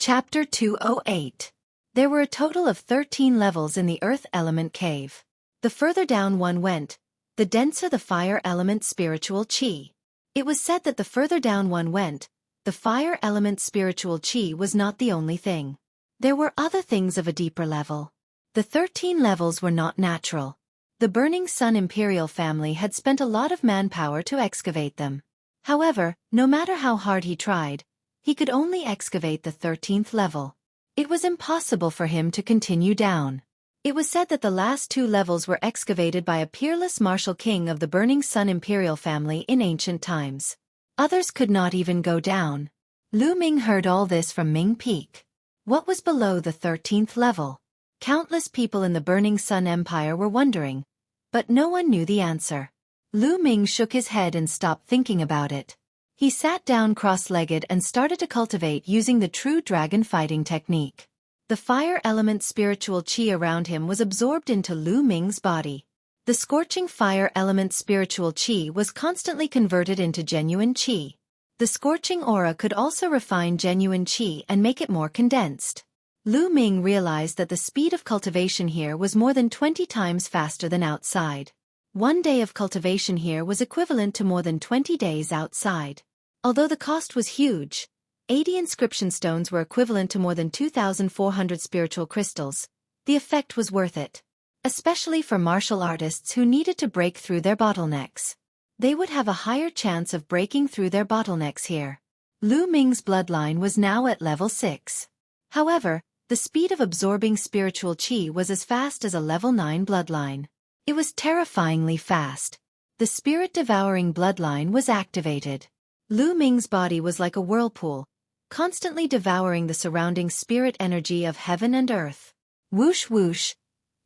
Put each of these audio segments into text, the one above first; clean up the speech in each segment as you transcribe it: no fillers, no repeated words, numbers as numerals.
Chapter 208. There were a total of 13 levels in the earth element cave. The further down one went, the denser the fire element spiritual chi. It was said that the further down one went, the fire element spiritual chi was not the only thing. There were other things of a deeper level. The 13 levels were not natural. The Burning Sun imperial family had spent a lot of manpower to excavate them. However, no matter how hard he tried, he could only excavate the 13th level. It was impossible for him to continue down. It was said that the last 2 levels were excavated by a peerless martial king of the Burning Sun imperial family in ancient times. Others could not even go down. Lu Ming heard all this from Ming Peak. What was below the 13th level? Countless people in the Burning Sun Empire were wondering, but no one knew the answer. Lu Ming shook his head and stopped thinking about it. He sat down cross-legged and started to cultivate using the true dragon fighting technique. The fire element spiritual chi around him was absorbed into Lu Ming's body. The scorching fire element spiritual chi was constantly converted into genuine chi. The scorching aura could also refine genuine chi and make it more condensed. Lu Ming realized that the speed of cultivation here was more than 20 times faster than outside. 1 day of cultivation here was equivalent to more than 20 days outside. Although the cost was huge, 80 inscription stones were equivalent to more than 2,400 spiritual crystals, the effect was worth it. Especially for martial artists who needed to break through their bottlenecks. They would have a higher chance of breaking through their bottlenecks here. Lu Ming's bloodline was now at level 6. However, the speed of absorbing spiritual chi was as fast as a level 9 bloodline. It was terrifyingly fast. The spirit-devouring bloodline was activated. Lu Ming's body was like a whirlpool, constantly devouring the surrounding spirit energy of heaven and earth. Whoosh whoosh.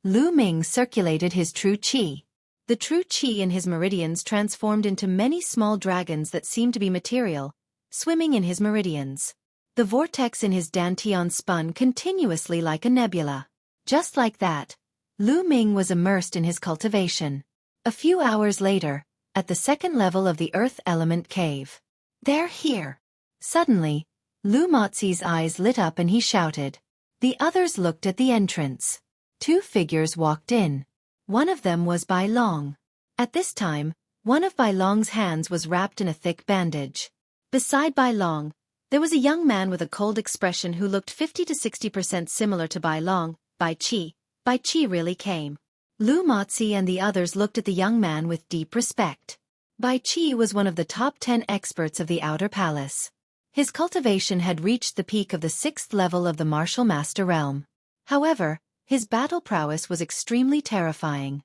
Lu Ming circulated his true chi. The true chi in his meridians transformed into many small dragons that seemed to be material, swimming in his meridians. The vortex in his dantian spun continuously like a nebula. Just like that, Lu Ming was immersed in his cultivation. A few hours later, at the 2nd level of the earth element cave. They're here. Suddenly, Lu Mozi's eyes lit up and he shouted. The others looked at the entrance. 2 figures walked in. One of them was Bai Long. At this time, one of Bai Long's hands was wrapped in a thick bandage. Beside Bai Long, there was a young man with a cold expression who looked 50 to 60% similar to Bai Long. Bai Qi. Bai Qi really came. Lu Mozi and the others looked at the young man with deep respect. Bai Qi was one of the top 10 experts of the Outer Palace. His cultivation had reached the peak of the 6th level of the Martial Master realm. However, his battle prowess was extremely terrifying.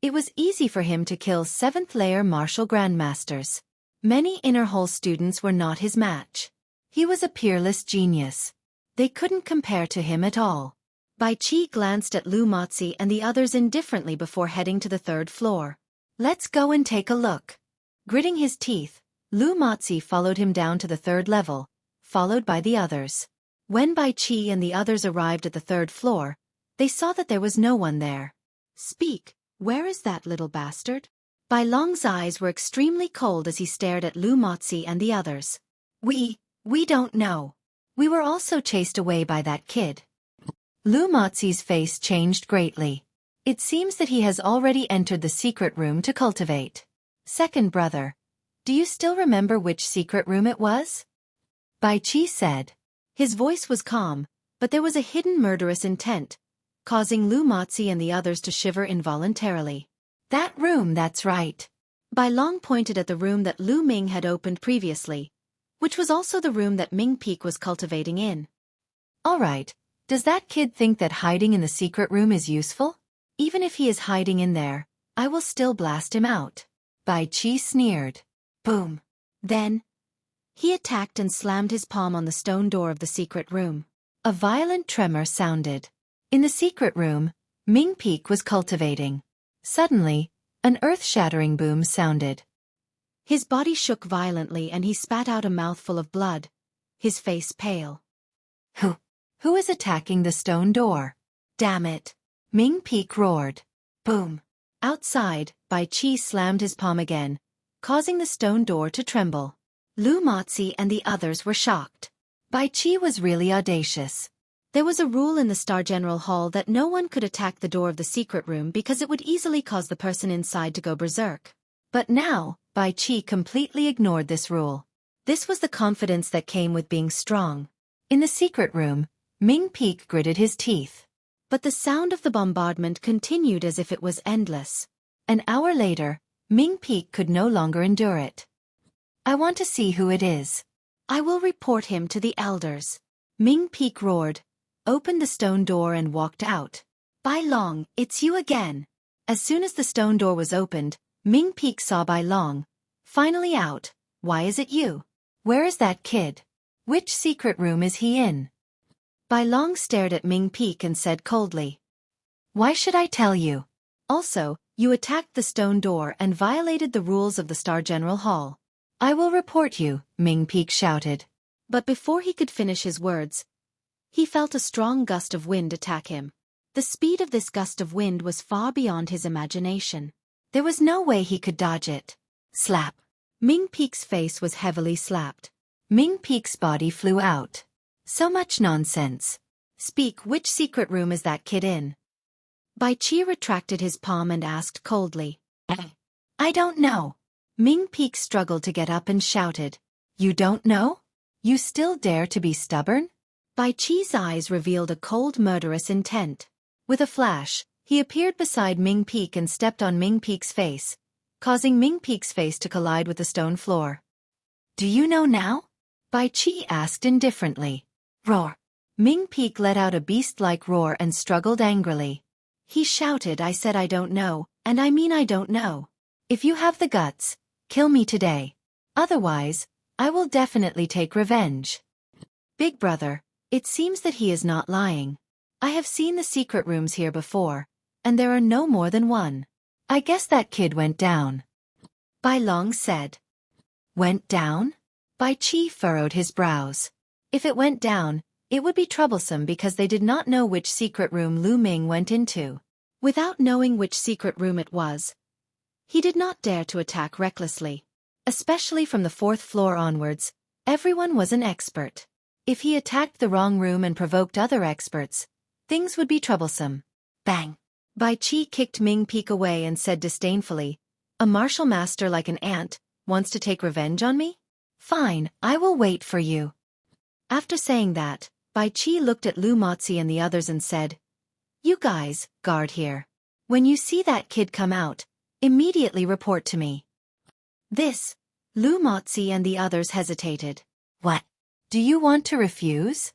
It was easy for him to kill 7th-layer martial grandmasters. Many inner hole students were not his match. He was a peerless genius. They couldn't compare to him at all. Bai Qi glanced at Lu Mozi and the others indifferently before heading to the 3rd floor. Let's go and take a look. Gritting his teeth, Lu Mozi followed him down to the 3rd level, followed by the others. When Bai Qi and the others arrived at the 3rd floor, they saw that there was no one there. Speak, where is that little bastard? Bai Long's eyes were extremely cold as he stared at Lu Mozi and the others. We don't know. We were also chased away by that kid. Lu Mozi's face changed greatly. It seems that he has already entered the secret room to cultivate. Second brother, do you still remember which secret room it was? Bai Qi said. His voice was calm, but there was a hidden murderous intent, causing Lu Mozi and the others to shiver involuntarily. That room, that's right. Bai Long pointed at the room that Lu Ming had opened previously, which was also the room that Ming Peak was cultivating in. All right, does that kid think that hiding in the secret room is useful? Even if he is hiding in there, I will still blast him out. Bai Qi sneered. Boom. Then, he attacked and slammed his palm on the stone door of the secret room. A violent tremor sounded. In the secret room, Ming Peak was cultivating. Suddenly, an earth-shattering boom sounded. His body shook violently and he spat out a mouthful of blood, his face pale. Who is attacking the stone door? Damn it. Ming Peak roared. Boom. Outside, Bai Qi slammed his palm again, causing the stone door to tremble. Lu Mozi and the others were shocked. Bai Qi was really audacious. There was a rule in the Star General Hall that no one could attack the door of the secret room because it would easily cause the person inside to go berserk. But now, Bai Qi completely ignored this rule. This was the confidence that came with being strong. In the secret room, Ming Peak gritted his teeth. But the sound of the bombardment continued as if it was endless. An hour later, Ming Peak could no longer endure it. I want to see who it is. I will report him to the elders. Ming Peak roared, opened the stone door and walked out. Bai Long, it's you again. As soon as the stone door was opened, Ming Peak saw Bai Long. Finally out. Why is it you? Where is that kid? Which secret room is he in? Bai Long stared at Ming Peak and said coldly. Why should I tell you? Also, you attacked the stone door and violated the rules of the Star General Hall. I will report you, Ming Peak shouted. But before he could finish his words, he felt a strong gust of wind attack him. The speed of this gust of wind was far beyond his imagination. There was no way he could dodge it. Slap. Ming Peak's face was heavily slapped. Ming Peak's body flew out. So much nonsense. Speak, which secret room is that kid in? Bai Qi retracted his palm and asked coldly. I don't know. Ming Peak struggled to get up and shouted. You don't know? You still dare to be stubborn? Bai Qi's eyes revealed a cold murderous intent. With a flash, he appeared beside Ming Peak and stepped on Ming Peak's face, causing Ming Peak's face to collide with the stone floor. Do you know now? Bai Qi asked indifferently. Roar. Ming Peak let out a beast-like roar and struggled angrily. He shouted, I said I don't know, and I mean I don't know. If you have the guts, kill me today. Otherwise, I will definitely take revenge. Big brother, it seems that he is not lying. I have seen the secret rooms here before, and there are no more than one. I guess that kid went down. Bai Long said. Went down? Bai Qi furrowed his brows. If it went down, it would be troublesome because they did not know which secret room Lu Ming went into. Without knowing which secret room it was, he did not dare to attack recklessly. Especially from the 4th floor onwards, everyone was an expert. If he attacked the wrong room and provoked other experts, things would be troublesome. Bang! Bai Qi kicked Ming Peak away and said disdainfully, a martial master like an ant wants to take revenge on me? Fine, I will wait for you. After saying that, Bai Qi looked at Lu Mozi and the others and said, you guys, guard here. When you see that kid come out, immediately report to me. This, Lu Mozi and the others hesitated. What? Do you want to refuse?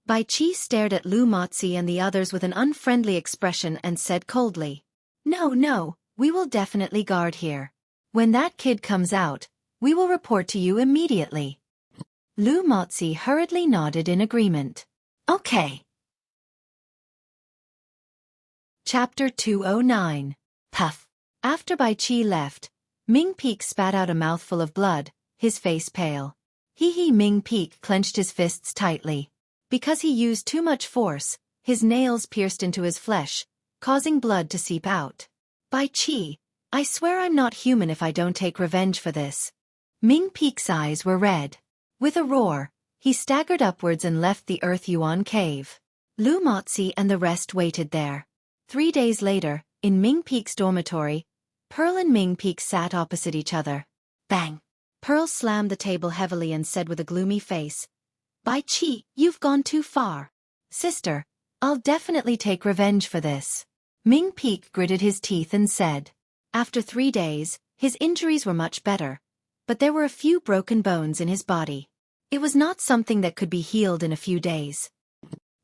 Bai Qi stared at Lu Mozi and the others with an unfriendly expression and said coldly, no, we will definitely guard here. When that kid comes out, we will report to you immediately. Lu Mozi hurriedly nodded in agreement. Okay. Chapter 209. Puff. After Bai Qi left, Ming Peak spat out a mouthful of blood, his face pale. Ming Peak clenched his fists tightly. Because he used too much force, his nails pierced into his flesh, causing blood to seep out. Bai Qi, I swear I'm not human if I don't take revenge for this. Ming Peak's eyes were red. With a roar, he staggered upwards and left the Earth Yuan cave. Lu Mozi and the rest waited there. 3 days later, in Ming Peak's dormitory, Pearl and Ming Peak sat opposite each other. Bang! Pearl slammed the table heavily and said with a gloomy face, Bai Qi, you've gone too far. Sister, I'll definitely take revenge for this. Ming Peak gritted his teeth and said. After 3 days, his injuries were much better, but there were a few broken bones in his body. It was not something that could be healed in a few days.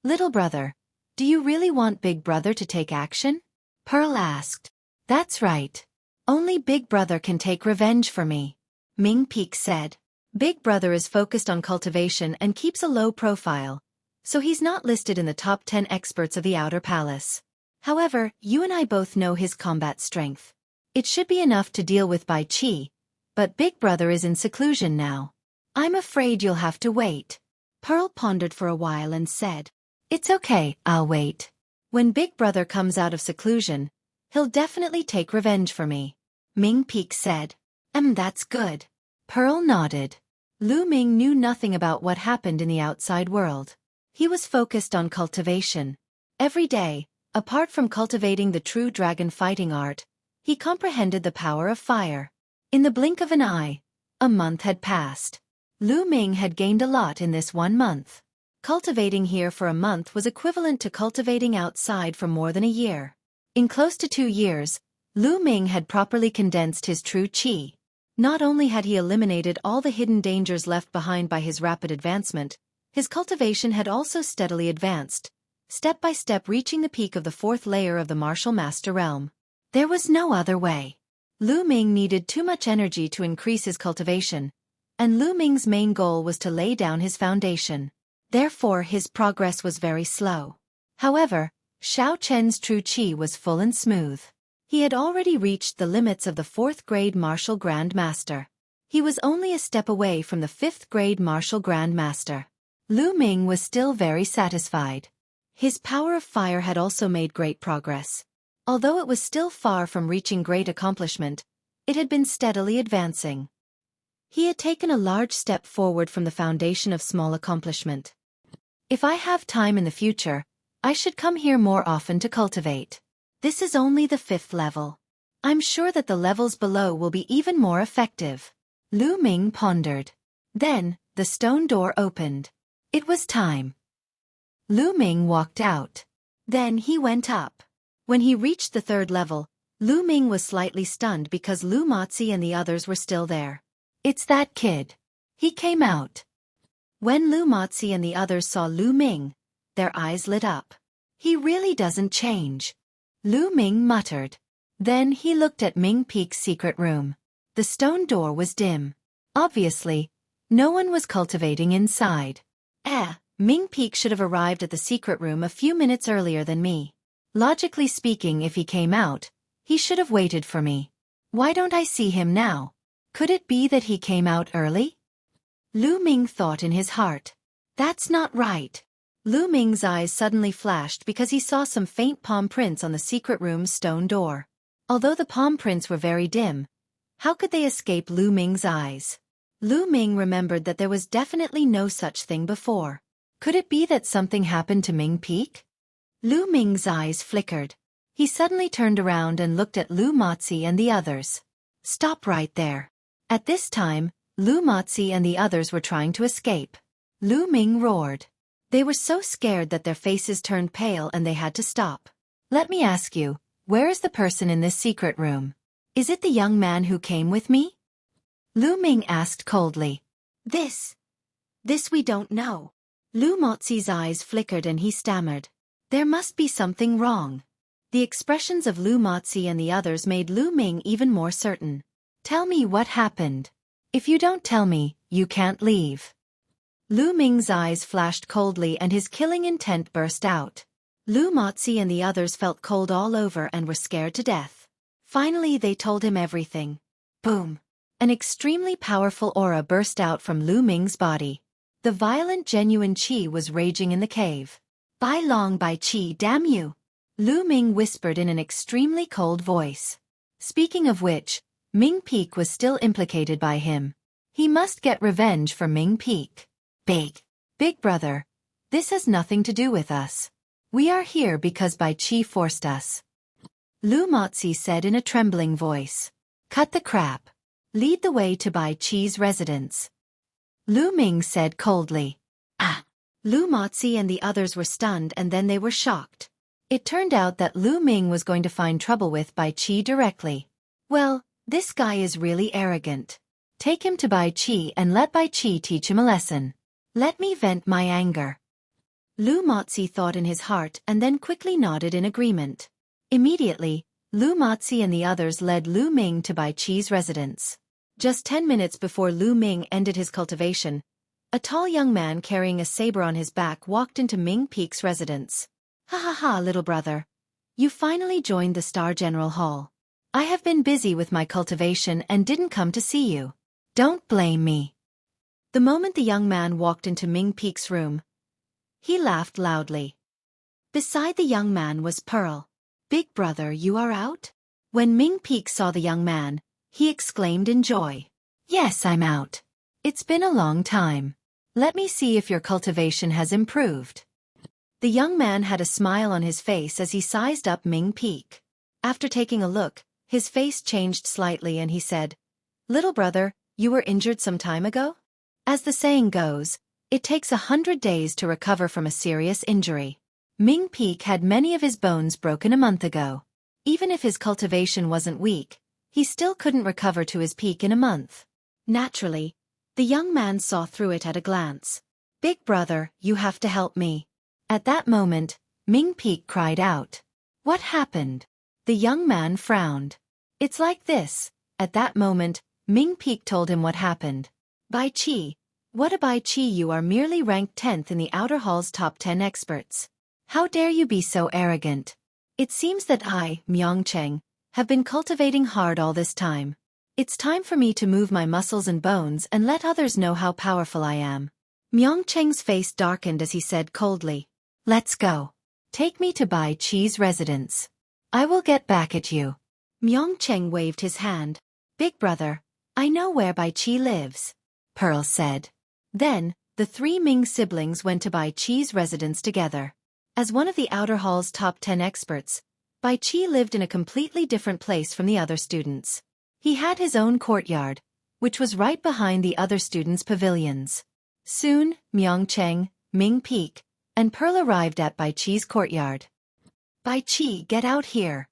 Little brother, do you really want Big Brother to take action? Pearl asked. That's right. Only Big Brother can take revenge for me. Ming Peak said. Big Brother is focused on cultivation and keeps a low profile, so he's not listed in the top 10 experts of the Outer Palace. However, you and I both know his combat strength. It should be enough to deal with Bai Qi, but Big Brother is in seclusion now. I'm afraid you'll have to wait. Pearl pondered for a while and said, It's okay, I'll wait. When Big Brother comes out of seclusion, he'll definitely take revenge for me. Ming Peak said, That's good. Pearl nodded. Lu Ming knew nothing about what happened in the outside world. He was focused on cultivation. Every day, apart from cultivating the true dragon fighting art, he comprehended the power of fire. In the blink of an eye, a month had passed. Lu Ming had gained a lot in this 1 month. Cultivating here for a month was equivalent to cultivating outside for more than a year. In close to 2 years, Lu Ming had properly condensed his true qi. Not only had he eliminated all the hidden dangers left behind by his rapid advancement, his cultivation had also steadily advanced, step by step reaching the peak of the 4th layer of the martial master realm. There was no other way. Lu Ming needed too much energy to increase his cultivation, and Lu Ming's main goal was to lay down his foundation. Therefore his progress was very slow. However, Xiao Chen's true qi was full and smooth. He had already reached the limits of the 4th grade martial Grand Master. He was only a step away from the 5th grade martial Grand Master. Lu Ming was still very satisfied. His power of fire had also made great progress. Although it was still far from reaching great accomplishment, it had been steadily advancing. He had taken a large step forward from the foundation of small accomplishment. If I have time in the future, I should come here more often to cultivate. This is only the 5th level. I'm sure that the levels below will be even more effective. Lu Ming pondered. Then, the stone door opened. It was time. Lu Ming walked out. Then he went up. When he reached the 3rd level, Lu Ming was slightly stunned because Lu Mozi and the others were still there. It's that kid. He came out. When Lu Mozi and the others saw Lu Ming, their eyes lit up. He really doesn't change. Lu Ming muttered. Then he looked at Ming Peek's secret room. The stone door was dim. Obviously, no one was cultivating inside. Ming Peek should have arrived at the secret room a few minutes earlier than me. Logically speaking, if he came out, he should have waited for me. Why don't I see him now? Could it be that he came out early? Lu Ming thought in his heart. That's not right. Lu Ming's eyes suddenly flashed because he saw some faint palm prints on the secret room's stone door. Although the palm prints were very dim, how could they escape Lu Ming's eyes? Lu Ming remembered that there was definitely no such thing before. Could it be that something happened to Ming Peek? Lu Ming's eyes flickered. He suddenly turned around and looked at Lu Mozi and the others. Stop right there. At this time, Lu Mozi and the others were trying to escape. Lu Ming roared. They were so scared that their faces turned pale and they had to stop. Let me ask you, where is the person in this secret room? Is it the young man who came with me? Lu Ming asked coldly. This we don't know. Lu Mozi's eyes flickered and he stammered. There must be something wrong. The expressions of Lu Mozi and the others made Lu Ming even more certain. Tell me what happened. If you don't tell me, you can't leave. Lu Ming's eyes flashed coldly and his killing intent burst out. Lu Mozi and the others felt cold all over and were scared to death. Finally they told him everything. Boom! An extremely powerful aura burst out from Lu Ming's body. The violent genuine qi was raging in the cave. Bai Long Bai Qi, damn you! Lu Ming whispered in an extremely cold voice. Speaking of which, Ming Peek was still implicated by him. He must get revenge for Ming Peek. Big brother, this has nothing to do with us. We are here because Bai Qi forced us. Lu Mozi said in a trembling voice. Cut the crap. Lead the way to Bai Qi's residence. Lu Ming said coldly. Lu Mozi and the others were stunned and then they were shocked. It turned out that Lu Ming was going to find trouble with Bai Qi directly. Well, this guy is really arrogant. Take him to Bai Qi and let Bai Qi teach him a lesson. Let me vent my anger. Lu Mozi thought in his heart and then quickly nodded in agreement. Immediately, Lu Mozi and the others led Lu Ming to Bai Qi's residence. Just 10 minutes before Lu Ming ended his cultivation, a tall young man carrying a saber on his back walked into Ming Peek's residence. Ha ha ha, little brother. You finally joined the Star General Hall. I have been busy with my cultivation and didn't come to see you. Don't blame me. The moment the young man walked into Ming Peek's room, he laughed loudly. Beside the young man was Pearl. Big brother, you are out? When Ming Peek saw the young man, he exclaimed in joy. Yes, I'm out. It's been a long time. Let me see if your cultivation has improved. The young man had a smile on his face as he sized up Ming Peak. After taking a look, his face changed slightly and he said, "Little brother, you were injured some time ago?" As the saying goes, it takes 100 days to recover from a serious injury. Ming Peak had many of his bones broken a month ago. Even if his cultivation wasn't weak, he still couldn't recover to his peak in a month. Naturally, the young man saw through it at a glance. "Big brother, you have to help me." At that moment, Ming Peak cried out. "What happened?" The young man frowned. "It's like this." At that moment, Ming Peak told him what happened. "Bai Qi, what a Bai Qi, you are merely ranked 10th in the Outer Hall's top 10 experts. How dare you be so arrogant? It seems that I, Myongcheng, have been cultivating hard all this time. It's time for me to move my muscles and bones and let others know how powerful I am." Myongcheng's face darkened as he said coldly, "Let's go. Take me to Bai Qi's residence. I will get back at you." Myongcheng waved his hand. "Big brother, I know where Bai Qi lives," Pearl said. Then, the three Ming siblings went to Bai Qi's residence together. As one of the Outer Hall's top 10 experts, Bai Qi lived in a completely different place from the other students. He had his own courtyard, which was right behind the other students' pavilions. Soon, Myongcheng, Ming Peak, and Pearl arrived at Bai Qi's courtyard. "Bai Qi, get out here."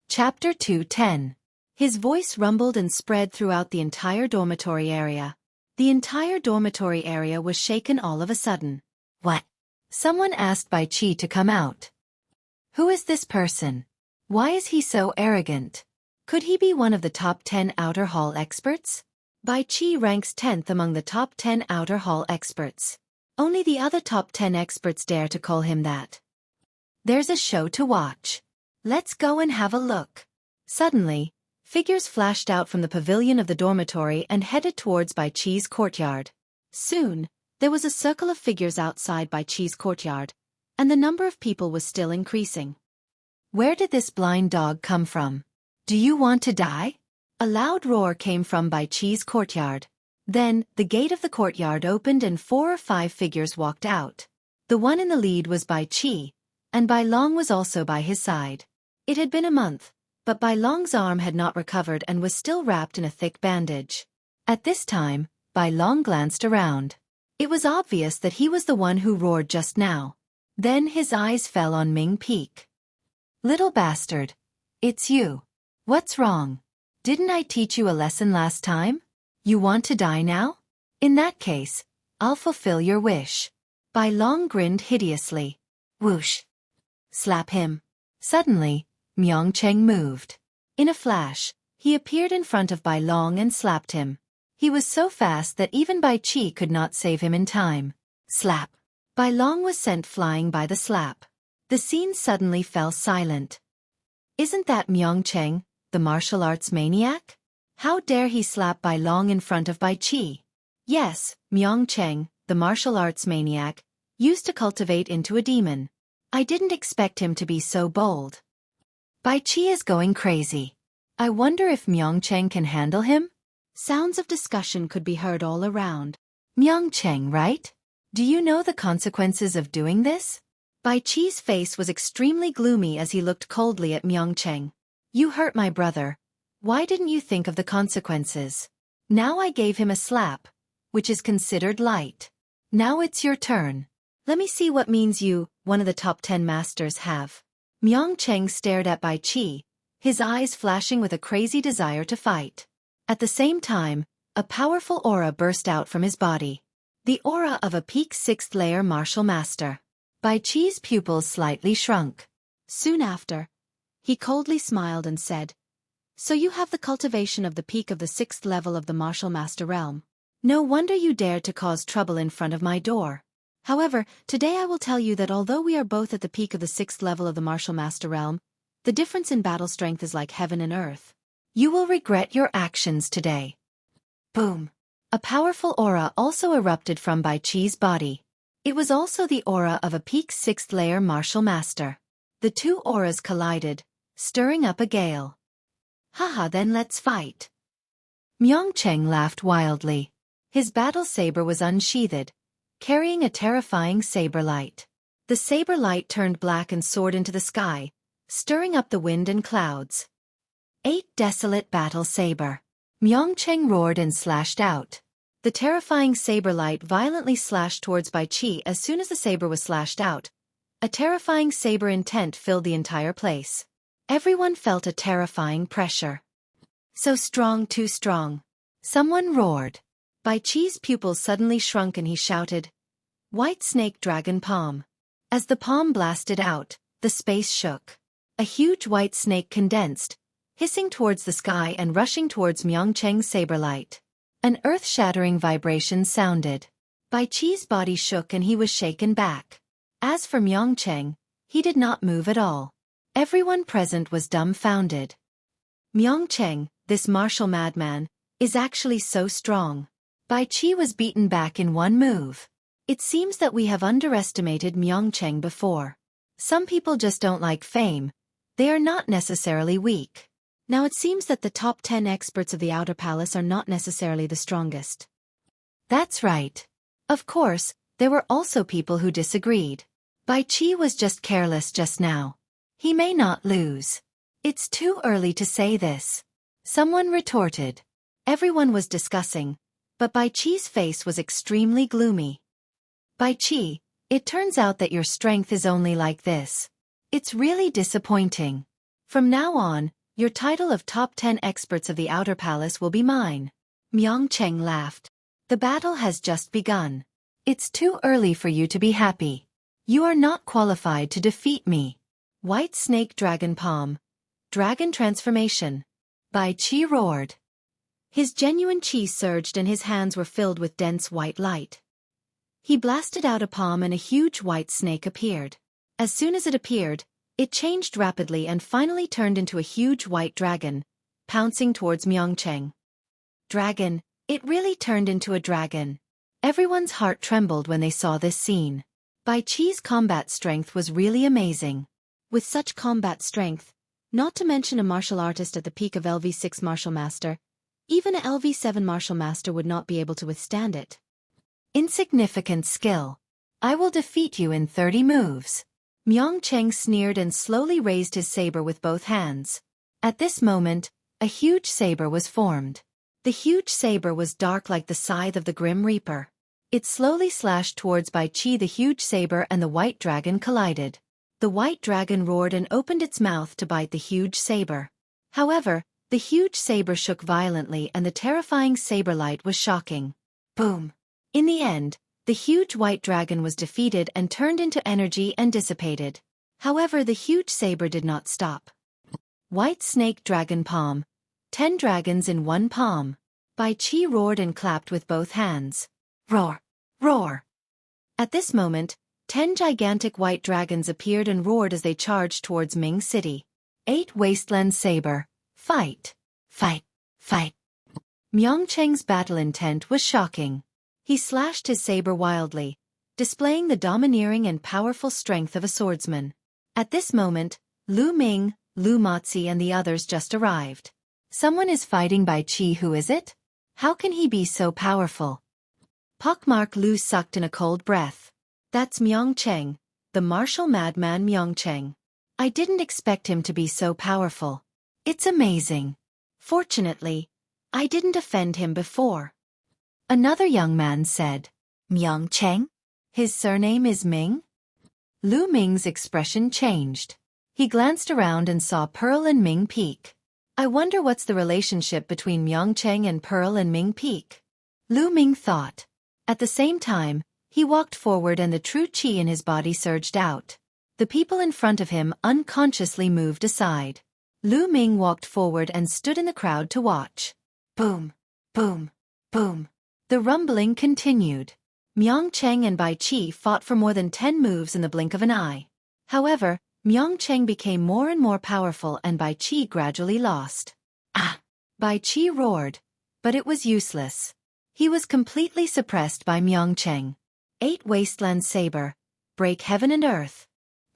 Chapter 2:10. His voice rumbled and spread throughout the entire dormitory area. The entire dormitory area was shaken all of a sudden. "What?" Someone asked Bai Qi to come out. "Who is this person? Why is he so arrogant? Could he be one of the top 10 Outer Hall experts?" Bai Qi ranks 10th among the top 10 Outer Hall experts. Only the other top 10 experts dare to call him that. "There's a show to watch. Let's go and have a look." Suddenly, figures flashed out from the pavilion of the dormitory and headed towards Bai Qi's courtyard. Soon, there was a circle of figures outside Bai Qi's courtyard, and the number of people was still increasing. "Where did this blind dog come from? Do you want to die?" A loud roar came from Bai Qi's courtyard. Then, the gate of the courtyard opened and 4 or 5 figures walked out. The one in the lead was Bai Qi, and Bai Long was also by his side. It had been a month, but Bai Long's arm had not recovered and was still wrapped in a thick bandage. At this time, Bai Long glanced around. It was obvious that he was the one who roared just now. Then his eyes fell on Ming Peak. "Little bastard. It's you. What's wrong? Didn't I teach you a lesson last time? You want to die now? In that case, I'll fulfill your wish." Bai Long grinned hideously. Whoosh! Slap him. Suddenly, Myongcheng moved. In a flash, he appeared in front of Bai Long and slapped him. He was so fast that even Bai Qi could not save him in time. Slap! Bai Long was sent flying by the slap. The scene suddenly fell silent. "Isn't that Myongcheng, the martial arts maniac? How dare he slap Bai Long in front of Bai Qi?" Yes, Myongcheng, the martial arts maniac, used to cultivate into a demon. I didn't expect him to be so bold. Bai Qi is going crazy. I wonder if Myongcheng can handle him? Sounds of discussion could be heard all around. "Myongcheng, right? Do you know the consequences of doing this?" Bai Qi's face was extremely gloomy as he looked coldly at Myongcheng. "You hurt my brother. Why didn't you think of the consequences? Now I gave him a slap, which is considered light. Now it's your turn. Let me see what means you, one of the top 10 masters, have." Myongcheng stared at Bai Qi, his eyes flashing with a crazy desire to fight. At the same time, a powerful aura burst out from his body. The aura of a peak 6th layer martial master. Bai Qi's pupils slightly shrunk. Soon after, he coldly smiled and said, "So you have the cultivation of the peak of the 6th level of the martial master realm. No wonder you dared to cause trouble in front of my door. However, today I will tell you that although we are both at the peak of the 6th level of the martial master realm, the difference in battle strength is like heaven and earth. You will regret your actions today." Boom! A powerful aura also erupted from Bai Qi's body. It was also the aura of a peak 6th layer martial master. The two auras collided, stirring up a gale. "Haha, then let's fight." Myeongcheng laughed wildly. His battle saber was unsheathed, carrying a terrifying saber light. The saber light turned black and soared into the sky, stirring up the wind and clouds. 8 Desolate Battle Saber. Myeongcheng roared and slashed out. The terrifying saber light violently slashed towards Bai Qi as soon as the saber was slashed out. A terrifying saber intent filled the entire place. Everyone felt a terrifying pressure. So strong, too strong. Someone roared. Bai Qi's pupils suddenly shrunk and he shouted, "White Snake Dragon Palm." As the palm blasted out, the space shook. A huge white snake condensed, hissing towards the sky and rushing towards Myeongcheng's saber light. An earth-shattering vibration sounded. Bai Qi's body shook and he was shaken back. As for Myeongcheng, he did not move at all. Everyone present was dumbfounded. Myeongcheng, this martial madman, is actually so strong. Bai Qi was beaten back in one move. It seems that we have underestimated Myeongcheng before. Some people just don't like fame. They are not necessarily weak. Now it seems that the top 10 experts of the Outer Palace are not necessarily the strongest. That's right. Of course, there were also people who disagreed. Bai Qi was just careless just now. He may not lose. It's too early to say this. Someone retorted. Everyone was discussing, but Bai Qi's face was extremely gloomy. Bai Qi, it turns out that your strength is only like this. It's really disappointing. From now on, your title of top 10 experts of the Outer Palace will be mine. Myeongcheng laughed. The battle has just begun. It's too early for you to be happy. You are not qualified to defeat me. White Snake Dragon Palm. Dragon Transformation. Bai Qi roared. His genuine qi surged and his hands were filled with dense white light. He blasted out a palm and a huge white snake appeared. As soon as it appeared, it changed rapidly and finally turned into a huge white dragon, pouncing towards Myeongcheng. Dragon, it really turned into a dragon. Everyone's heart trembled when they saw this scene. Bai Qi's combat strength was really amazing. With such combat strength, not to mention a martial artist at the peak of LV6 martial master, even a LV7 martial master would not be able to withstand it. Insignificant skill. I will defeat you in 30 moves. Myeongcheng sneered and slowly raised his saber with both hands. At this moment, a huge saber was formed. The huge saber was dark like the scythe of the Grim Reaper. It slowly slashed towards Bai Qi. The huge saber and the white dragon collided. The white dragon roared and opened its mouth to bite the huge saber. However, the huge saber shook violently and the terrifying saber light was shocking. Boom! In the end, the huge white dragon was defeated and turned into energy and dissipated. However, the huge saber did not stop. White Snake Dragon Palm. 10 dragons in one palm. Bai Qi roared and clapped with both hands. Roar! Roar! At this moment, 10 gigantic white dragons appeared and roared as they charged towards Ming City. 8 Wasteland Saber. Fight! Fight! Fight! Myeongcheng's battle intent was shocking. He slashed his saber wildly, displaying the domineering and powerful strength of a swordsman. At this moment, Lu Ming, Lu Mozi and the others just arrived. Someone is fighting Bai Qi. Who is it? How can he be so powerful? Pockmark Lu sucked in a cold breath. That's Myeongcheng, the martial madman Myeongcheng. I didn't expect him to be so powerful. It's amazing. Fortunately, I didn't offend him before. Another young man said, Myeongcheng? His surname is Ming? Lu Ming's expression changed. He glanced around and saw Pearl and Ming peek. I wonder what's the relationship between Myeongcheng and Pearl and Ming peek. Lu Ming thought. At the same time, he walked forward and the true qi in his body surged out. The people in front of him unconsciously moved aside. Lu Ming walked forward and stood in the crowd to watch. Boom! Boom! Boom! The rumbling continued. Myeongcheng and Bai Qi fought for more than 10 moves in the blink of an eye. However, Myeongcheng became more and more powerful and Bai Qi gradually lost. Ah! Bai Qi roared, but it was useless. He was completely suppressed by Myeongcheng. 8 Wasteland Saber. Break heaven and earth.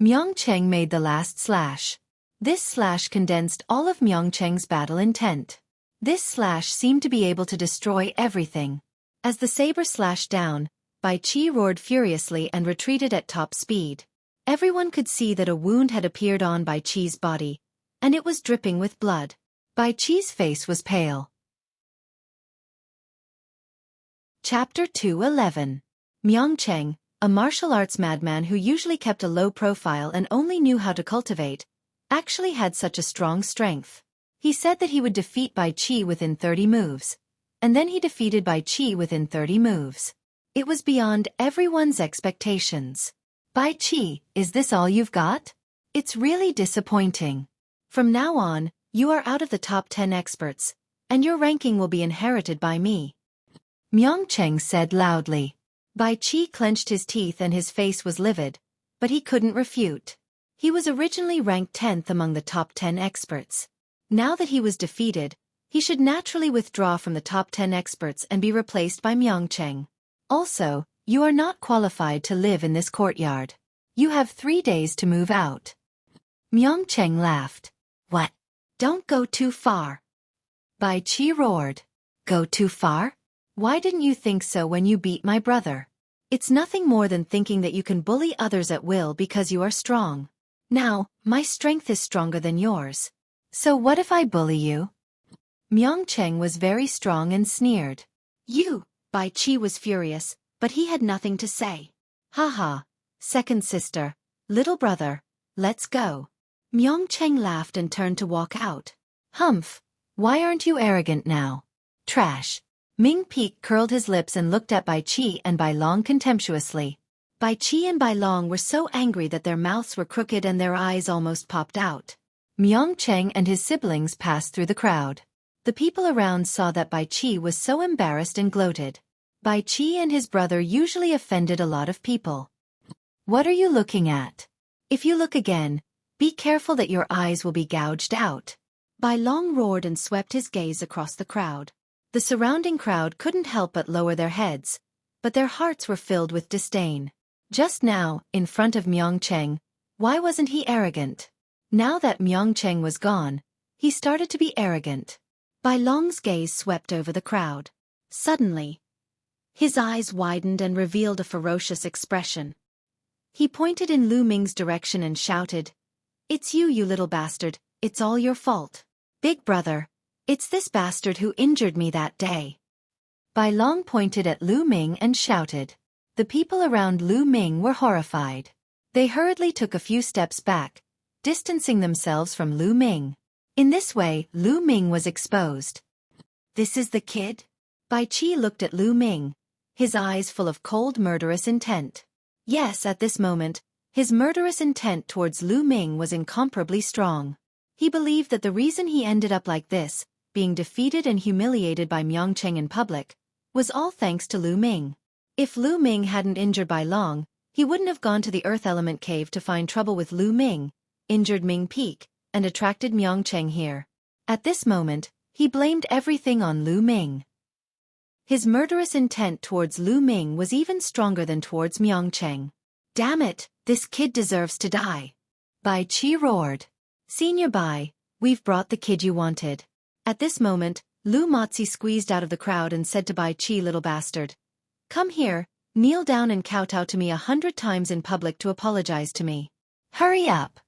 Myeongcheng made the last slash. This slash condensed all of Myeongcheng's battle intent. This slash seemed to be able to destroy everything. As the saber slashed down, Bai Qi roared furiously and retreated at top speed. Everyone could see that a wound had appeared on Bai Qi's body, and it was dripping with blood. Bai Qi's face was pale. Chapter 2:11. Myongcheng, a martial arts madman who usually kept a low profile and only knew how to cultivate, actually had such a strong strength. He said that he would defeat Bai Qi within 30 moves. And then he defeated Bai Qi within 30 moves. It was beyond everyone's expectations. Bai Qi, is this all you've got? It's really disappointing. From now on, you are out of the top 10 experts, and your ranking will be inherited by me. Myongcheng said loudly. Bai Qi clenched his teeth and his face was livid, but he couldn't refute. He was originally ranked 10th among the top 10 experts. Now that he was defeated, he should naturally withdraw from the top 10 experts and be replaced by Myongcheng. Also, you are not qualified to live in this courtyard. You have 3 days to move out. Myongcheng laughed. What? Don't go too far. Bai Qi roared. Go too far? Why didn't you think so when you beat my brother? It's nothing more than thinking that you can bully others at will because you are strong. Now, my strength is stronger than yours. So what if I bully you? Myongcheng was very strong and sneered. You! Bai Qi was furious, but he had nothing to say. Haha, second sister, little brother, let's go. Myongcheng laughed and turned to walk out. Humph, why aren't you arrogant now? Trash. Ming Peak curled his lips and looked at Bai Qi and Bai Long contemptuously. Bai Qi and Bai Long were so angry that their mouths were crooked and their eyes almost popped out. Myongcheng and his siblings passed through the crowd. The people around saw that Bai Qi was so embarrassed and gloated. Bai Qi and his brother usually offended a lot of people. What are you looking at? If you look again, be careful that your eyes will be gouged out. Bai Long roared and swept his gaze across the crowd. The surrounding crowd couldn't help but lower their heads, but their hearts were filled with disdain. Just now, in front of Myongcheng, why wasn't he arrogant? Now that Myongcheng was gone, he started to be arrogant. Bai Long's gaze swept over the crowd. Suddenly, his eyes widened and revealed a ferocious expression. He pointed in Lu Ming's direction and shouted, It's you little bastard, it's all your fault. Big brother, it's this bastard who injured me that day. Bai Long pointed at Lu Ming and shouted. The people around Lu Ming were horrified. They hurriedly took a few steps back, distancing themselves from Lu Ming. In this way, Lu Ming was exposed. This is the kid? Bai Qi looked at Lu Ming, his eyes full of cold murderous intent. Yes, at this moment, his murderous intent towards Lu Ming was incomparably strong. He believed that the reason he ended up like this, being defeated and humiliated by Myongcheng in public, was all thanks to Lu Ming. If Lu Ming hadn't injured Bai Long, he wouldn't have gone to the Earth Element Cave to find trouble with Lu Ming, injured Ming Peak, and attracted Myongcheng here. At this moment, he blamed everything on Lu Ming. His murderous intent towards Lu Ming was even stronger than towards Myongcheng. Damn it, this kid deserves to die. Bai Qi roared. Senior Bai, we've brought the kid you wanted. At this moment, Lu Motzi squeezed out of the crowd and said to Bai Qi, little bastard. Come here, kneel down and kowtow to me 100 times in public to apologize to me. Hurry up.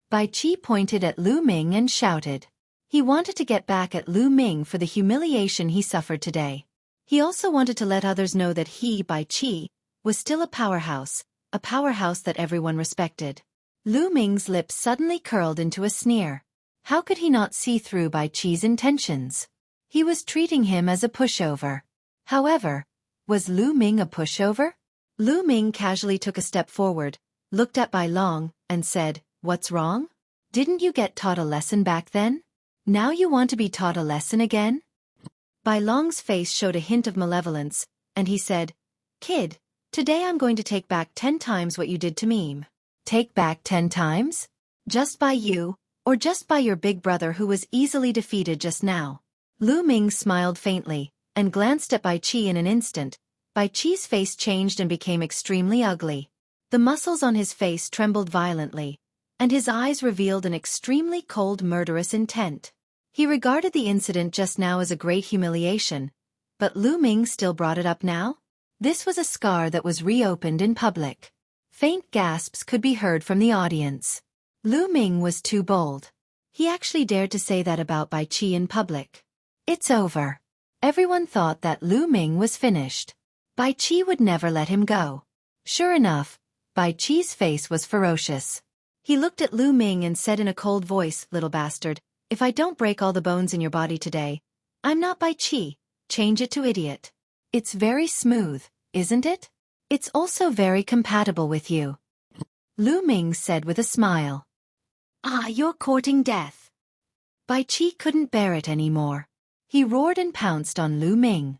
Bai Qi pointed at Lu Ming and shouted. He wanted to get back at Lu Ming for the humiliation he suffered today. He also wanted to let others know that he, Bai Qi, was still a powerhouse that everyone respected. Lu Ming's lips suddenly curled into a sneer. How could he not see through Bai Qi's intentions? He was treating him as a pushover. However, was Lu Ming a pushover? Lu Ming casually took a step forward, looked at Bai Long, and said, What's wrong? Didn't you get taught a lesson back then? Now you want to be taught a lesson again? Bai Long's face showed a hint of malevolence, and he said, Kid, today I'm going to take back 10 times what you did to me. Take back 10 times? Just by you, or just by your big brother who was easily defeated just now? Lu Ming smiled faintly, and glanced at Bai Qi in an instant. Bai Qi's face changed and became extremely ugly. The muscles on his face trembled violently, and his eyes revealed an extremely cold murderous intent. He regarded the incident just now as a great humiliation, but Lu Ming still brought it up now? This was a scar that was reopened in public. Faint gasps could be heard from the audience. Lu Ming was too bold. He actually dared to say that about Bai Qi in public. It's over. Everyone thought that Lu Ming was finished. Bai Qi would never let him go. Sure enough, Bai Qi's face was ferocious. He looked at Lu Ming and said in a cold voice, "Little bastard, if I don't break all the bones in your body today, I'm not Bai Qi. Change it to idiot." It's very smooth, isn't it? It's also very compatible with you. Lu Ming said with a smile. Ah, you're courting death. Bai Qi couldn't bear it anymore. He roared and pounced on Lu Ming.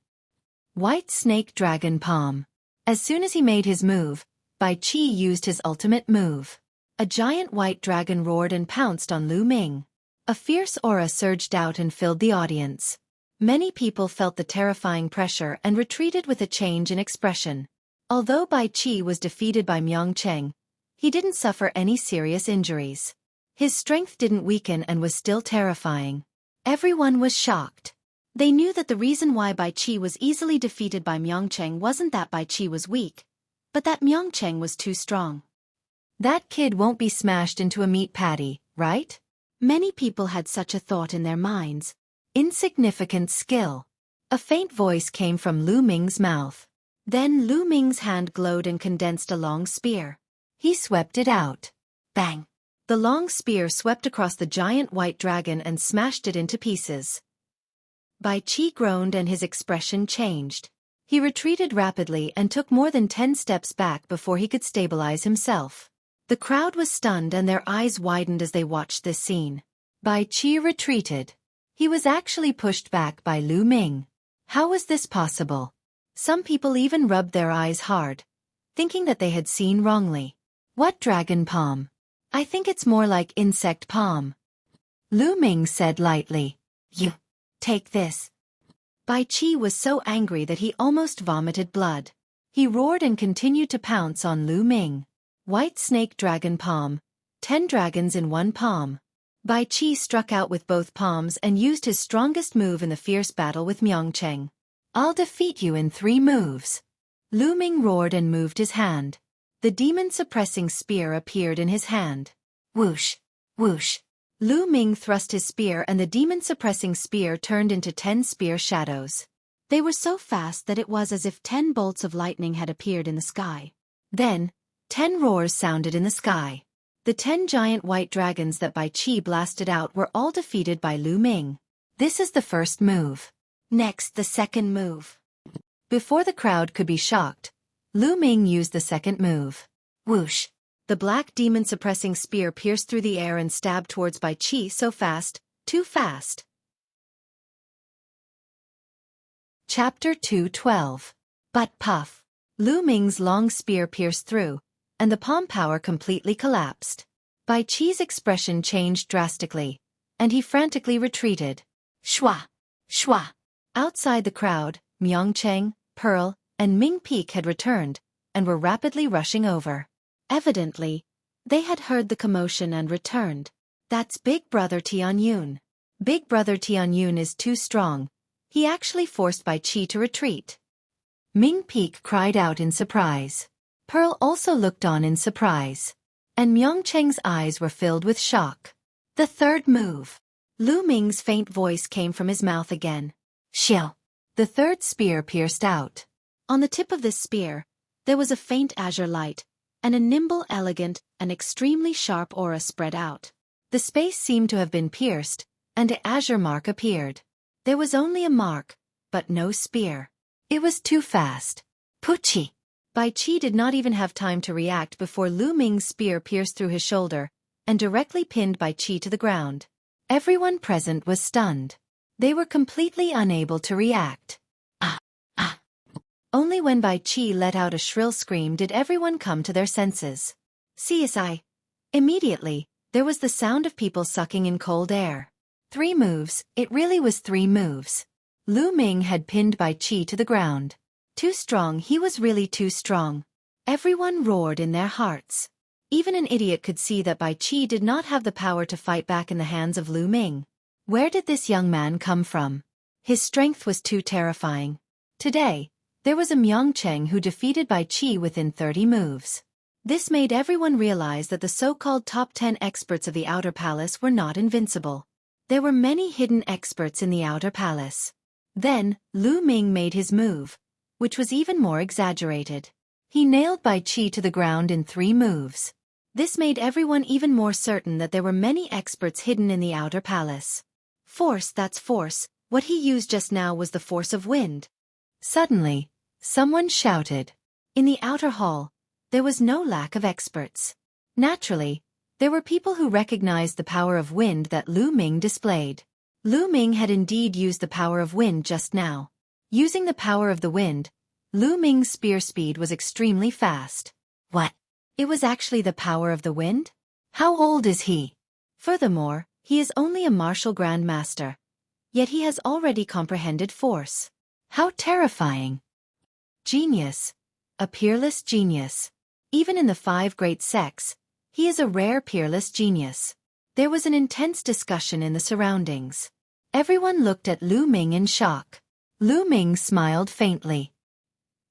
White Snake Dragon Palm. As soon as he made his move, Bai Qi used his ultimate move. A giant white dragon roared and pounced on Lu Ming. A fierce aura surged out and filled the audience. Many people felt the terrifying pressure and retreated with a change in expression. Although Bai Qi was defeated by Myung Cheng, he didn't suffer any serious injuries. His strength didn't weaken and was still terrifying. Everyone was shocked. They knew that the reason why Bai Qi was easily defeated by Myung Cheng wasn't that Bai Qi was weak, but that Myung Cheng was too strong. That kid won't be smashed into a meat patty, right? Many people had such a thought in their minds. Insignificant skill. A faint voice came from Lu Ming's mouth. Then Lu Ming's hand glowed and condensed a long spear. He swept it out. Bang! The long spear swept across the giant white dragon and smashed it into pieces. Bai Qi groaned and his expression changed. He retreated rapidly and took more than 10 steps back before he could stabilize himself. The crowd was stunned and their eyes widened as they watched this scene. Bai Qi retreated. He was actually pushed back by Lu Ming. How was this possible? Some people even rubbed their eyes hard, thinking that they had seen wrongly. What dragon palm? I think it's more like insect palm. Lu Ming said lightly. You. Take this. Bai Qi was so angry that he almost vomited blood. He roared and continued to pounce on Lu Ming. White Snake Dragon Palm. 10 dragons in one palm. Bai Qi struck out with both palms and used his strongest move in the fierce battle with Myung Cheng. I'll defeat you in 3 moves. Lu Ming roared and moved his hand. The demon-suppressing spear appeared in his hand. Whoosh! Whoosh! Lu Ming thrust his spear and the demon-suppressing spear turned into 10 spear shadows. They were so fast that it was as if 10 bolts of lightning had appeared in the sky. Then, 10 roars sounded in the sky. The 10 giant white dragons that Bai Qi blasted out were all defeated by Lu Ming. This is the first move. Next, the second move. Before the crowd could be shocked, Lu Ming used the second move. Whoosh! The black demon-suppressing spear pierced through the air and stabbed towards Bai Qi so fast, too fast. Chapter 2:12. Butt Puff. Lu Ming's long spear pierced through, and the palm power completely collapsed. Bai Qi's expression changed drastically, and he frantically retreated. Shwa! Shwa! Outside the crowd, Myung Cheng, Pearl, and Ming Peek had returned, and were rapidly rushing over. Evidently, they had heard the commotion and returned. That's Big Brother Tianyun. Big Brother Tianyun is too strong. He actually forced Bai Qi to retreat. Ming Peek cried out in surprise. Pearl also looked on in surprise. And Myung Cheng's eyes were filled with shock. The third move. Lu Ming's faint voice came from his mouth again. Xiao. The third spear pierced out. On the tip of this spear, there was a faint azure light, and a nimble, elegant, and extremely sharp aura spread out. The space seemed to have been pierced, and an azure mark appeared. There was only a mark, but no spear. It was too fast. Puchi! Bai Qi did not even have time to react before Lu Ming's spear pierced through his shoulder, and directly pinned Bai Qi to the ground. Everyone present was stunned. They were completely unable to react. Ah! Ah! Only when Bai Qi let out a shrill scream did everyone come to their senses. CSI. Immediately, there was the sound of people sucking in cold air. 3 moves, it really was 3 moves. Lu Ming had pinned Bai Qi to the ground. Too strong, he was really too strong. Everyone roared in their hearts. Even an idiot could see that Bai Qi did not have the power to fight back in the hands of Lu Ming. Where did this young man come from? His strength was too terrifying. Today, there was a Myeongcheng who defeated Bai Qi within 30 moves. This made everyone realize that the so-called top 10 experts of the Outer Palace were not invincible. There were many hidden experts in the Outer Palace. Then, Lu Ming made his move, which was even more exaggerated. He nailed Bai Qi to the ground in 3 moves. This made everyone even more certain that there were many experts hidden in the Outer Palace. Force, that's force. What he used just now was the force of wind. Suddenly, someone shouted. In the outer hall, there was no lack of experts. Naturally, there were people who recognized the power of wind that Lu Ming displayed. Lu Ming had indeed used the power of wind just now. Using the power of the wind, Lu Ming's spear speed was extremely fast. What? It was actually the power of the wind? How old is he? Furthermore, he is only a martial grandmaster. Yet he has already comprehended force. How terrifying! Genius. A peerless genius. Even in the 5 great sects, he is a rare peerless genius. There was an intense discussion in the surroundings. Everyone looked at Lu Ming in shock. Lu Ming smiled faintly.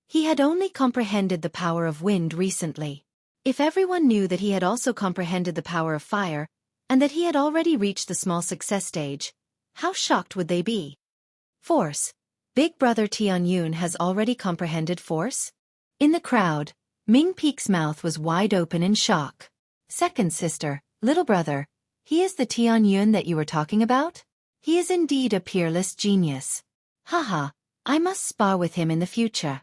He had only comprehended the power of wind recently. If everyone knew that he had also comprehended the power of fire, and that he had already reached the small success stage, how shocked would they be? Force. Big brother Tianyun has already comprehended force? In the crowd, Ming Peek's mouth was wide open in shock. Second sister, little brother, he is the Tianyun that you were talking about? He is indeed a peerless genius. Haha, I must spar with him in the future.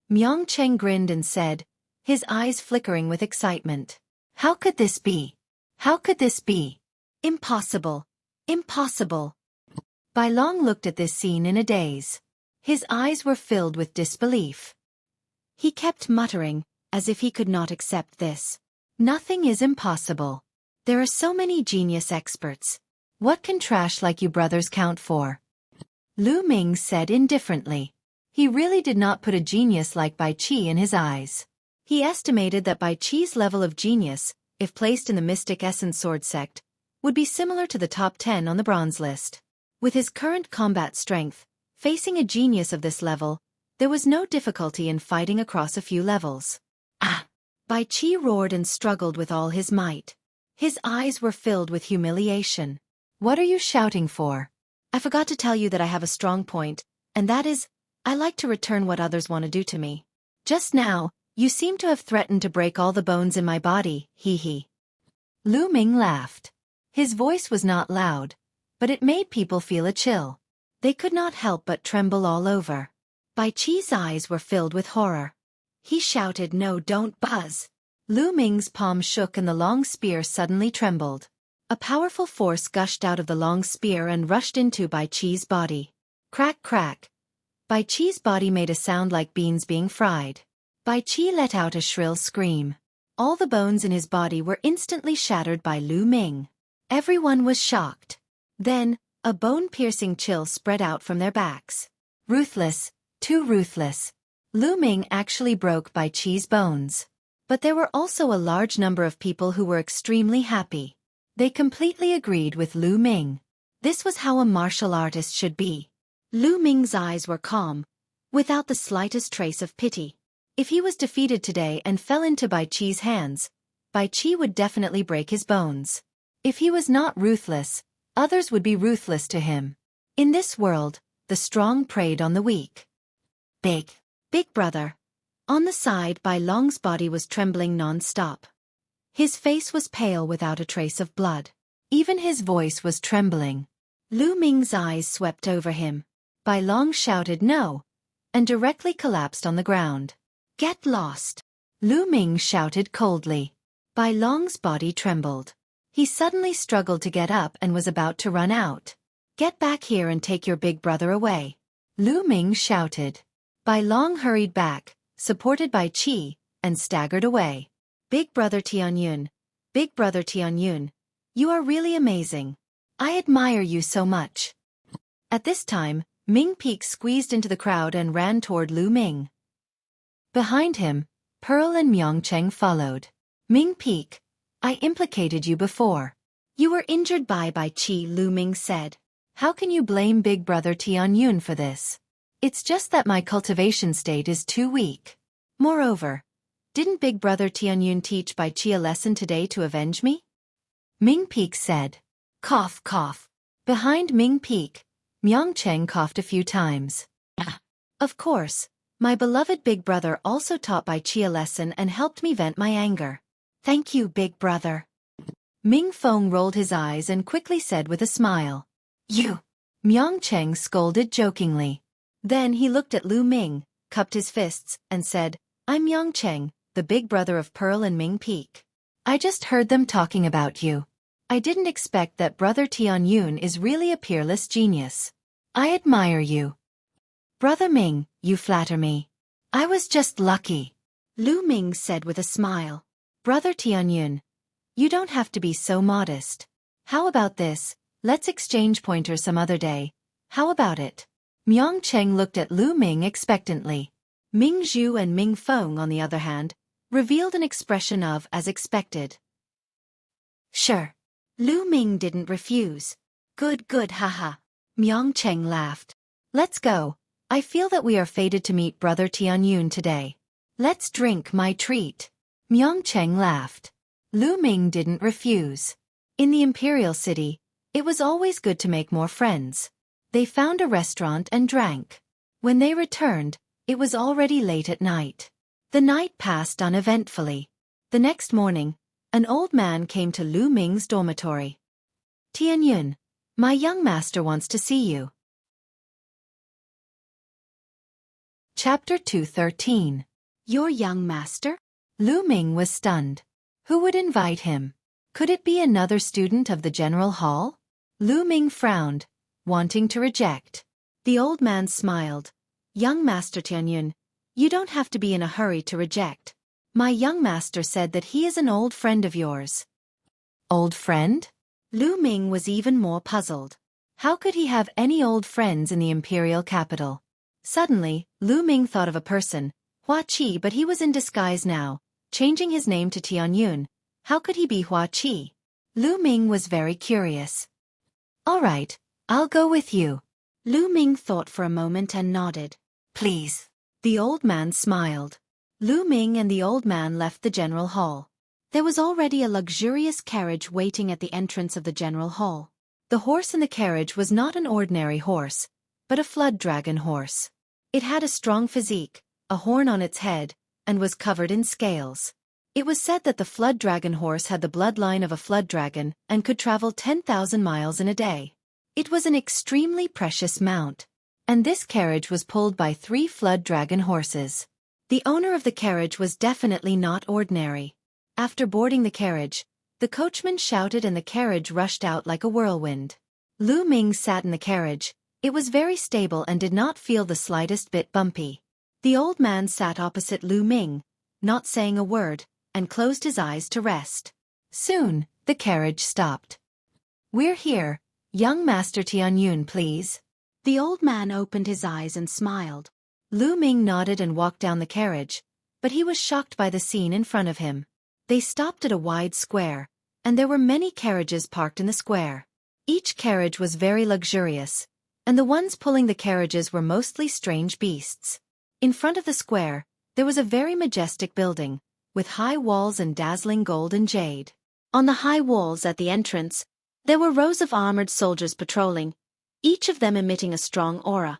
Myeongcheng grinned and said, his eyes flickering with excitement. How could this be? How could this be? Impossible. Impossible. Bai Long looked at this scene in a daze. His eyes were filled with disbelief. He kept muttering, as if he could not accept this. Nothing is impossible. There are so many genius experts. What can trash like you brothers count for? Lu Ming said indifferently. He really did not put a genius like Bai Qi in his eyes. He estimated that Bai Qi's level of genius, if placed in the Mystic Essence Sword sect, would be similar to the top 10 on the bronze list. With his current combat strength, facing a genius of this level, there was no difficulty in fighting across a few levels. Ah! Bai Qi roared and struggled with all his might. His eyes were filled with humiliation. What are you shouting for? I forgot to tell you that I have a strong point, and that is, I like to return what others want to do to me. Just now, you seem to have threatened to break all the bones in my body, hee. Lu Ming laughed. His voice was not loud, but it made people feel a chill. They could not help but tremble all over. Bai Qi's eyes were filled with horror. He shouted, no, don't buzz. Lu Ming's palm shook and the long spear suddenly trembled. A powerful force gushed out of the long spear and rushed into Bai Qi's body. Crack, crack. Bai Qi's body made a sound like beans being fried. Bai Qi let out a shrill scream. All the bones in his body were instantly shattered by Lu Ming. Everyone was shocked. Then, a bone-piercing chill spread out from their backs. Ruthless, too ruthless. Lu Ming actually broke Bai Qi's bones. But there were also a large number of people who were extremely happy. They completely agreed with Lu Ming. This was how a martial artist should be. Lu Ming's eyes were calm, without the slightest trace of pity. If he was defeated today and fell into Bai Qi's hands, Bai Qi would definitely break his bones. If he was not ruthless, others would be ruthless to him. In this world, the strong preyed on the weak. Big brother. On the side, Bai Long's body was trembling non-stop. His face was pale without a trace of blood. Even his voice was trembling. Lu Ming's eyes swept over him. Bai Long shouted no, and directly collapsed on the ground. Get lost. Lu Ming shouted coldly. Bai Long's body trembled. He suddenly struggled to get up and was about to run out. Get back here and take your big brother away. Lu Ming shouted. Bai Long hurried back, supported by Qi, and staggered away. Big brother Tianyun, you are really amazing. I admire you so much. At this time, Ming Peek squeezed into the crowd and ran toward Lu Ming. Behind him, Pearl and Myeongcheng followed. Ming Peek, I implicated you before. You were injured by Qi, Lu Ming said. How can you blame Big Brother Tianyun for this? It's just that my cultivation state is too weak. Moreover, didn't Big Brother Tianyun teach Qi a lesson today to avenge me? Ming Peak said. Cough, cough. Behind Ming Peak, Myung Cheng coughed a few times. Of course, my beloved Big Brother also taught Qi a lesson and helped me vent my anger. Thank you, Big Brother. Ming Feng rolled his eyes and quickly said with a smile. You! Myung Cheng scolded jokingly. Then he looked at Lu Ming, cupped his fists, and said, I'm Myung Cheng, the big brother of Pearl and Ming Peak. I just heard them talking about you. I didn't expect that Brother Tianyun is really a peerless genius. I admire you. Brother Ming, you flatter me. I was just lucky. Lu Ming said with a smile. Brother Tianyun, you don't have to be so modest. How about this? Let's exchange pointers some other day. How about it? Myung Cheng looked at Lu Ming expectantly. Ming Zhu and Ming Feng, on the other hand, revealed an expression of as expected. Sure. Lu Ming didn't refuse. Good, good, haha. Myung Cheng laughed. Let's go. I feel that we are fated to meet Brother Tianyun today. Let's drink my treat. Myung Cheng laughed. Lu Ming didn't refuse. In the Imperial City, it was always good to make more friends. They found a restaurant and drank. When they returned, it was already late at night. The night passed uneventfully. The next morning, an old man came to Lu Ming's dormitory. Tianyun, my young master wants to see you. Chapter 213. Your young master? Lu Ming was stunned. Who would invite him? Could it be another student of the General Hall? Lu Ming frowned, wanting to reject. The old man smiled. Young Master Tianyun, you don't have to be in a hurry to reject. My young master said that he is an old friend of yours. Old friend? Lu Ming was even more puzzled. How could he have any old friends in the imperial capital? Suddenly, Lu Ming thought of a person, Xueqi, but he was in disguise now, changing his name to Tianyun. How could he be Xueqi? Lu Ming was very curious. All right, I'll go with you. Lu Ming thought for a moment and nodded. Please. The old man smiled. Lu Ming and the old man left the General Hall. There was already a luxurious carriage waiting at the entrance of the General Hall. The horse in the carriage was not an ordinary horse, but a flood dragon horse. It had a strong physique, a horn on its head, and was covered in scales. It was said that the flood dragon horse had the bloodline of a flood dragon and could travel 10,000 miles in a day. It was an extremely precious mount, and this carriage was pulled by 3 flood dragon horses. The owner of the carriage was definitely not ordinary. After boarding the carriage, the coachman shouted and the carriage rushed out like a whirlwind. Lu Ming sat in the carriage. It was very stable and did not feel the slightest bit bumpy. The old man sat opposite Lu Ming, not saying a word, and closed his eyes to rest. Soon, the carriage stopped. We're here, young Master Tianyun, please. The old man opened his eyes and smiled. Lu Ming nodded and walked down the carriage, but he was shocked by the scene in front of him. They stopped at a wide square, and there were many carriages parked in the square. Each carriage was very luxurious, and the ones pulling the carriages were mostly strange beasts. In front of the square, there was a very majestic building, with high walls and dazzling gold and jade. On the high walls at the entrance, there were rows of armored soldiers patrolling, each of them emitting a strong aura.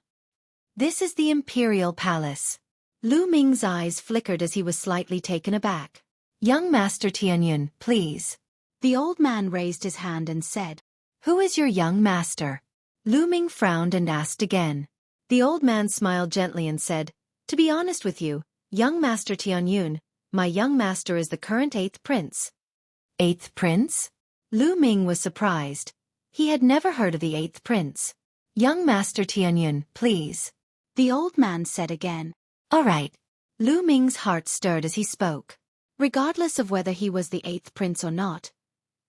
This is the Imperial Palace. Lu Ming's eyes flickered as he was slightly taken aback. Young Master Tianyun, please. The old man raised his hand and said, Who is your young master? Lu Ming frowned and asked again. The old man smiled gently and said, To be honest with you, young Master Tianyun, my young master is the current 8th prince. 8th prince? Lu Ming was surprised. He had never heard of the 8th prince. Young Master Tianyun, please. The old man said again. All right. Lu Ming's heart stirred as he spoke. Regardless of whether he was the 8th prince or not,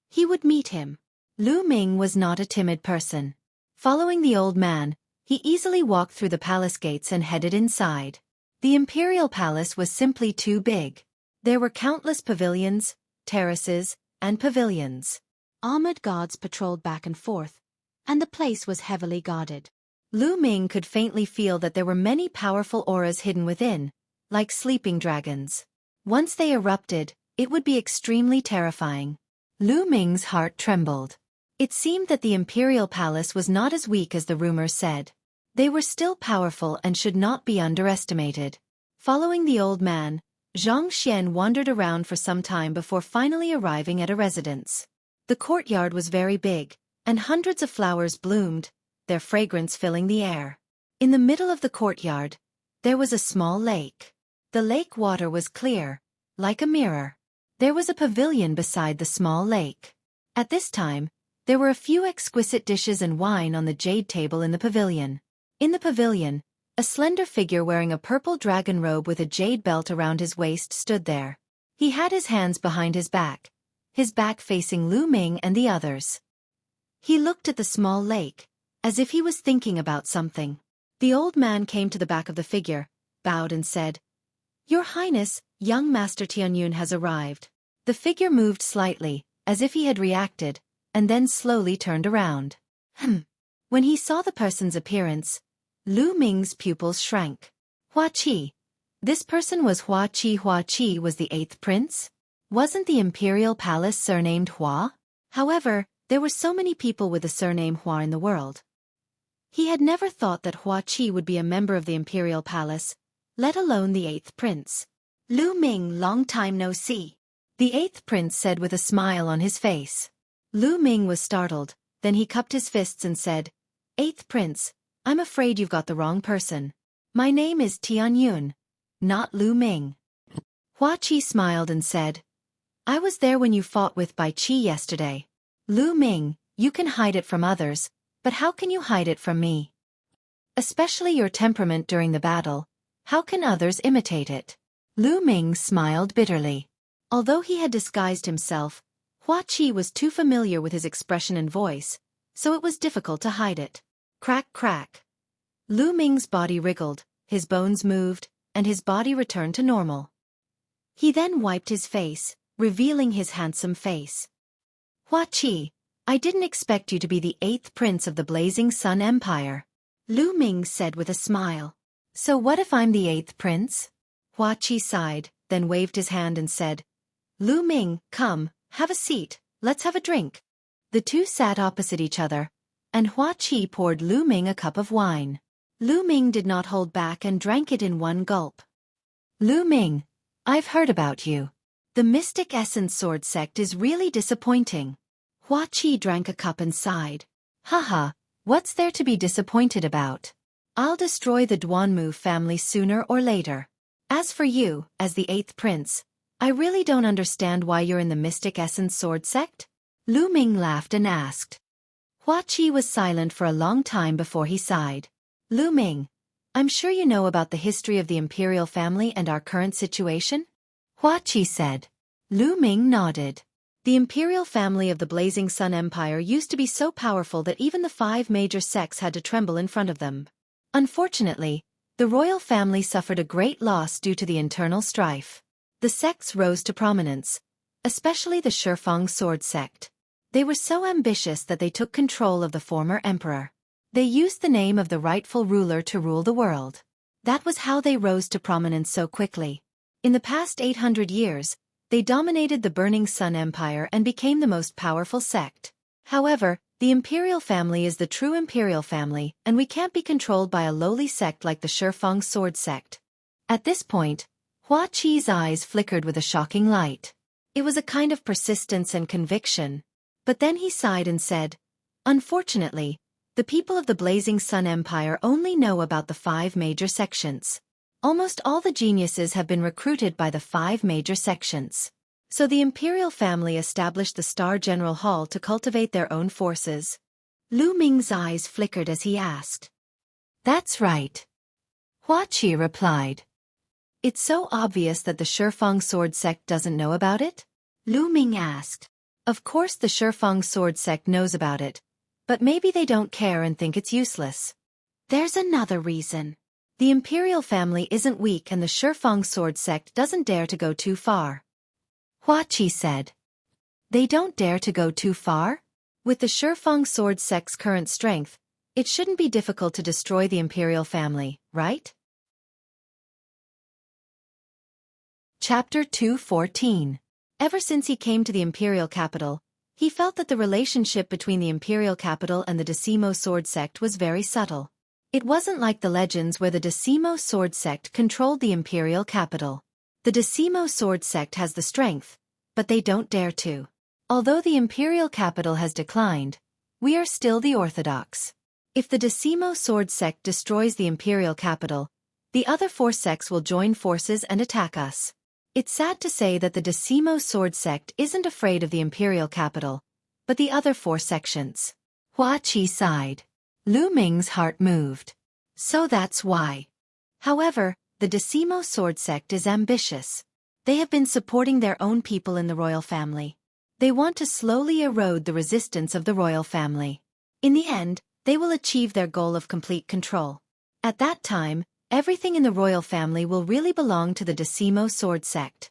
he would meet him. Lu Ming was not a timid person. Following the old man, he easily walked through the palace gates and headed inside. The imperial palace was simply too big. There were countless pavilions, terraces, and pavilions. Armored guards patrolled back and forth, and the place was heavily guarded. Lu Ming could faintly feel that there were many powerful auras hidden within, like sleeping dragons. Once they erupted, it would be extremely terrifying. Lu Ming's heart trembled. It seemed that the imperial palace was not as weak as the rumors said. They were still powerful and should not be underestimated. Following the old man, Zhang Xian wandered around for some time before finally arriving at a residence. The courtyard was very big, and hundreds of flowers bloomed, their fragrance filling the air. In the middle of the courtyard, there was a small lake. The lake water was clear, like a mirror. There was a pavilion beside the small lake. At this time, there were a few exquisite dishes and wine on the jade table in the pavilion. In the pavilion, a slender figure wearing a purple dragon robe with a jade belt around his waist stood there. He had his hands behind his back facing Lu Ming and the others. He looked at the small lake, as if he was thinking about something. The old man came to the back of the figure, bowed and said, "Your Highness, young Master Tianyun has arrived." The figure moved slightly, as if he had reacted, and then slowly turned around. When he saw the person's appearance, Lu Ming's pupils shrank. Xueqi. This person was Xueqi. Xueqi was the 8th prince? Wasn't the imperial palace surnamed Hua? However, there were so many people with the surname Hua in the world. He had never thought that Xueqi would be a member of the imperial palace, let alone the 8th prince. "Lu Ming, long time no see," the 8th prince said with a smile on his face. Lu Ming was startled, then he cupped his fists and said, "8th prince, I'm afraid you've got the wrong person. My name is Tianyun, not Lu Ming." Xueqi smiled and said, "I was there when you fought with Bai Qi yesterday. Lu Ming, you can hide it from others, but how can you hide it from me? Especially your temperament during the battle, how can others imitate it?" Lu Ming smiled bitterly. Although he had disguised himself, Xueqi was too familiar with his expression and voice, so it was difficult to hide it. Crack crack. Lu Ming's body wriggled, his bones moved, and his body returned to normal. He then wiped his face, revealing his handsome face. "Xueqi, I didn't expect you to be the 8th prince of the Blazing Sun Empire," Lu Ming said with a smile. "So what if I'm the 8th prince?" Xueqi sighed, then waved his hand and said, "Lu Ming, come, have a seat, let's have a drink." The two sat opposite each other, and Xueqi poured Lu Ming a cup of wine. Lu Ming did not hold back and drank it in one gulp. "Lu Ming, I've heard about you. The Mystic Essence Sword sect is really disappointing." Xueqi drank a cup and sighed. "Haha, what's there to be disappointed about? I'll destroy the Duanmu family sooner or later. As for you, as the 8th prince, I really don't understand why you're in the Mystic Essence Sword sect?" Lu Ming laughed and asked. Xueqi was silent for a long time before he sighed. "Lu Ming, I'm sure you know about the history of the imperial family and our current situation?" Xueqi said. Lu Ming nodded. The imperial family of the Blazing Sun Empire used to be so powerful that even the 5 major sects had to tremble in front of them. Unfortunately, the royal family suffered a great loss due to the internal strife. The sects rose to prominence, especially the Xuefeng sword sect. They were so ambitious that they took control of the former emperor. They used the name of the rightful ruler to rule the world. That was how they rose to prominence so quickly. In the past 800 years, they dominated the Burning Sun Empire and became the most powerful sect. However, the imperial family is the true imperial family, and we can't be controlled by a lowly sect like the Xuefeng sword sect. At this point, Xueqi's eyes flickered with a shocking light. It was a kind of persistence and conviction. But then he sighed and said, "Unfortunately, the people of the Blazing Sun Empire only know about the 5 major sections. Almost all the geniuses have been recruited by the 5 major sections. So the imperial family established the Star General Hall to cultivate their own forces." Lu Ming's eyes flickered as he asked. "That's right," Xueqi replied. "It's so obvious that the Xuefeng sword sect doesn't know about it?" Lu Ming asked. "Of course the Xuefeng sword sect knows about it, but maybe they don't care and think it's useless. There's another reason. The imperial family isn't weak and the Xuefeng sword sect doesn't dare to go too far," Xueqi said. They don't dare to go too far? With the Shifeng sword sect's current strength, it shouldn't be difficult to destroy the imperial family, right? Chapter 214. Ever since he came to the imperial capital, he felt that the relationship between the imperial capital and the Decimo sword sect was very subtle. It wasn't like the legends where the Decimo sword sect controlled the imperial capital. The Decimo sword sect has the strength, but they don't dare to. Although the imperial capital has declined, we are still the orthodox. If the Decimo sword sect destroys the imperial capital, the other 4 sects will join forces and attack us. It's sad to say that the Decimo sword sect isn't afraid of the imperial capital, but the other 4 sections. Xueqi sighed. Lu Ming's heart moved. So that's why. However, the Decimo sword sect is ambitious. They have been supporting their own people in the royal family. They want to slowly erode the resistance of the royal family. In the end, they will achieve their goal of complete control. At that time, everything in the royal family will really belong to the Decimo sword sect.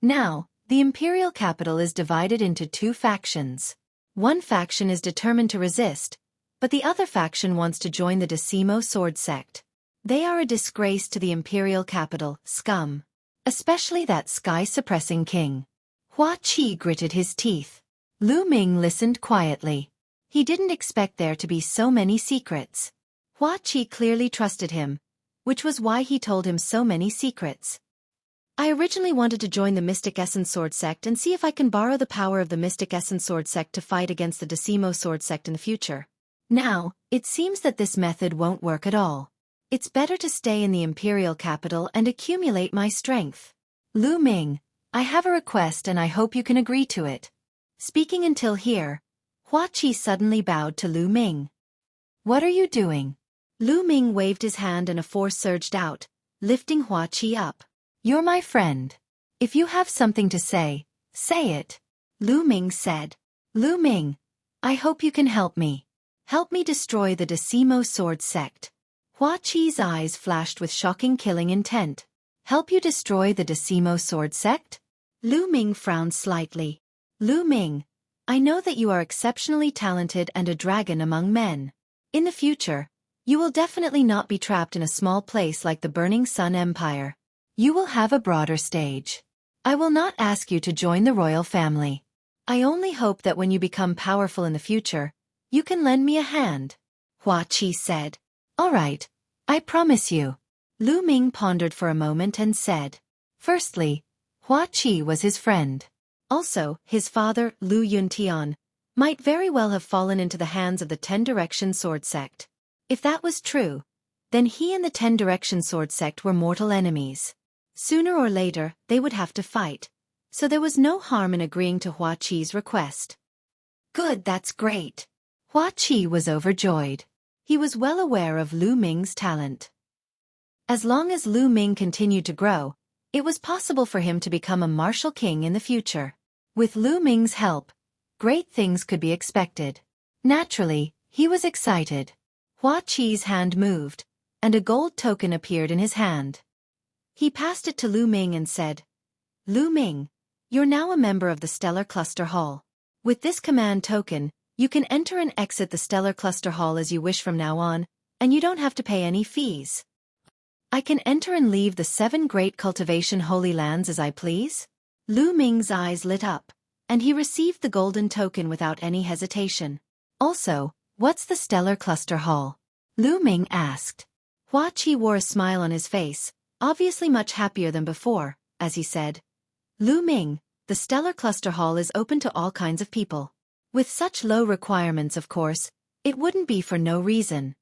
Now, the imperial capital is divided into 2 factions. One faction is determined to resist, but the other faction wants to join the Decimo sword sect. They are a disgrace to the imperial capital, scum. Especially that sky-suppressing king. Xueqi gritted his teeth. Lu Ming listened quietly. He didn't expect there to be so many secrets. Xueqi clearly trusted him, which was why he told him so many secrets. I originally wanted to join the Mystic Essence Sword Sect and see if I can borrow the power of the Mystic Essence Sword Sect to fight against the Decimo Sword Sect in the future. Now, it seems that this method won't work at all. It's better to stay in the imperial capital and accumulate my strength. Lu Ming, I have a request and I hope you can agree to it. Speaking until here, Xueqi suddenly bowed to Lu Ming. What are you doing? Lu Ming waved his hand and a force surged out, lifting Xueqi up. You're my friend. If you have something to say, say it. Lu Ming said. Lu Ming, I hope you can help me. Help me destroy the Decimo sword sect. Xueqi's eyes flashed with shocking killing intent. Help you destroy the Decimo sword sect? Lu Ming frowned slightly. Lu Ming, I know that you are exceptionally talented and a dragon among men. In the future, you will definitely not be trapped in a small place like the Burning Sun Empire. You will have a broader stage. I will not ask you to join the royal family. I only hope that when you become powerful in the future, you can lend me a hand. Xueqi said. All right, I promise you. Lu Ming pondered for a moment and said. Firstly, Xueqi was his friend. Also, his father, Lu Yuntian, might very well have fallen into the hands of the 10 Direction Sword Sect. If that was true, then he and the 10 Direction Sword Sect were mortal enemies. Sooner or later, they would have to fight, so there was no harm in agreeing to Xueqi's request. Good, that's great. Xueqi was overjoyed. He was well aware of Lu Ming's talent. As long as Lu Ming continued to grow, it was possible for him to become a martial king in the future. With Lu Ming's help, great things could be expected. Naturally, he was excited. Xueqi's hand moved, and a gold token appeared in his hand. He passed it to Lu Ming and said, Lu Ming, you're now a member of the Stellar Cluster Hall. With this command token, you can enter and exit the Stellar Cluster Hall as you wish from now on, and you don't have to pay any fees. I can enter and leave the 7 Great Cultivation Holy Lands as I please? Lu Ming's eyes lit up, and he received the golden token without any hesitation. Also, what's the Stellar Cluster Hall? Lu Ming asked. Xueqi wore a smile on his face, obviously much happier than before, as he said, Lu Ming, the Stellar Cluster Hall is open to all kinds of people. With such low requirements, of course, it wouldn't be for no reason.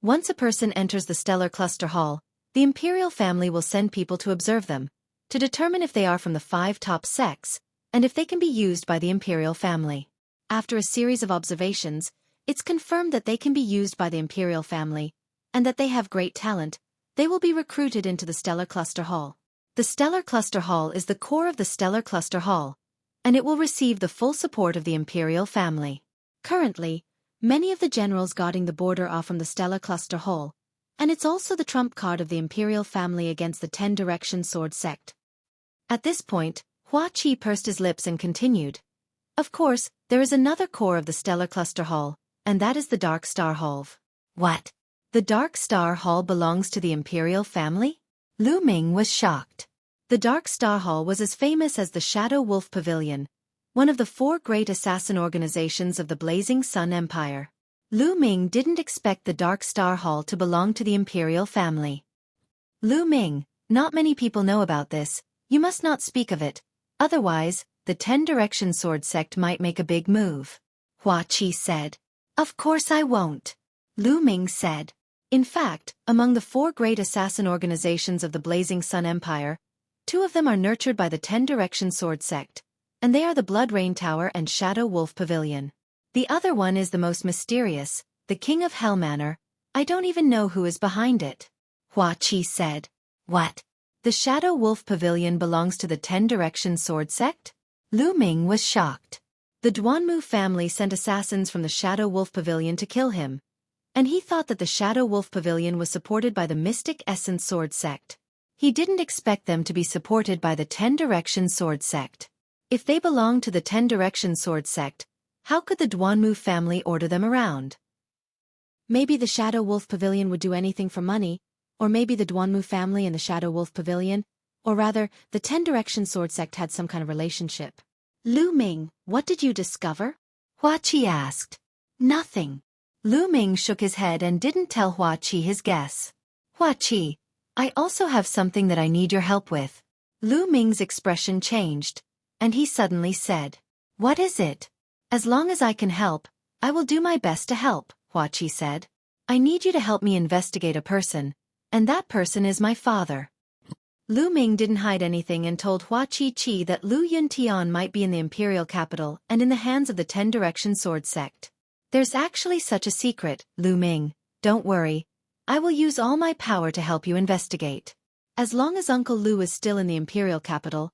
Once a person enters the Stellar Cluster Hall, the Imperial family will send people to observe them, to determine if they are from the 5 top sects, and if they can be used by the Imperial family. After a series of observations, it's confirmed that they can be used by the Imperial family, and that they have great talent. They will be recruited into the Stellar Cluster Hall. The Stellar Cluster Hall is the core of the Stellar Cluster Hall, and it will receive the full support of the Imperial family. Currently, many of the generals guarding the border are from the Stellar Cluster Hall, and it's also the trump card of the Imperial family against the 10 Direction Sword Sect. At this point, Xueqi pursed his lips and continued, Of course, there is another core of the stellar cluster hall, and that is the Dark Star Hall. What? The Dark Star Hall belongs to the Imperial family? Lu Ming was shocked. The Dark Star Hall was as famous as the Shadow Wolf Pavilion, one of the 4 great assassin organizations of the Blazing Sun Empire. Lu Ming didn't expect the Dark Star Hall to belong to the Imperial family. Lu Ming, not many people know about this, you must not speak of it, otherwise, the 10 Direction Sword sect might make a big move. Xueqi said. Of course I won't. Lu Ming said. In fact, among the 4 great assassin organizations of the Blazing Sun Empire, 2 of them are nurtured by the 10 Direction Sword sect, and they are the Blood Rain Tower and Shadow Wolf Pavilion. The other one is the most mysterious, the King of Hell Manor. I don't even know who is behind it. Xueqi said. What? The Shadow Wolf Pavilion belongs to the 10 Direction Sword sect? Lu Ming was shocked. The Duanmu family sent assassins from the Shadow Wolf Pavilion to kill him, and he thought that the Shadow Wolf Pavilion was supported by the Mystic Essence Sword sect. He didn't expect them to be supported by the 10 Direction Sword sect. If they belonged to the 10 Direction Sword sect, how could the Duanmu family order them around? Maybe the Shadow Wolf Pavilion would do anything for money, or maybe the Duanmu family and the Shadow Wolf Pavilion, or rather, the 10 Direction Sword sect had some kind of relationship. Lu Ming, what did you discover? Xueqi asked. Nothing. Lu Ming shook his head and didn't tell Xueqi his guess. Xueqi, I also have something that I need your help with. Lu Ming's expression changed, and he suddenly said, What is it? As long as I can help, I will do my best to help, Xueqi said. I need you to help me investigate a person, and that person is my father. Lu Ming didn't hide anything and told Xueqi that Lu Yuntian might be in the imperial capital and in the hands of the 10 Direction Sword sect. There's actually such a secret, Lu Ming, don't worry. I will use all my power to help you investigate. As long as Uncle Lu is still in the imperial capital,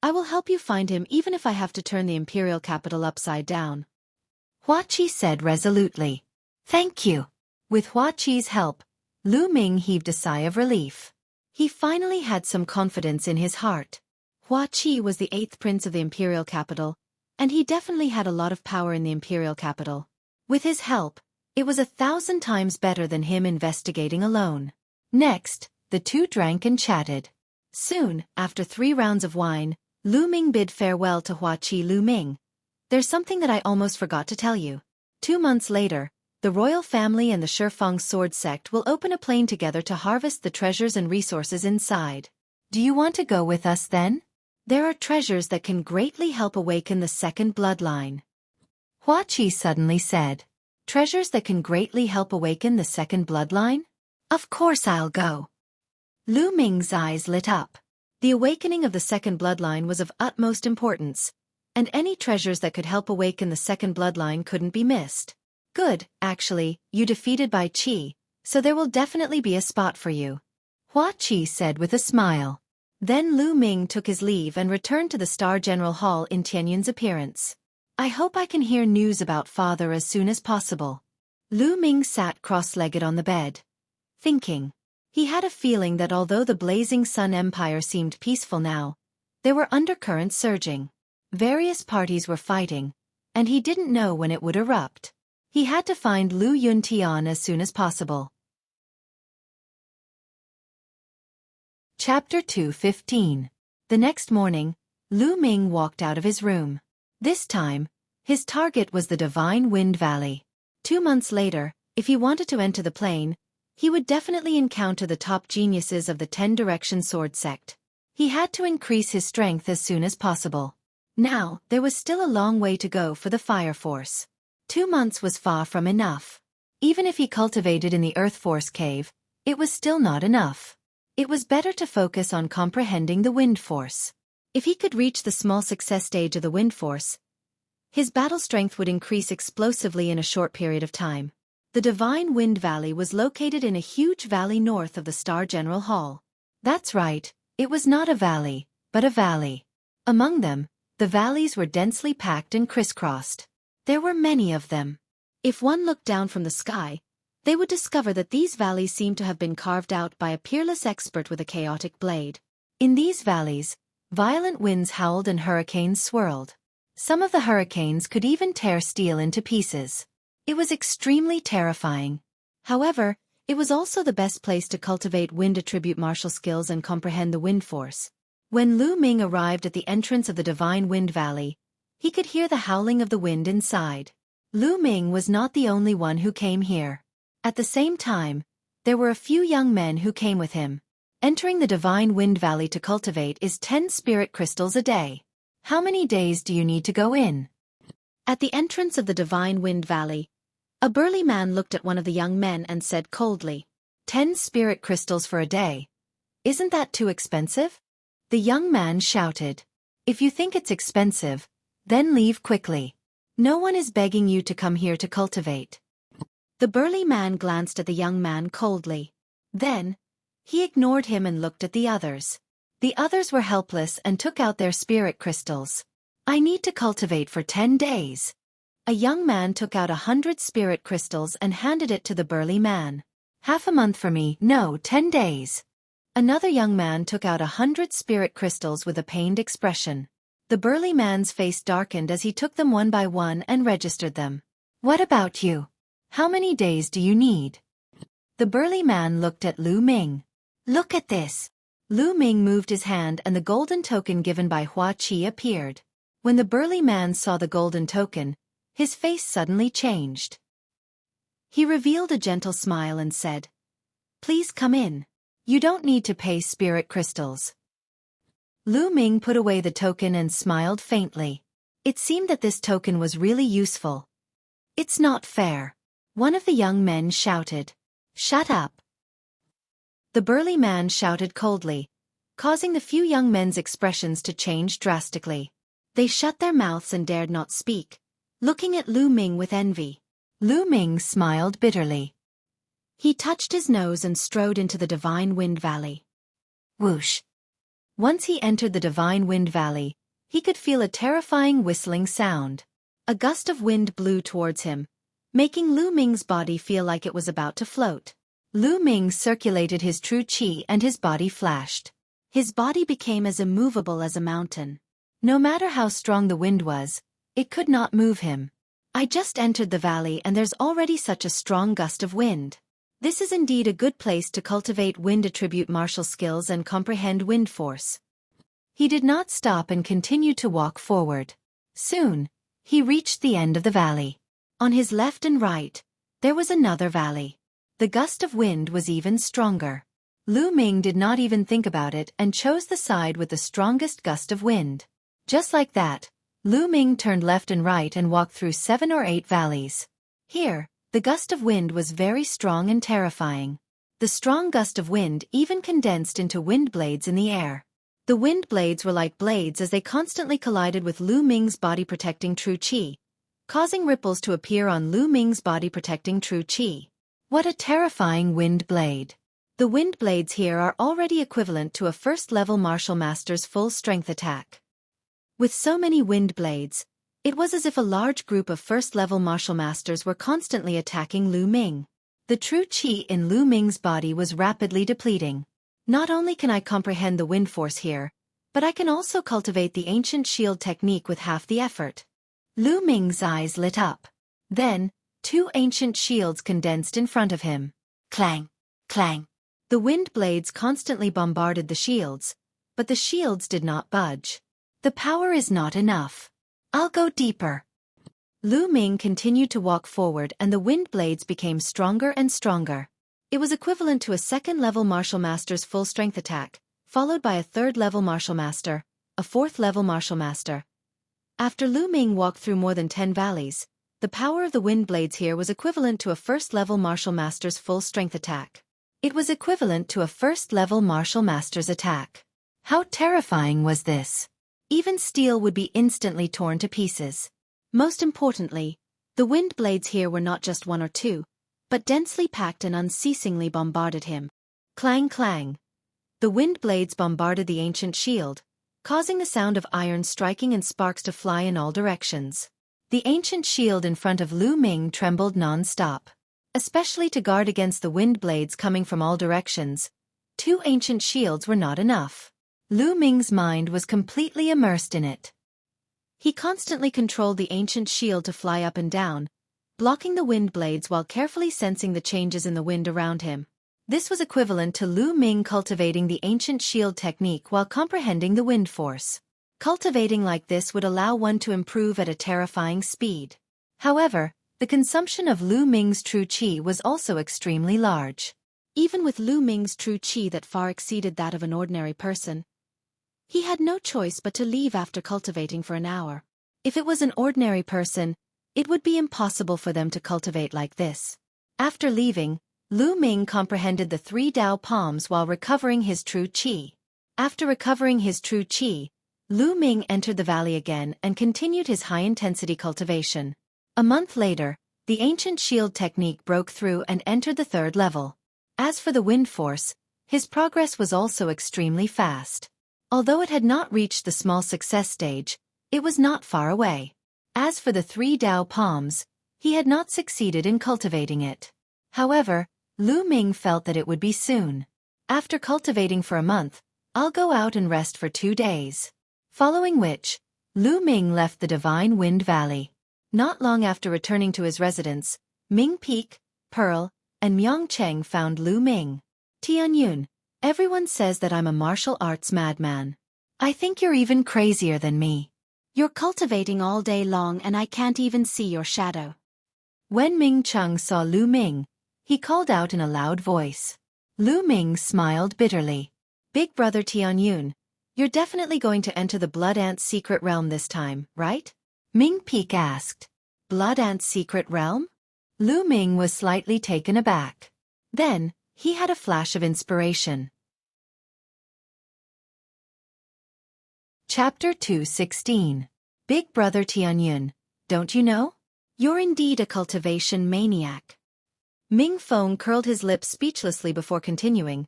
I will help you find him even if I have to turn the imperial capital upside down. Xueqi said resolutely. Thank you. With Xueqi's help, Lu Ming heaved a sigh of relief. He finally had some confidence in his heart. Xueqi was the 8th prince of the imperial capital, and he definitely had a lot of power in the imperial capital. With his help, it was 1,000 times better than him investigating alone. Next, the 2 drank and chatted. Soon, after 3 rounds of wine, Lu Ming bid farewell to Xueqi. Lu Ming, there's something that I almost forgot to tell you. 2 months later, the royal family and the Shifeng sword sect will open a plane together to harvest the treasures and resources inside. Do you want to go with us then? There are treasures that can greatly help awaken the second bloodline. Xueqi suddenly said. Treasures that can greatly help awaken the second bloodline? Of course I'll go. Lu Ming's eyes lit up. The awakening of the second bloodline was of utmost importance, and any treasures that could help awaken the second bloodline couldn't be missed. Good, actually, you defeated Bai Qi, so there will definitely be a spot for you. Xueqi said with a smile. Then Lu Ming took his leave and returned to the Star General Hall in Tianyun's appearance. I hope I can hear news about father as soon as possible. Lu Ming sat cross-legged on the bed, thinking. He had a feeling that although the Blazing Sun Empire seemed peaceful now, there were undercurrents surging. Various parties were fighting, and he didn't know when it would erupt. He had to find Lu Yuntian as soon as possible. Chapter 2:15. The next morning, Lu Ming walked out of his room. This time, his target was the Divine Wind Valley. 2 months later, if he wanted to enter the plane, he would definitely encounter the top geniuses of the 10 Direction Sword sect. He had to increase his strength as soon as possible. Now, there was still a long way to go for the Fire Force. 2 months was far from enough. Even if he cultivated in the Earth Force cave, it was still not enough. It was better to focus on comprehending the Wind Force. If he could reach the small success stage of the Wind Force, his battle strength would increase explosively in a short period of time. The Divine Wind Valley was located in a huge valley north of the Star General Hall. That's right, it was not a valley, but a valley. Among them, the valleys were densely packed and crisscrossed. There were many of them. If one looked down from the sky, they would discover that these valleys seemed to have been carved out by a peerless expert with a chaotic blade. In these valleys, violent winds howled and hurricanes swirled. Some of the hurricanes could even tear steel into pieces. It was extremely terrifying. However, it was also the best place to cultivate wind attribute martial skills and comprehend the wind force. When Lu Ming arrived at the entrance of the Divine Wind Valley, he could hear the howling of the wind inside. Lu Ming was not the only one who came here. At the same time, there were a few young men who came with him. Entering the Divine Wind Valley to cultivate is 10 spirit crystals a day. How many days do you need to go in? At the entrance of the Divine Wind Valley, a burly man looked at one of the young men and said coldly, 10 spirit crystals for a day. Isn't that too expensive? The young man shouted, if you think it's expensive, then leave quickly. No one is begging you to come here to cultivate. The burly man glanced at the young man coldly. Then, he ignored him and looked at the others. The others were helpless and took out their spirit crystals. I need to cultivate for 10 days. A young man took out 100 spirit crystals and handed it to the burly man. Half a month for me, no, 10 days. Another young man took out 100 spirit crystals with a pained expression. The burly man's face darkened as he took them one by one and registered them. What about you? How many days do you need? The burly man looked at Lu Ming. Look at this. Lu Ming moved his hand and the golden token given by Xueqi appeared. When the burly man saw the golden token, his face suddenly changed. He revealed a gentle smile and said, please come in. You don't need to pay spirit crystals. Lu Ming put away the token and smiled faintly. It seemed that this token was really useful. It's not fair. One of the young men shouted. Shut up. The burly man shouted coldly, causing the few young men's expressions to change drastically. They shut their mouths and dared not speak, looking at Lu Ming with envy. Lu Ming smiled bitterly. He touched his nose and strode into the Divine Wind Valley. Whoosh! Once he entered the Divine Wind Valley, he could feel a terrifying whistling sound. A gust of wind blew towards him, making Lu Ming's body feel like it was about to float. Lu Ming circulated his true qi and his body flashed. His body became as immovable as a mountain. No matter how strong the wind was, it could not move him. I just entered the valley and there's already such a strong gust of wind. This is indeed a good place to cultivate wind attribute martial skills and comprehend wind force. He did not stop and continued to walk forward. Soon, he reached the end of the valley. On his left and right, there was another valley. The gust of wind was even stronger. Lu Ming did not even think about it and chose the side with the strongest gust of wind. Just like that, Lu Ming turned left and right and walked through 7 or 8 valleys. Here, the gust of wind was very strong and terrifying. The strong gust of wind even condensed into wind blades in the air. The wind blades were like blades as they constantly collided with Lu Ming's body protecting true qi, causing ripples to appear on Lu Ming's body protecting true qi. What a terrifying wind blade. The wind blades here are already equivalent to a first-level martial master's full-strength attack. With so many wind blades, it was as if a large group of first-level martial masters were constantly attacking Lu Ming. The true qi in Lu Ming's body was rapidly depleting. Not only can I comprehend the wind force here, but I can also cultivate the ancient shield technique with half the effort. Lu Ming's eyes lit up. Then, 2 ancient shields condensed in front of him. Clang! Clang! The wind blades constantly bombarded the shields, but the shields did not budge. The power is not enough. I'll go deeper. Lu Ming continued to walk forward and the wind blades became stronger and stronger. It was equivalent to a second-level martial master's full-strength attack, followed by a third-level martial master, a fourth-level martial master. After Lu Ming walked through more than 10 valleys, the power of the wind blades here was equivalent to a first-level martial master's full-strength attack. It was equivalent to a first-level martial master's attack. How terrifying was this? Even steel would be instantly torn to pieces. Most importantly, the wind blades here were not just 1 or 2, but densely packed and unceasingly bombarded him. Clang clang. The wind blades bombarded the ancient shield, causing the sound of iron striking and sparks to fly in all directions. The ancient shield in front of Lu Ming trembled non-stop. Especially to guard against the wind blades coming from all directions, 2 ancient shields were not enough. Lu Ming's mind was completely immersed in it. He constantly controlled the ancient shield to fly up and down, blocking the wind blades while carefully sensing the changes in the wind around him. This was equivalent to Lu Ming cultivating the ancient shield technique while comprehending the wind force. Cultivating like this would allow one to improve at a terrifying speed. However, the consumption of Lu Ming's true qi was also extremely large. Even with Lu Ming's true qi that far exceeded that of an ordinary person, he had no choice but to leave after cultivating for an hour. If it was an ordinary person, it would be impossible for them to cultivate like this. After leaving, Lu Ming comprehended the 3 Dao palms while recovering his true qi. After recovering his true qi, Lu Ming entered the valley again and continued his high-intensity cultivation. A month later, the ancient shield technique broke through and entered the 3rd level. As for the wind force, his progress was also extremely fast. Although it had not reached the small success stage, it was not far away. As for the 3 Dao palms, he had not succeeded in cultivating it. However, Lu Ming felt that it would be soon. After cultivating for a month, I'll go out and rest for 2 days. Following which, Lu Ming left the Divine Wind Valley. Not long after returning to his residence, Ming Peak, Pearl, and Myong Cheng found Lu Ming. Tianyun, everyone says that I'm a martial arts madman. I think you're even crazier than me. You're cultivating all day long and I can't even see your shadow. When Ming Chung saw Lu Ming, he called out in a loud voice. Lu Ming smiled bitterly. Big brother Tianyun, you're definitely going to enter the Blood Ant's secret realm this time, right? Ming Peak asked. Blood Ant's secret realm? Lu Ming was slightly taken aback. Then, he had a flash of inspiration. Chapter 216. Big Brother Tianyun, don't you know? You're indeed a cultivation maniac. Ming Feng curled his lips speechlessly before continuing.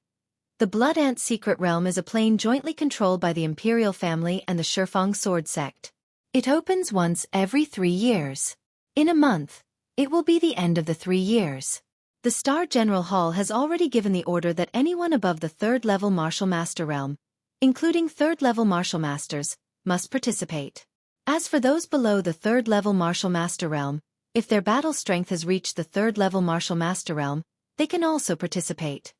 The Blood Ant's secret realm is a plane jointly controlled by the Imperial family and the Shifang sword sect. It opens once every 3 years. In a month, it will be the end of the 3 years. The Star General Hall has already given the order that anyone above the 3rd level Martial Master realm, including 3rd level Martial Masters, must participate. As for those below the 3rd level Martial Master realm, if their battle strength has reached the 3rd level Martial Master realm, they can also participate.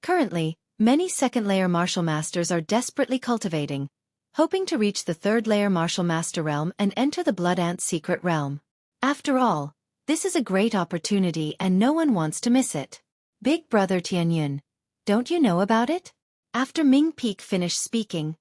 Currently, many 2nd layer Martial Masters are desperately cultivating, hoping to reach the 3rd layer Martial Master realm and enter the Blood Ant's secret realm. After all, this is a great opportunity and no one wants to miss it. Big Brother Tianyun, don't you know about it? After Ming Peak finished speaking,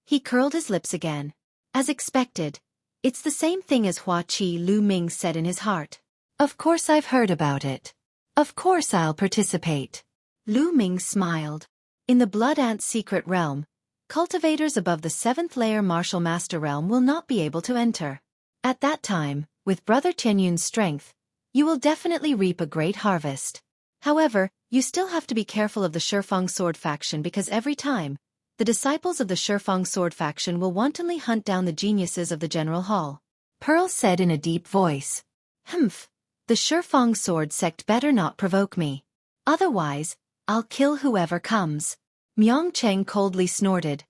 he curled his lips again. As expected, it's the same thing as Hua Qi, Lu Ming said in his heart. Of course I've heard about it. Of course I'll participate. Lu Ming smiled. In the Blood Ant's secret realm, cultivators above the 7th layer Martial Master realm will not be able to enter. At that time, with Brother Tianyun's strength, you will definitely reap a great harvest. However, you still have to be careful of the Shifang sword faction because every time, the disciples of the Shifang sword faction will wantonly hunt down the geniuses of the General Hall. Pearl said in a deep voice. Humph, the Shifang sword sect better not provoke me. Otherwise, I'll kill whoever comes. Myong Cheng coldly snorted,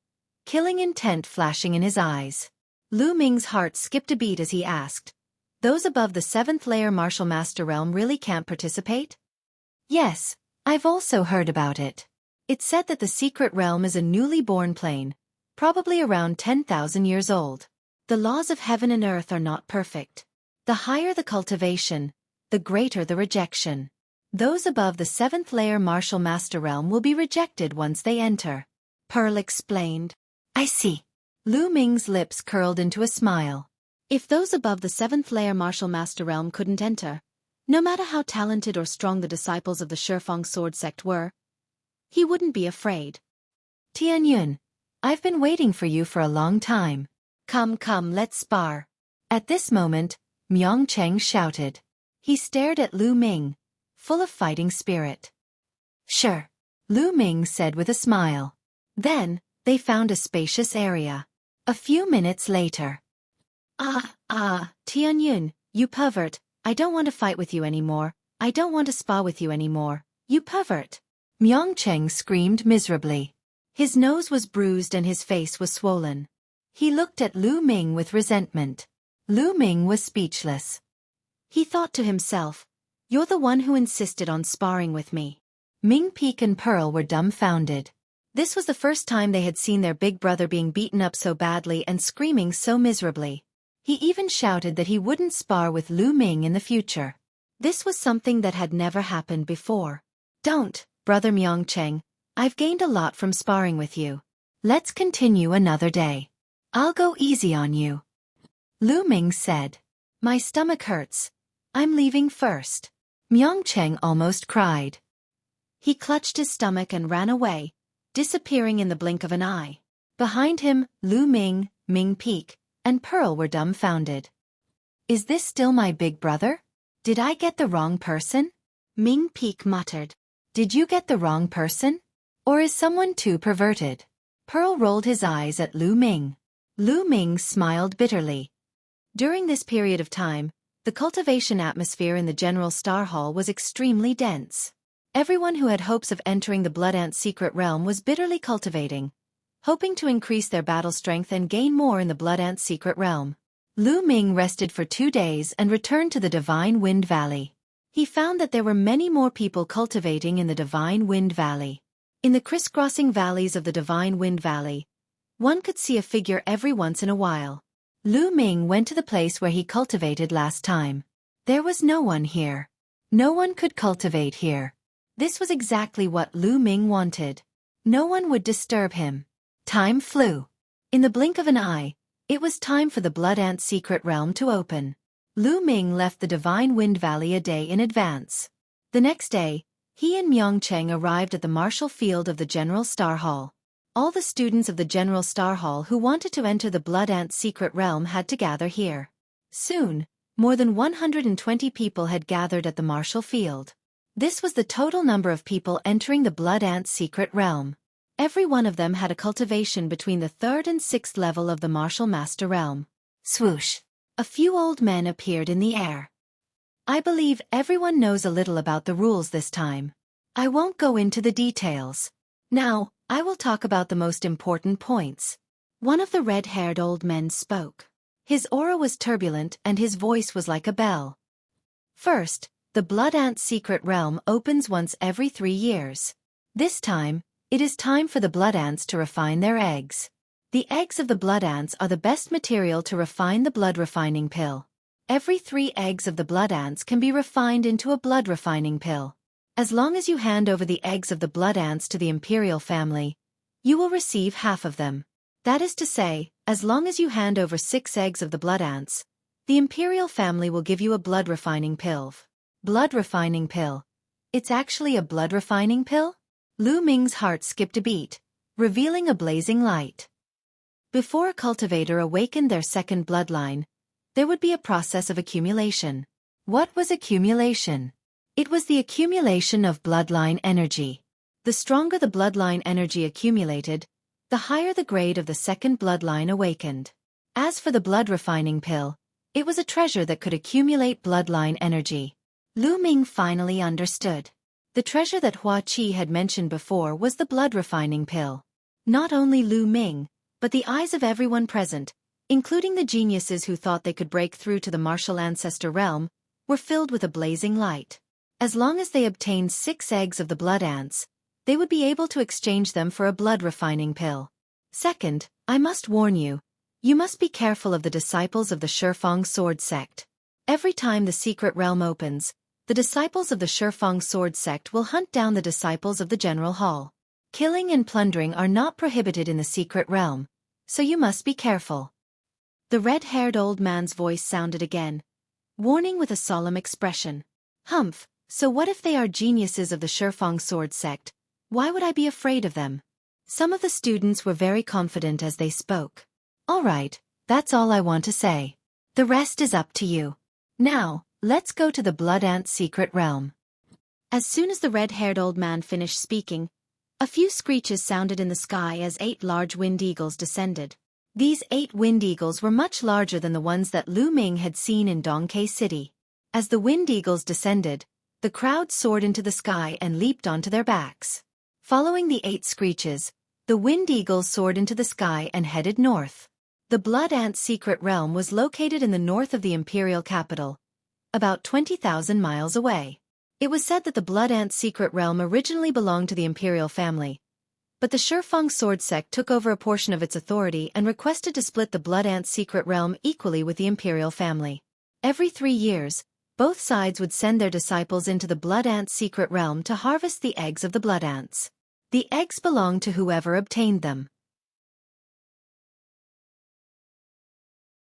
killing intent flashing in his eyes. Lu Ming's heart skipped a beat as he asked, those above the 7th layer Martial Master realm really can't participate? Yes, I've also heard about it. It's said that the secret realm is a newly born plane, probably around 10,000 years old. The laws of heaven and earth are not perfect. The higher the cultivation, the greater the rejection. Those above the 7th layer Martial Master realm will be rejected once they enter. Pearl explained. I see. Lu Ming's lips curled into a smile. If those above the 7th layer Martial Master realm couldn't enter, no matter how talented or strong the disciples of the Shifang sword sect were, he wouldn't be afraid. Tianyun, I've been waiting for you for a long time. Come, let's spar. At this moment, Myong Cheng shouted. He stared at Lu Ming, full of fighting spirit. Sure, Lu Ming said with a smile. Then, they found a spacious area. A few minutes later. Tianyun, you pervert, I don't want to fight with you anymore, I don't want to spar with you anymore, you pervert. Myong Cheng screamed miserably. His nose was bruised and his face was swollen. He looked at Lu Ming with resentment. Lu Ming was speechless. He thought to himself, "You're the one who insisted on sparring with me." Ming Peek and Pearl were dumbfounded. This was the first time they had seen their big brother being beaten up so badly and screaming so miserably. He even shouted that he wouldn't spar with Lu Ming in the future. This was something that had never happened before. "Don't, brother Myongcheng. I've gained a lot from sparring with you. Let's continue another day. I'll go easy on you," Lu Ming said. "My stomach hurts. I'm leaving first." Myongcheng almost cried. He clutched his stomach and ran away, disappearing in the blink of an eye. Behind him, Lu Ming, Ming Peek, and Pearl were dumbfounded. "Is this still my big brother? Did I get the wrong person?" Ming Peek muttered. "Did you get the wrong person? Or is someone too perverted?" Pearl rolled his eyes at Lu Ming. Lu Ming smiled bitterly. During this period of time, the cultivation atmosphere in the General Star Hall was extremely dense. Everyone who had hopes of entering the Blood Ant's secret realm was bitterly cultivating, hoping to increase their battle strength and gain more in the Blood Ant's secret realm. Lu Ming rested for 2 days and returned to the Divine Wind Valley. He found that there were many more people cultivating in the Divine Wind Valley. In the crisscrossing valleys of the Divine Wind Valley, one could see a figure every once in a while. Lu Ming went to the place where he cultivated last time. There was no one here. No one could cultivate here. This was exactly what Lu Ming wanted. No one would disturb him. Time flew. In the blink of an eye, it was time for the Blood Ant's secret realm to open. Lu Ming left the Divine Wind Valley a day in advance. The next day, he and Myongcheng arrived at the martial field of the General Star Hall. All the students of the General Star Hall who wanted to enter the Blood Ant's secret realm had to gather here. Soon, more than 120 people had gathered at the martial field. This was the total number of people entering the Blood Ant's secret realm. Every one of them had a cultivation between the 3rd and 6th level of the martial master realm. Swoosh! A few old men appeared in the air. I believe everyone knows a little about the rules this time. I won't go into the details. Now, I will talk about the most important points. One of the red-haired old men spoke. His aura was turbulent and his voice was like a bell. First, the Blood Ant's secret realm opens once every 3 years. This time, it is time for the Blood Ants to refine their eggs. The eggs of the Blood Ants are the best material to refine the blood refining pill. Every 3 eggs of the Blood Ants can be refined into a blood refining pill. As long as you hand over the eggs of the Blood Ants to the Imperial family, you will receive half of them. That is to say, as long as you hand over 6 eggs of the Blood Ants, the Imperial family will give you a blood refining pill. Blood refining pill. It's actually a blood refining pill? Lu Ming's heart skipped a beat, revealing a blazing light. Before a cultivator awakened their second bloodline, there would be a process of accumulation. What was accumulation? It was the accumulation of bloodline energy. The stronger the bloodline energy accumulated, the higher the grade of the second bloodline awakened. As for the blood refining pill, it was a treasure that could accumulate bloodline energy. Lu Ming finally understood. The treasure that Xueqi had mentioned before was the blood refining pill. Not only Lu Ming, but the eyes of everyone present, including the geniuses who thought they could break through to the martial ancestor realm, were filled with a blazing light. As long as they obtained 6 eggs of the Blood Ants, they would be able to exchange them for a blood refining pill. Second, I must warn you, you must be careful of the disciples of the Shifeng Sword Sect. Every time the secret realm opens, the disciples of the Shifeng Sword Sect will hunt down the disciples of the General Hall. Killing and plundering are not prohibited in the secret realm, so you must be careful. The red-haired old man's voice sounded again, warning with a solemn expression. Humph, so what if they are geniuses of the Shifeng Sword Sect? Why would I be afraid of them? Some of the students were very confident as they spoke. All right, that's all I want to say. The rest is up to you. Now, let's go to the Blood Ant's secret realm. As soon as the red-haired old man finished speaking, a few screeches sounded in the sky as 8 large wind eagles descended. These 8 wind eagles were much larger than the ones that Lu Ming had seen in Dongke City. As the wind eagles descended, the crowd soared into the sky and leaped onto their backs. Following the 8 screeches, the wind eagles soared into the sky and headed north. The Blood Ant's secret realm was located in the north of the imperial capital, about 20,000 miles away. It was said that the Blood Ant's secret realm originally belonged to the imperial family, but the Shifeng sword sect took over a portion of its authority and requested to split the Blood Ant's secret realm equally with the imperial family. Every 3 years, both sides would send their disciples into the Blood Ant's secret realm to harvest the eggs of the Blood Ants. The eggs belonged to whoever obtained them.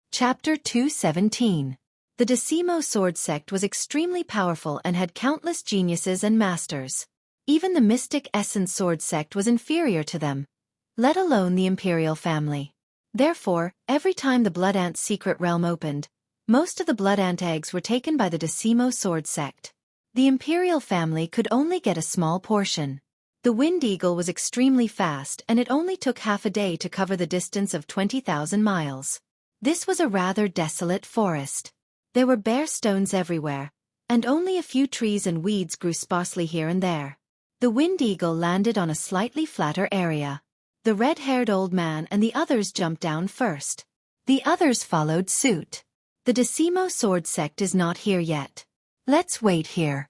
Chapter 217. The Decimo sword sect was extremely powerful and had countless geniuses and masters. Even the mystic essence sword sect was inferior to them, let alone the imperial family. Therefore, every time the Blood Ant's secret realm opened, most of the Blood Ant eggs were taken by the Decimo sword sect. The imperial family could only get a small portion. The Wind Eagle was extremely fast and it only took half a day to cover the distance of 20,000 miles. This was a rather desolate forest. There were bare stones everywhere, and only a few trees and weeds grew sparsely here and there. The Wind Eagle landed on a slightly flatter area. The red-haired old man and the others jumped down first. The others followed suit. The Decimo sword sect is not here yet. Let's wait here,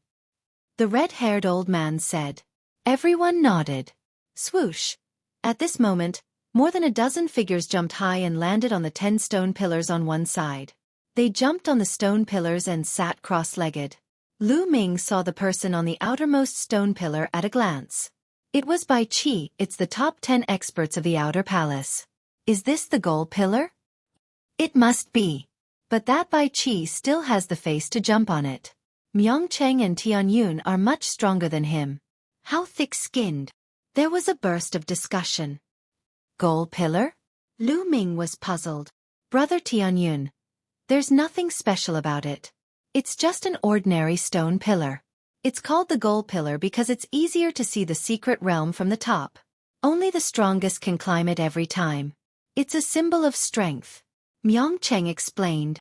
the red-haired old man said. Everyone nodded. Swoosh! At this moment, more than a dozen figures jumped high and landed on the 10 stone pillars on one side. They jumped on the stone pillars and sat cross-legged. Lu Ming saw the person on the outermost stone pillar at a glance. It was Bai Qi. It's the top 10 experts of the outer palace. Is this the gold pillar? It must be. But that Bai Qi still has the face to jump on it. Myong Cheng and Tianyun are much stronger than him. How thick-skinned. There was a burst of discussion. Gold pillar? Lu Ming was puzzled. Brother Tianyun, there's nothing special about it. It's just an ordinary stone pillar. It's called the gold pillar because it's easier to see the secret realm from the top. Only the strongest can climb it every time. It's a symbol of strength. Myong Cheng explained.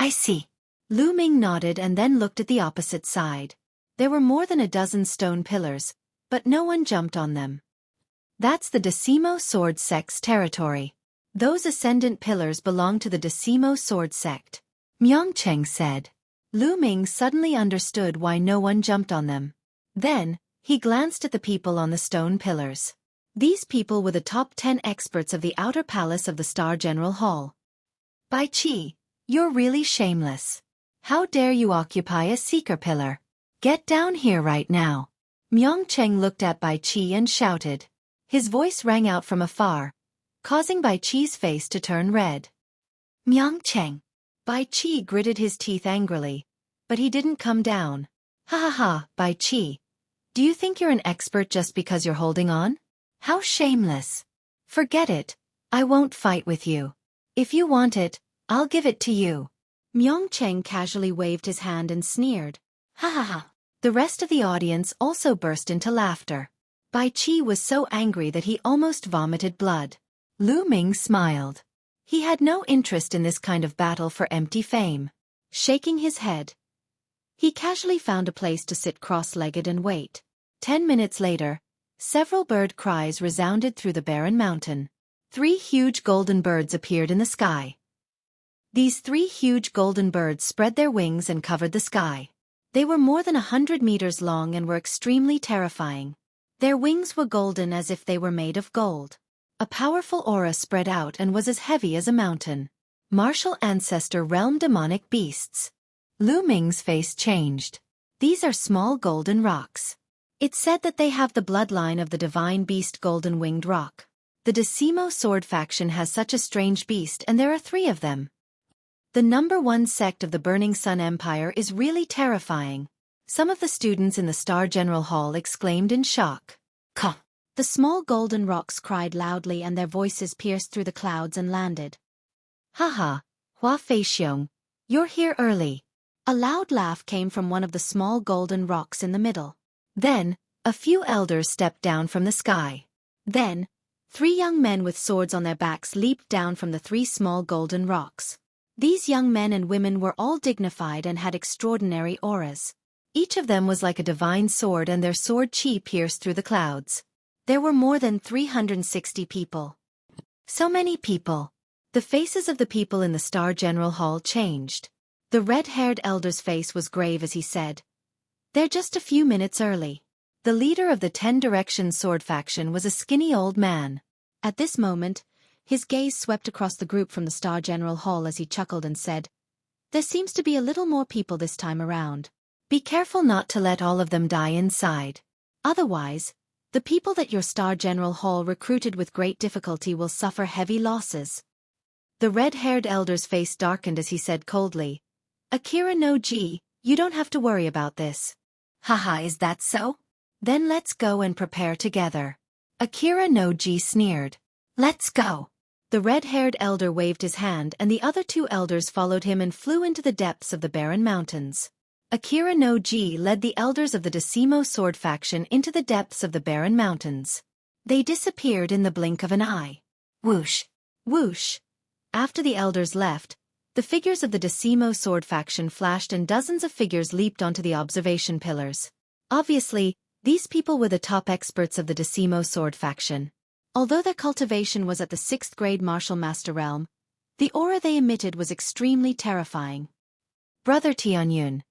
I see. Lu Ming nodded and then looked at the opposite side. There were more than a dozen stone pillars, but no one jumped on them. That's the Decimo sword sect's territory. Those ascendant pillars belong to the Decimo sword sect, Myong Cheng said. Lu Ming suddenly understood why no one jumped on them. Then, he glanced at the people on the stone pillars. These people were the top 10 experts of the outer palace of the Star General Hall. Bai Qi, you're really shameless. How dare you occupy a seeker pillar? Get down here right now. Myong Cheng looked at Bai Qi and shouted. His voice rang out from afar, causing Bai Qi's face to turn red. Myong Cheng. Bai Qi gritted his teeth angrily, but he didn't come down. Ha ha ha, Bai Qi. Do you think you're an expert just because you're holding on? How shameless. Forget it. I won't fight with you. If you want it, I'll give it to you. Myong Cheng casually waved his hand and sneered. Ha ha ha. The rest of the audience also burst into laughter. Bai Qi was so angry that he almost vomited blood. Lu Ming smiled. He had no interest in this kind of battle for empty fame. Shaking his head, he casually found a place to sit cross-legged and wait. 10 minutes later, several bird cries resounded through the barren mountain. 3 huge golden birds appeared in the sky. These 3 huge golden birds spread their wings and covered the sky. They were more than 100 meters long and were extremely terrifying. Their wings were golden as if they were made of gold. A powerful aura spread out and was as heavy as a mountain. Martial ancestor realm demonic beasts. Lu Ming's face changed. These are small golden rocks. It's said that they have the bloodline of the divine beast golden winged rock. The Decimo sword faction has such a strange beast and there are 3 of them. The number 1 sect of the Burning Sun Empire is really terrifying. Some of the students in the Star General Hall exclaimed in shock. Ka! The small golden rocks cried loudly and their voices pierced through the clouds and landed. Haha, Hua Feixiong, you're here early. A loud laugh came from one of the small golden rocks in the middle. Then, a few elders stepped down from the sky. Then, 3 young men with swords on their backs leaped down from the 3 small golden rocks. These young men and women were all dignified and had extraordinary auras. Each of them was like a divine sword and their sword chi pierced through the clouds. There were more than 360 people. So many people. The faces of the people in the Star General Hall changed. The red-haired elder's face was grave as he said, "They're just a few minutes early." The leader of the 10 Directions sword faction was a skinny old man. At this moment, his gaze swept across the group from the Star General Hall as he chuckled and said, "There seems to be a little more people this time around. Be careful not to let all of them die inside. Otherwise, the people that your Star General Hall recruited with great difficulty will suffer heavy losses." The red-haired elder's face darkened as he said coldly, "Akira no Ji, you don't have to worry about this." "Haha, is that so? Then let's go and prepare together." Akira no Ji sneered. "Let's go." The red-haired elder waved his hand and the other 2 elders followed him and flew into the depths of the barren mountains. Akira no Ji led the elders of the Decimo sword faction into the depths of the barren mountains. They disappeared in the blink of an eye. Whoosh! Whoosh! After the elders left, the figures of the Decimo sword faction flashed and dozens of figures leaped onto the observation pillars. Obviously, these people were the top experts of the Decimo sword faction. Although their cultivation was at the 6th grade martial master realm, the aura they emitted was extremely terrifying. "Brother Tianyun,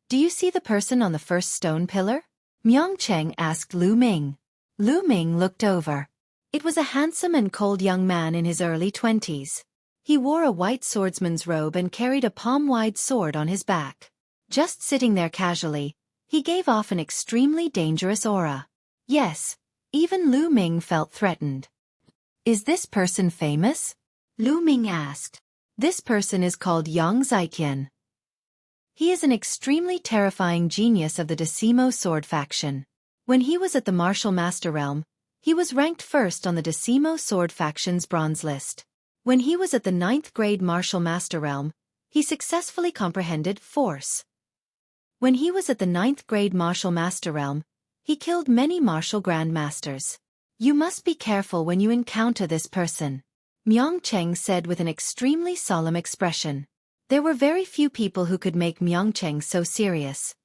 do you see the person on the first stone pillar?" Myeongcheng asked Lu Ming. Lu Ming looked over. It was a handsome and cold young man in his early 20s. He wore a white swordsman's robe and carried a palm-wide sword on his back. Just sitting there casually, he gave off an extremely dangerous aura. Yes, even Lu Ming felt threatened. "Is this person famous?" Lu Ming asked. "This person is called Yang Ziqian. He is an extremely terrifying genius of the Decimo sword faction. When he was at the martial master realm, he was ranked first on the Decimo sword faction's bronze list. When he was at the 9th grade martial master realm, he successfully comprehended force. When he was at the 9th grade martial master realm, he killed many martial grandmasters. You must be careful when you encounter this person," Myeongcheng said with an extremely solemn expression. There were very few people who could make Myeongcheng so serious.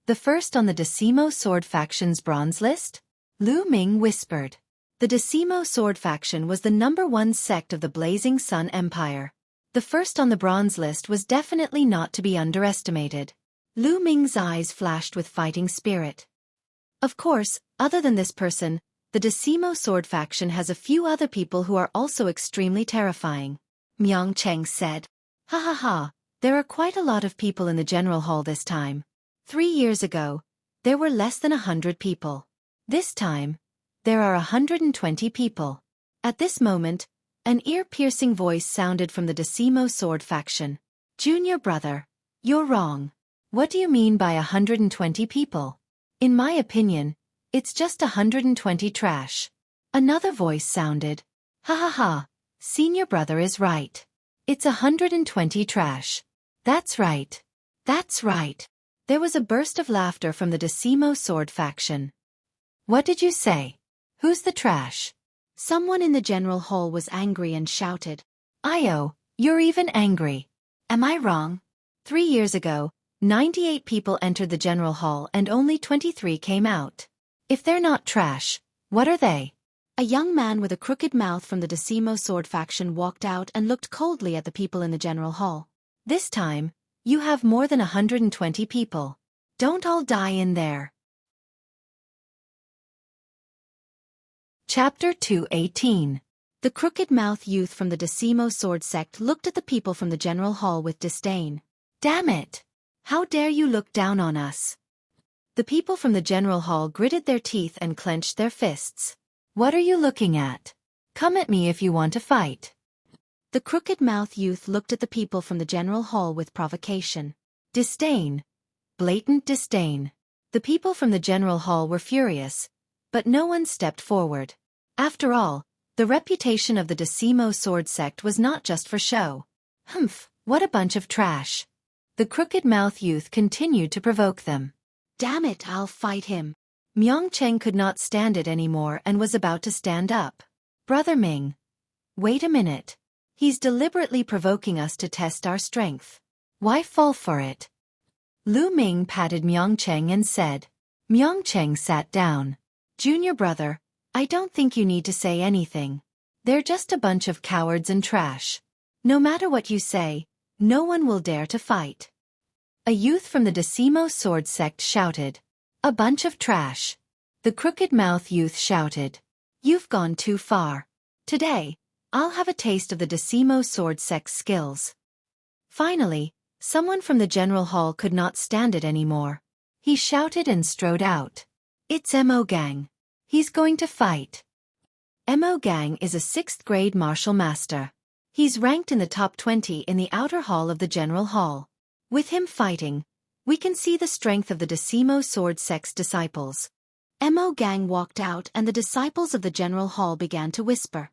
"The first on the Decimo sword faction's bronze list?" Lu Ming whispered. The Decimo sword faction was the #1 sect of the Blazing Sun Empire. The first on the bronze list was definitely not to be underestimated. Lu Ming's eyes flashed with fighting spirit. Of course, other than this person, the Decimo sword faction has a few other people who are also extremely terrifying, Myeongcheng said. "Ha ha ha, there are quite a lot of people in the General Hall this time. 3 years ago, there were less than 100 people. This time, there are 120 people." At this moment, an ear-piercing voice sounded from the Decimo sword faction. "Junior brother, you're wrong. What do you mean by 120 people? In my opinion, it's just 120 trash." Another voice sounded. "Ha ha ha, senior brother is right. It's 120 trash. That's right. That's right." There was a burst of laughter from the Decimo sword faction. "What did you say? Who's the trash?" Someone in the General Hall was angry and shouted. "Io, you're even angry. Am I wrong? 3 years ago, 98 people entered the General Hall and only 23 came out. If they're not trash, what are they?" A young man with a crooked mouth from the Decimo sword faction walked out and looked coldly at the people in the General Hall. "This time, you have more than 120 people. Don't all die in there." Chapter 218. The crooked-mouthed youth from the Decimo sword sect looked at the people from the General Hall with disdain. "Damn it! How dare you look down on us?" The people from the General Hall gritted their teeth and clenched their fists. "What are you looking at? Come at me if you want to fight." The crooked-mouthed youth looked at the people from the General Hall with provocation. Disdain. Blatant disdain. The people from the General Hall were furious, but no one stepped forward. After all, the reputation of the Decimo sword sect was not just for show. "Humph, what a bunch of trash." The crooked-mouthed youth continued to provoke them. "Damn it, I'll fight him." Myeongcheng could not stand it anymore and was about to stand up. "Brother Ming. Wait a minute. He's deliberately provoking us to test our strength. Why fall for it?" Lu Ming patted Myeongcheng and said. Myeongcheng sat down. "Junior brother, I don't think you need to say anything. They're just a bunch of cowards and trash. No matter what you say, no one will dare to fight. A youth from the Decimo sword sect shouted. A bunch of trash. The crooked mouth youth shouted. You've gone too far. Today, I'll have a taste of the Decimo sword sect's skills. Finally, someone from the general hall could not stand it anymore. He shouted and strode out. It's Mo Gang. He's going to fight. Mo Gang is a 6th grade martial master. He's ranked in the top 20 in the outer hall of the general hall. With him fighting, we can see the strength of the Decimo sword sect's disciples. Mo Gang walked out and the disciples of the general hall began to whisper.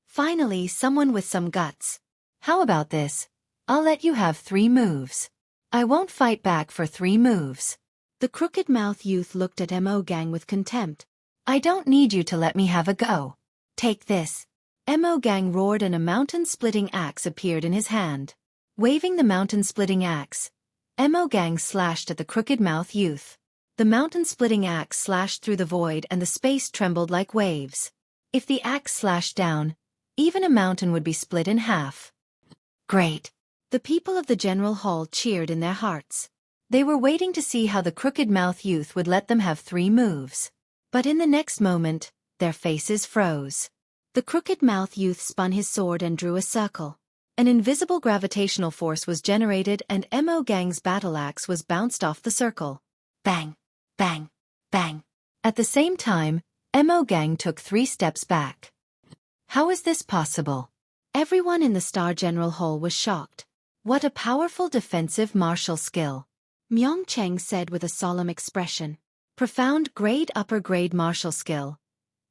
Finally, someone with some guts. How about this? I'll let you have 3 moves. I won't fight back for 3 moves. The crooked mouth youth looked at Mo Gang with contempt. I don't need you to let me have a go. Take this. Mo Gang roared and a mountain-splitting axe appeared in his hand. Waving the mountain-splitting axe, Mo Gang slashed at the crooked mouth youth. The mountain-splitting axe slashed through the void and the space trembled like waves. If the axe slashed down, even a mountain would be split in half. Great! The people of the general hall cheered in their hearts. They were waiting to see how the crooked mouth youth would let them have 3 moves. But in the next moment, their faces froze. The crooked mouth youth spun his sword and drew a circle. An invisible gravitational force was generated and Mo Gang's battle axe was bounced off the circle. Bang! Bang! Bang! At the same time, Mo Gang took 3 steps back. How is this possible? Everyone in the Star General Hall was shocked. What a powerful defensive martial skill. Myung Cheng said with a solemn expression. Profound upper grade martial skill.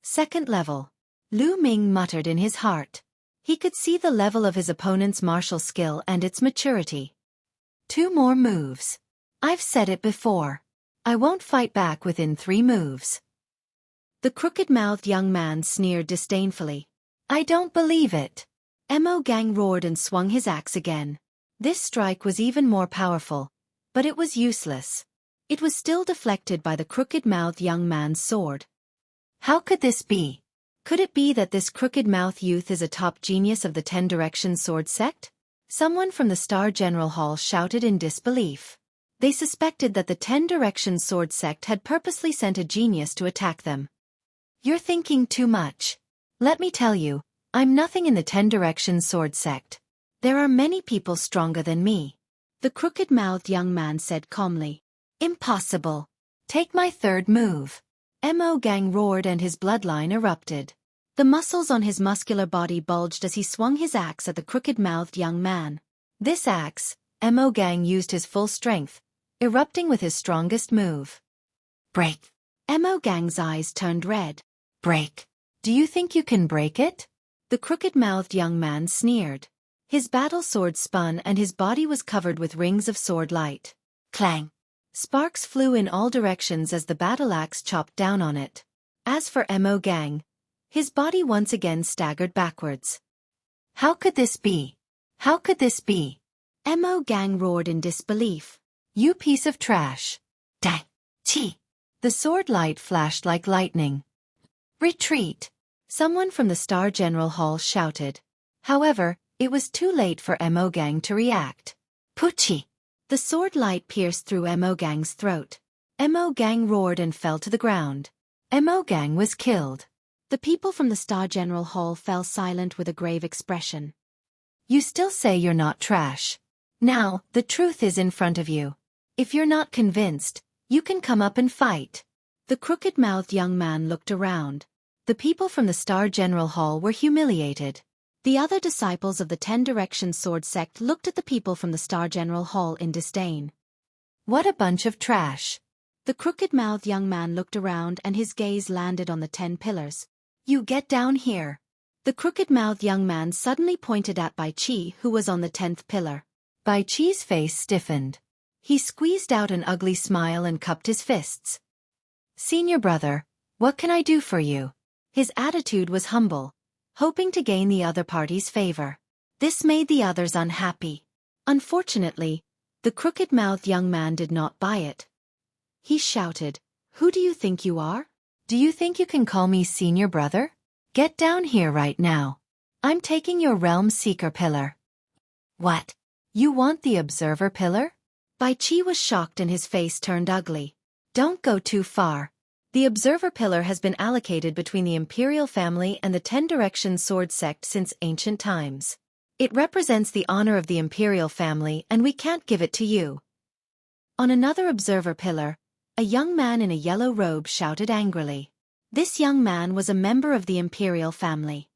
2nd level. Lu Ming muttered in his heart. He could see the level of his opponent's martial skill and its maturity. 2 more moves. I've said it before. I won't fight back within 3 moves. The crooked-mouthed young man sneered disdainfully. I don't believe it. Mo Gang roared and swung his axe again. This strike was even more powerful, but it was useless. It was still deflected by the crooked-mouthed young man's sword. How could this be? Could it be that this crooked-mouthed youth is a top genius of the 10 Directions sword sect? Someone from the Star General Hall shouted in disbelief. They suspected that the 10 Directions sword sect had purposely sent a genius to attack them. You're thinking too much. Let me tell you, I'm nothing in the 10 Directions sword sect. There are many people stronger than me. The crooked-mouthed young man said calmly. Impossible. Take my 3rd move. Mo Gang roared and his bloodline erupted. The muscles on his muscular body bulged as he swung his axe at the crooked-mouthed young man. This axe, Mo Gang used his full strength, erupting with his strongest move. Break. Mo Gang's eyes turned red. Break. Do you think you can break it? The crooked-mouthed young man sneered. His battle sword spun and his body was covered with rings of sword light. Clang. Sparks flew in all directions as the battle axe chopped down on it. As for Mo Gang, his body once again staggered backwards. How could this be? How could this be? Mo Gang roared in disbelief. You piece of trash. Dang. Chi. The sword light flashed like lightning. Retreat. Someone from the Star General Hall shouted. However, it was too late for Mo Gang to react. Puchi. The sword light pierced through Mo Gang's throat. Mo Gang roared and fell to the ground. Mo Gang was killed. The people from the Star General Hall fell silent with a grave expression. You still say you're not trash. Now, the truth is in front of you. If you're not convinced, you can come up and fight. The crooked-mouthed young man looked around. The people from the Star General Hall were humiliated. The other disciples of the 10 Directions sword sect looked at the people from the Star General Hall in disdain. What a bunch of trash. The crooked-mouthed young man looked around and his gaze landed on the 10 pillars. You get down here. The crooked-mouthed young man suddenly pointed at Bai Chi, who was on the 10th pillar. Bai Chi's face stiffened. He squeezed out an ugly smile and cupped his fists. Senior brother, what can I do for you? His attitude was humble, hoping to gain the other party's favor. This made the others unhappy. Unfortunately, the crooked-mouthed young man did not buy it. He shouted, Who do you think you are? Do you think you can call me senior brother? Get down here right now. I'm taking your realm seeker pillar. What? You want the observer pillar? Bai Qi was shocked and his face turned ugly. Don't go too far. The observer pillar has been allocated between the imperial family and the 10 Directions sword sect since ancient times. It represents the honor of the imperial family and we can't give it to you. On another observer pillar, a young man in a yellow robe shouted angrily. This young man was a member of the imperial family.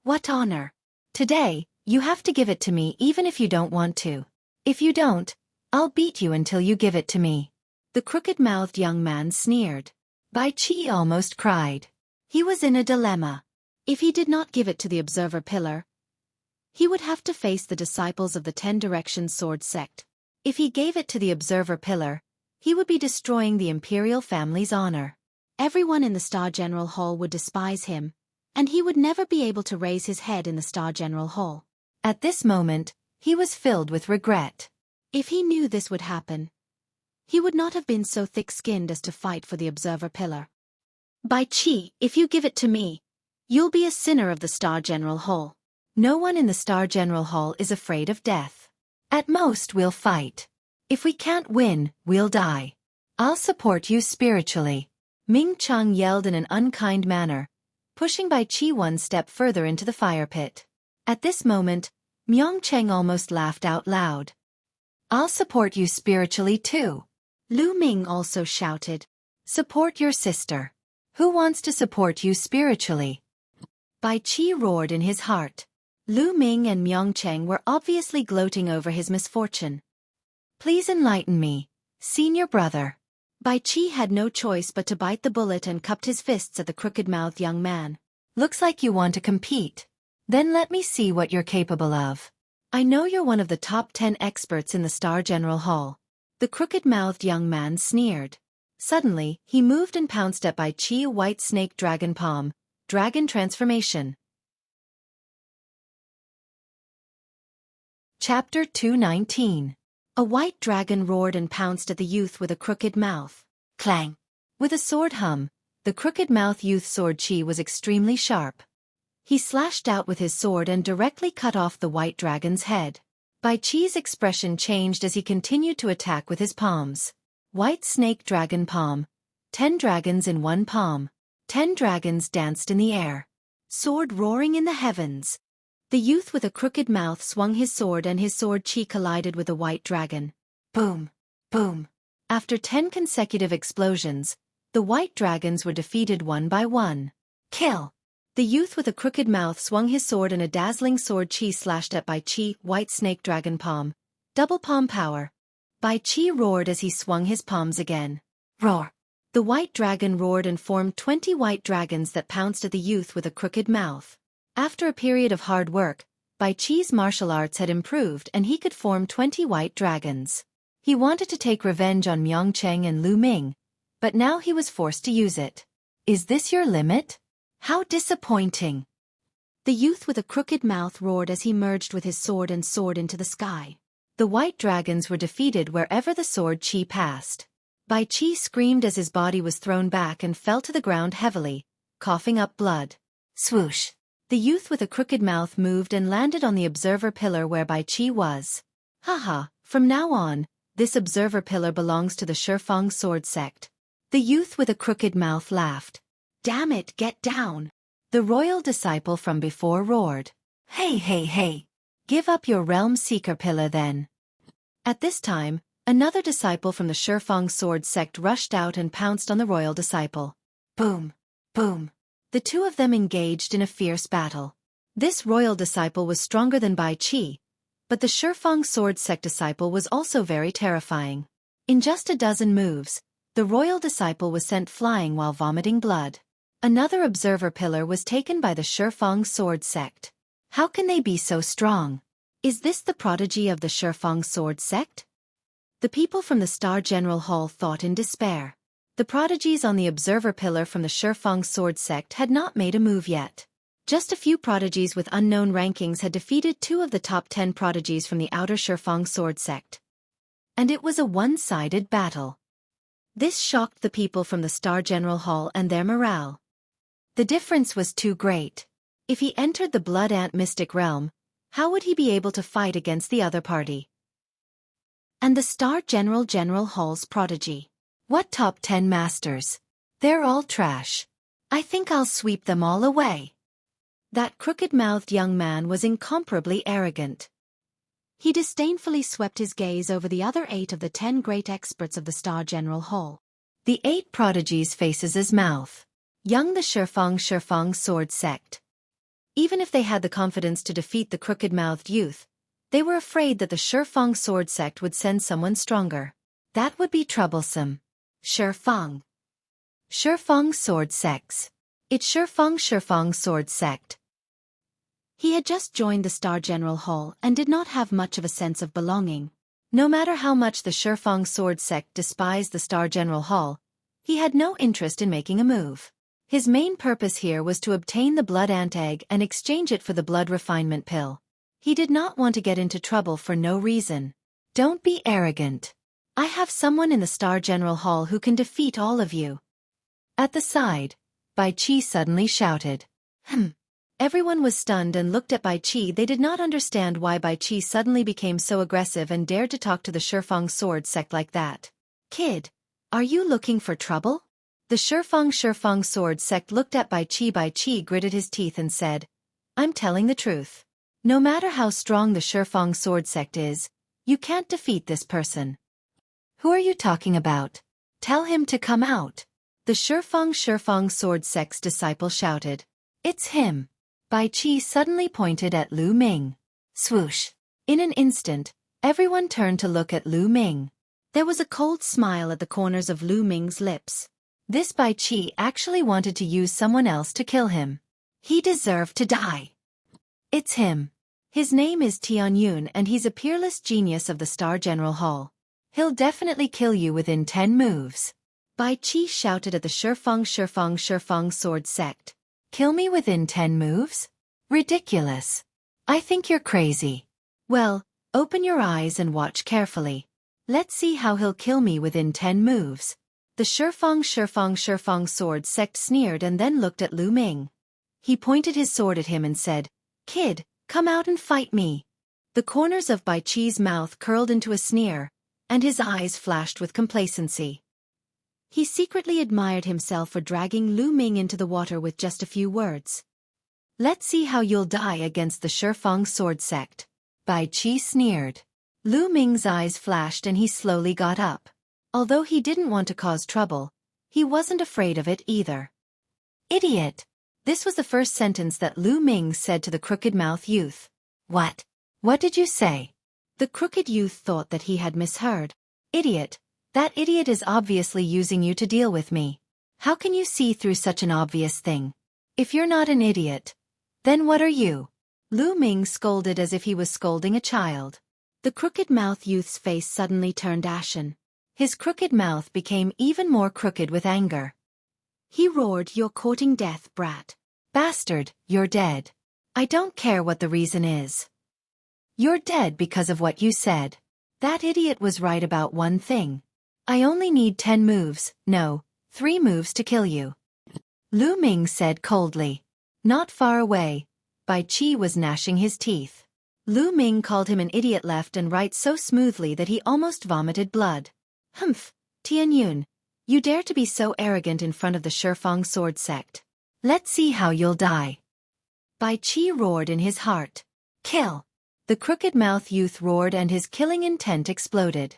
What honor? Today, you have to give it to me even if you don't want to. If you don't, I'll beat you until you give it to me. The crooked-mouthed young man sneered. Bai Qi almost cried. He was in a dilemma. If he did not give it to the observer pillar, he would have to face the disciples of the 10 Directions sword sect. If he gave it to the observer pillar, he would be destroying the imperial family's honor. Everyone in the Star General Hall would despise him, and he would never be able to raise his head in the Star General Hall. At this moment, he was filled with regret. If he knew this would happen, he would not have been so thick-skinned as to fight for the observer pillar. Bai Qi, if you give it to me, you'll be a sinner of the Star General Hall. No one in the Star General Hall is afraid of death. At most we'll fight. If we can't win, we'll die. I'll support you spiritually. Ming Chang yelled in an unkind manner, pushing Bai Qi one step further into the fire pit. At this moment, Myong Cheng almost laughed out loud. I'll support you spiritually too. Lu Ming also shouted. Support your sister. Who wants to support you spiritually? Bai Qi roared in his heart. Lu Ming and Myong Cheng were obviously gloating over his misfortune. Please enlighten me, senior brother. Bai Qi had no choice but to bite the bullet and cupped his fists at the crooked-mouthed young man. Looks like you want to compete. Then let me see what you're capable of. I know you're one of the top 10 experts in the Star General Hall. The crooked-mouthed young man sneered. Suddenly, he moved and pounced at Bai Qi. White snake dragon palm, dragon transformation. Chapter 219. A white dragon roared and pounced at the youth with a crooked mouth. Clang! With a sword hum, the crooked-mouthed youth's sword chi was extremely sharp. He slashed out with his sword and directly cut off the white dragon's head. Bai Qi's expression changed as he continued to attack with his palms. White snake dragon palm. 10 dragons in one palm. 10 dragons danced in the air. Sword roaring in the heavens. The youth with a crooked mouth swung his sword and his sword chi collided with a white dragon. Boom! Boom! After 10 consecutive explosions, the white dragons were defeated one by one. Kill! The youth with a crooked mouth swung his sword and a dazzling sword chi slashed at Bai Qi. White snake dragon palm. Double palm power. Bai Qi roared as he swung his palms again. Roar! The white dragon roared and formed 20 white dragons that pounced at the youth with a crooked mouth. After a period of hard work, Bai Qi's martial arts had improved and he could form 20 white dragons. He wanted to take revenge on Myong Cheng and Lu Ming, but now he was forced to use it. Is this your limit? How disappointing! The youth with a crooked mouth roared as he merged with his sword and soared into the sky. The white dragons were defeated wherever the sword chi passed. Bai Qi screamed as his body was thrown back and fell to the ground heavily, coughing up blood. Swoosh! The youth with a crooked mouth moved and landed on the observer pillar where Bai Qi was. Haha, from now on, this observer pillar belongs to the Shifang sword sect. The youth with a crooked mouth laughed. Damn it, get down! The royal disciple from before roared. Hey hey hey! Give up your realm seeker pillar then. At this time, another disciple from the Shifang sword sect rushed out and pounced on the royal disciple. Boom! Boom! The two of them engaged in a fierce battle. This royal disciple was stronger than Bai Qi, but the Shifang sword sect disciple was also very terrifying. In just a dozen moves, the royal disciple was sent flying while vomiting blood. Another observer pillar was taken by the Shifang sword sect. How can they be so strong? Is this the prodigy of the Shifang sword sect? The people from the Star General Hall thought in despair. The prodigies on the observer pillar from the Shifang sword sect had not made a move yet. Just a few prodigies with unknown rankings had defeated 2 of the top 10 prodigies from the outer Shifang sword sect. And it was a one-sided battle. This shocked the people from the Star General Hall and their morale. The difference was too great. If he entered the Blood Ant mystic realm, how would he be able to fight against the other party? And the Star General Hall's prodigy. What top 10 masters? They're all trash. I think I'll sweep them all away. That crooked-mouthed young man was incomparably arrogant. He disdainfully swept his gaze over the other 8 of the 10 great experts of the Star General Hall. The 8 prodigies faces his mouth. Young the Shifang Sword Sect. Even if they had the confidence to defeat the crooked-mouthed youth, they were afraid that the Shifang Sword Sect would send someone stronger. That would be troublesome. Shifang Sword Sects. It's Shifang Sword Sect. He had just joined the Star General Hall and did not have much of a sense of belonging. No matter how much the Shifang Sword Sect despised the Star General Hall, he had no interest in making a move. His main purpose here was to obtain the Blood Ant Egg and exchange it for the Blood Refinement Pill. He did not want to get into trouble for no reason. Don't be arrogant. I have someone in the Star General Hall who can defeat all of you. At the side, Bai Qi suddenly shouted. Everyone was stunned and looked at Bai Qi. They did not understand why Bai Qi suddenly became so aggressive and dared to talk to the Shifang Sword Sect like that. Kid, are you looking for trouble? The Shifang Sword Sect looked at Bai Qi. Bai Qi gritted his teeth and said, I'm telling the truth. No matter how strong the Shifang Sword Sect is, you can't defeat this person. Who are you talking about? Tell him to come out. The Shifang Sword Sect's disciple shouted. It's him. Bai Qi suddenly pointed at Lu Ming. Swoosh. In an instant, everyone turned to look at Lu Ming. There was a cold smile at the corners of Lu Ming's lips. This Bai Qi actually wanted to use someone else to kill him. He deserved to die. It's him. His name is Tianyun and he's a peerless genius of the Star General Hall. He'll definitely kill you within 10 moves. Bai Qi shouted at the Shifang Sword Sect. Kill me within 10 moves? Ridiculous. I think you're crazy. Well, open your eyes and watch carefully. Let's see how he'll kill me within 10 moves. The Shifang Sword Sect sneered and then looked at Lu Ming. He pointed his sword at him and said, Kid, come out and fight me. The corners of Bai Qi's mouth curled into a sneer, and his eyes flashed with complacency. He secretly admired himself for dragging Lu Ming into the water with just a few words. Let's see how you'll die against the Shifang Sword Sect. Bai Qi sneered. Lu Ming's eyes flashed and he slowly got up. Although he didn't want to cause trouble, he wasn't afraid of it either. Idiot! This was the first sentence that Lu Ming said to the crooked-mouthed youth. What? What did you say? The crooked youth thought that he had misheard. Idiot! That idiot is obviously using you to deal with me. How can you see through such an obvious thing? If you're not an idiot, then what are you? Lu Ming scolded as if he was scolding a child. The crooked-mouthed youth's face suddenly turned ashen. His crooked mouth became even more crooked with anger. He roared, You're courting death, brat. Bastard, you're dead. I don't care what the reason is. You're dead because of what you said. That idiot was right about one thing. I only need 10 moves, no, 3 moves to kill you. Lu Ming said coldly. Not far away, Bai Qi was gnashing his teeth. Lu Ming called him an idiot left and right so smoothly that he almost vomited blood. Humph, Tianyun, you dare to be so arrogant in front of the Shifang Sword Sect. Let's see how you'll die. Bai Qi roared in his heart. Kill! The crooked-mouthed youth roared and his killing intent exploded.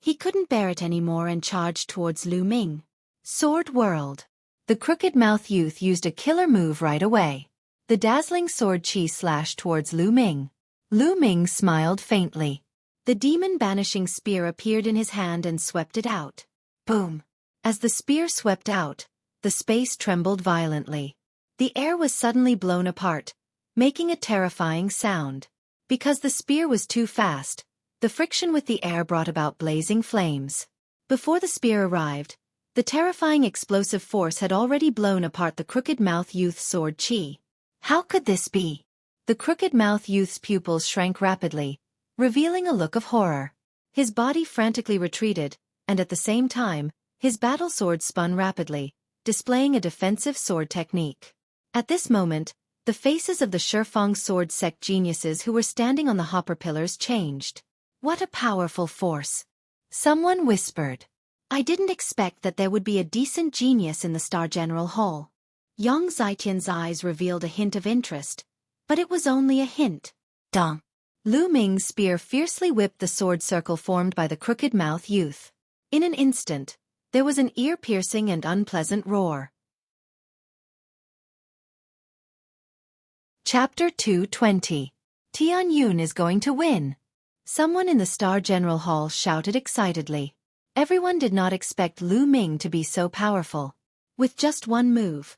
He couldn't bear it anymore and charged towards Lu Ming. Sword whirled. The crooked-mouthed youth used a killer move right away. The dazzling sword chi slashed towards Lu Ming. Lu Ming smiled faintly. The demon-banishing spear appeared in his hand and swept it out. Boom! As the spear swept out, the space trembled violently. The air was suddenly blown apart, making a terrifying sound. Because the spear was too fast, the friction with the air brought about blazing flames. Before the spear arrived, the terrifying explosive force had already blown apart the crooked-mouthed youth's sword chi. How could this be? The crooked-mouthed youth's pupils shrank rapidly, revealing a look of horror. His body frantically retreated, and at the same time, his battle sword spun rapidly, displaying a defensive sword technique. At this moment, the faces of the Shifang sword sect geniuses who were standing on the hopper pillars changed. What a powerful force! Someone whispered. I didn't expect that there would be a decent genius in the Star General Hall. Yang Zitian's eyes revealed a hint of interest, but it was only a hint. Dong! Lu Ming's spear fiercely whipped the sword circle formed by the crooked mouth youth. In an instant, there was an ear-piercing and unpleasant roar. Chapter 220. Tian Yun is going to win. Someone in the Star General Hall shouted excitedly. Everyone did not expect Lu Ming to be so powerful. With just one move,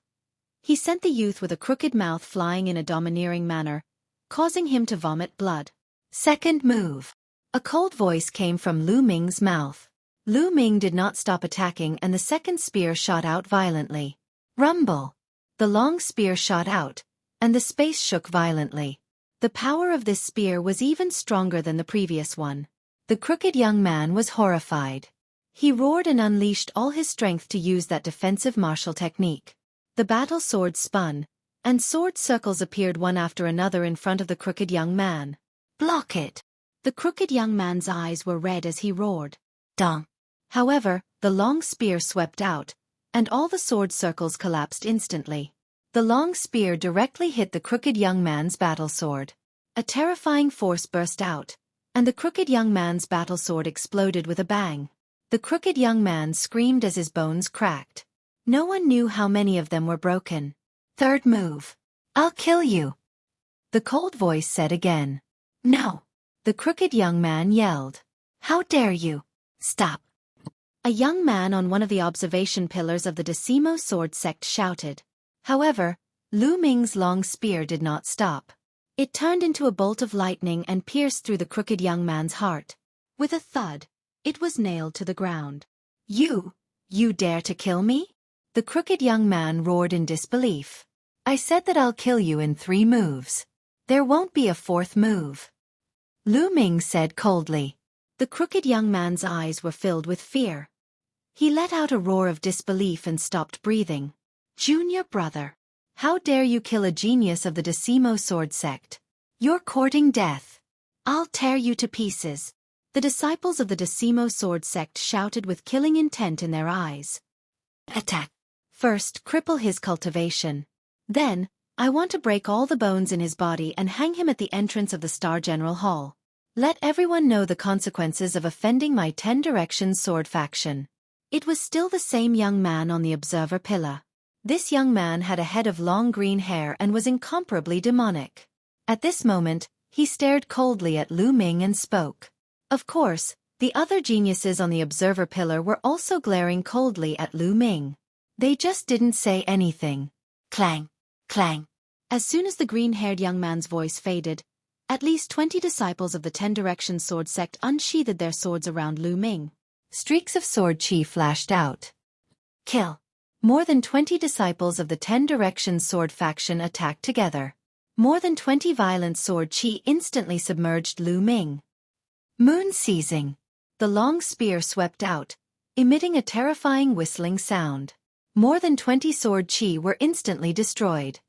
he sent the youth with a crooked mouth flying in a domineering manner, causing him to vomit blood. Second move. A cold voice came from Lu Ming's mouth. Lu Ming did not stop attacking and the second spear shot out violently. Rumble! The long spear shot out, and the space shook violently. The power of this spear was even stronger than the previous one. The crooked young man was horrified. He roared and unleashed all his strength to use that defensive martial technique. The battle sword spun, and sword circles appeared one after another in front of the crooked young man. Block it! The crooked young man's eyes were red as he roared. Dong! However, the long spear swept out, and all the sword circles collapsed instantly. The long spear directly hit the crooked young man's battle sword. A terrifying force burst out, and the crooked young man's battle sword exploded with a bang. The crooked young man screamed as his bones cracked. No one knew how many of them were broken. Third move. I'll kill you. The cold voice said again. No. The crooked young man yelled. How dare you? Stop. A young man on one of the observation pillars of the Decimo sword sect shouted. However, Lu Ming's long spear did not stop. It turned into a bolt of lightning and pierced through the crooked young man's heart. With a thud, it was nailed to the ground. You dare to kill me? The crooked young man roared in disbelief. I said that I'll kill you in 3 moves. There won't be a 4th move. Lu Ming said coldly. The crooked young man's eyes were filled with fear. He let out a roar of disbelief and stopped breathing. Junior brother, how dare you kill a genius of the Decimo sword sect? You're courting death. I'll tear you to pieces. The disciples of the Decimo sword sect shouted with killing intent in their eyes. Attack. First, cripple his cultivation. Then, I want to break all the bones in his body and hang him at the entrance of the Star General Hall. Let everyone know the consequences of offending my 10 Directions sword faction. It was still the same young man on the observer pillar. This young man had a head of long green hair and was incomparably demonic. At this moment, he stared coldly at Lu Ming and spoke. Of course, the other geniuses on the observer pillar were also glaring coldly at Lu Ming. They just didn't say anything. Clang, clang. As soon as the green-haired young man's voice faded, at least 20 disciples of the 10 Directions sword sect unsheathed their swords around Lu Ming. Streaks of sword chi flashed out. Kill. More than 20 disciples of the 10 Directions sword faction attacked together. More than 20 violent sword chi instantly submerged Lu Ming. Moon seizing. The long spear swept out, emitting a terrifying whistling sound. More than 20 sword chi were instantly destroyed.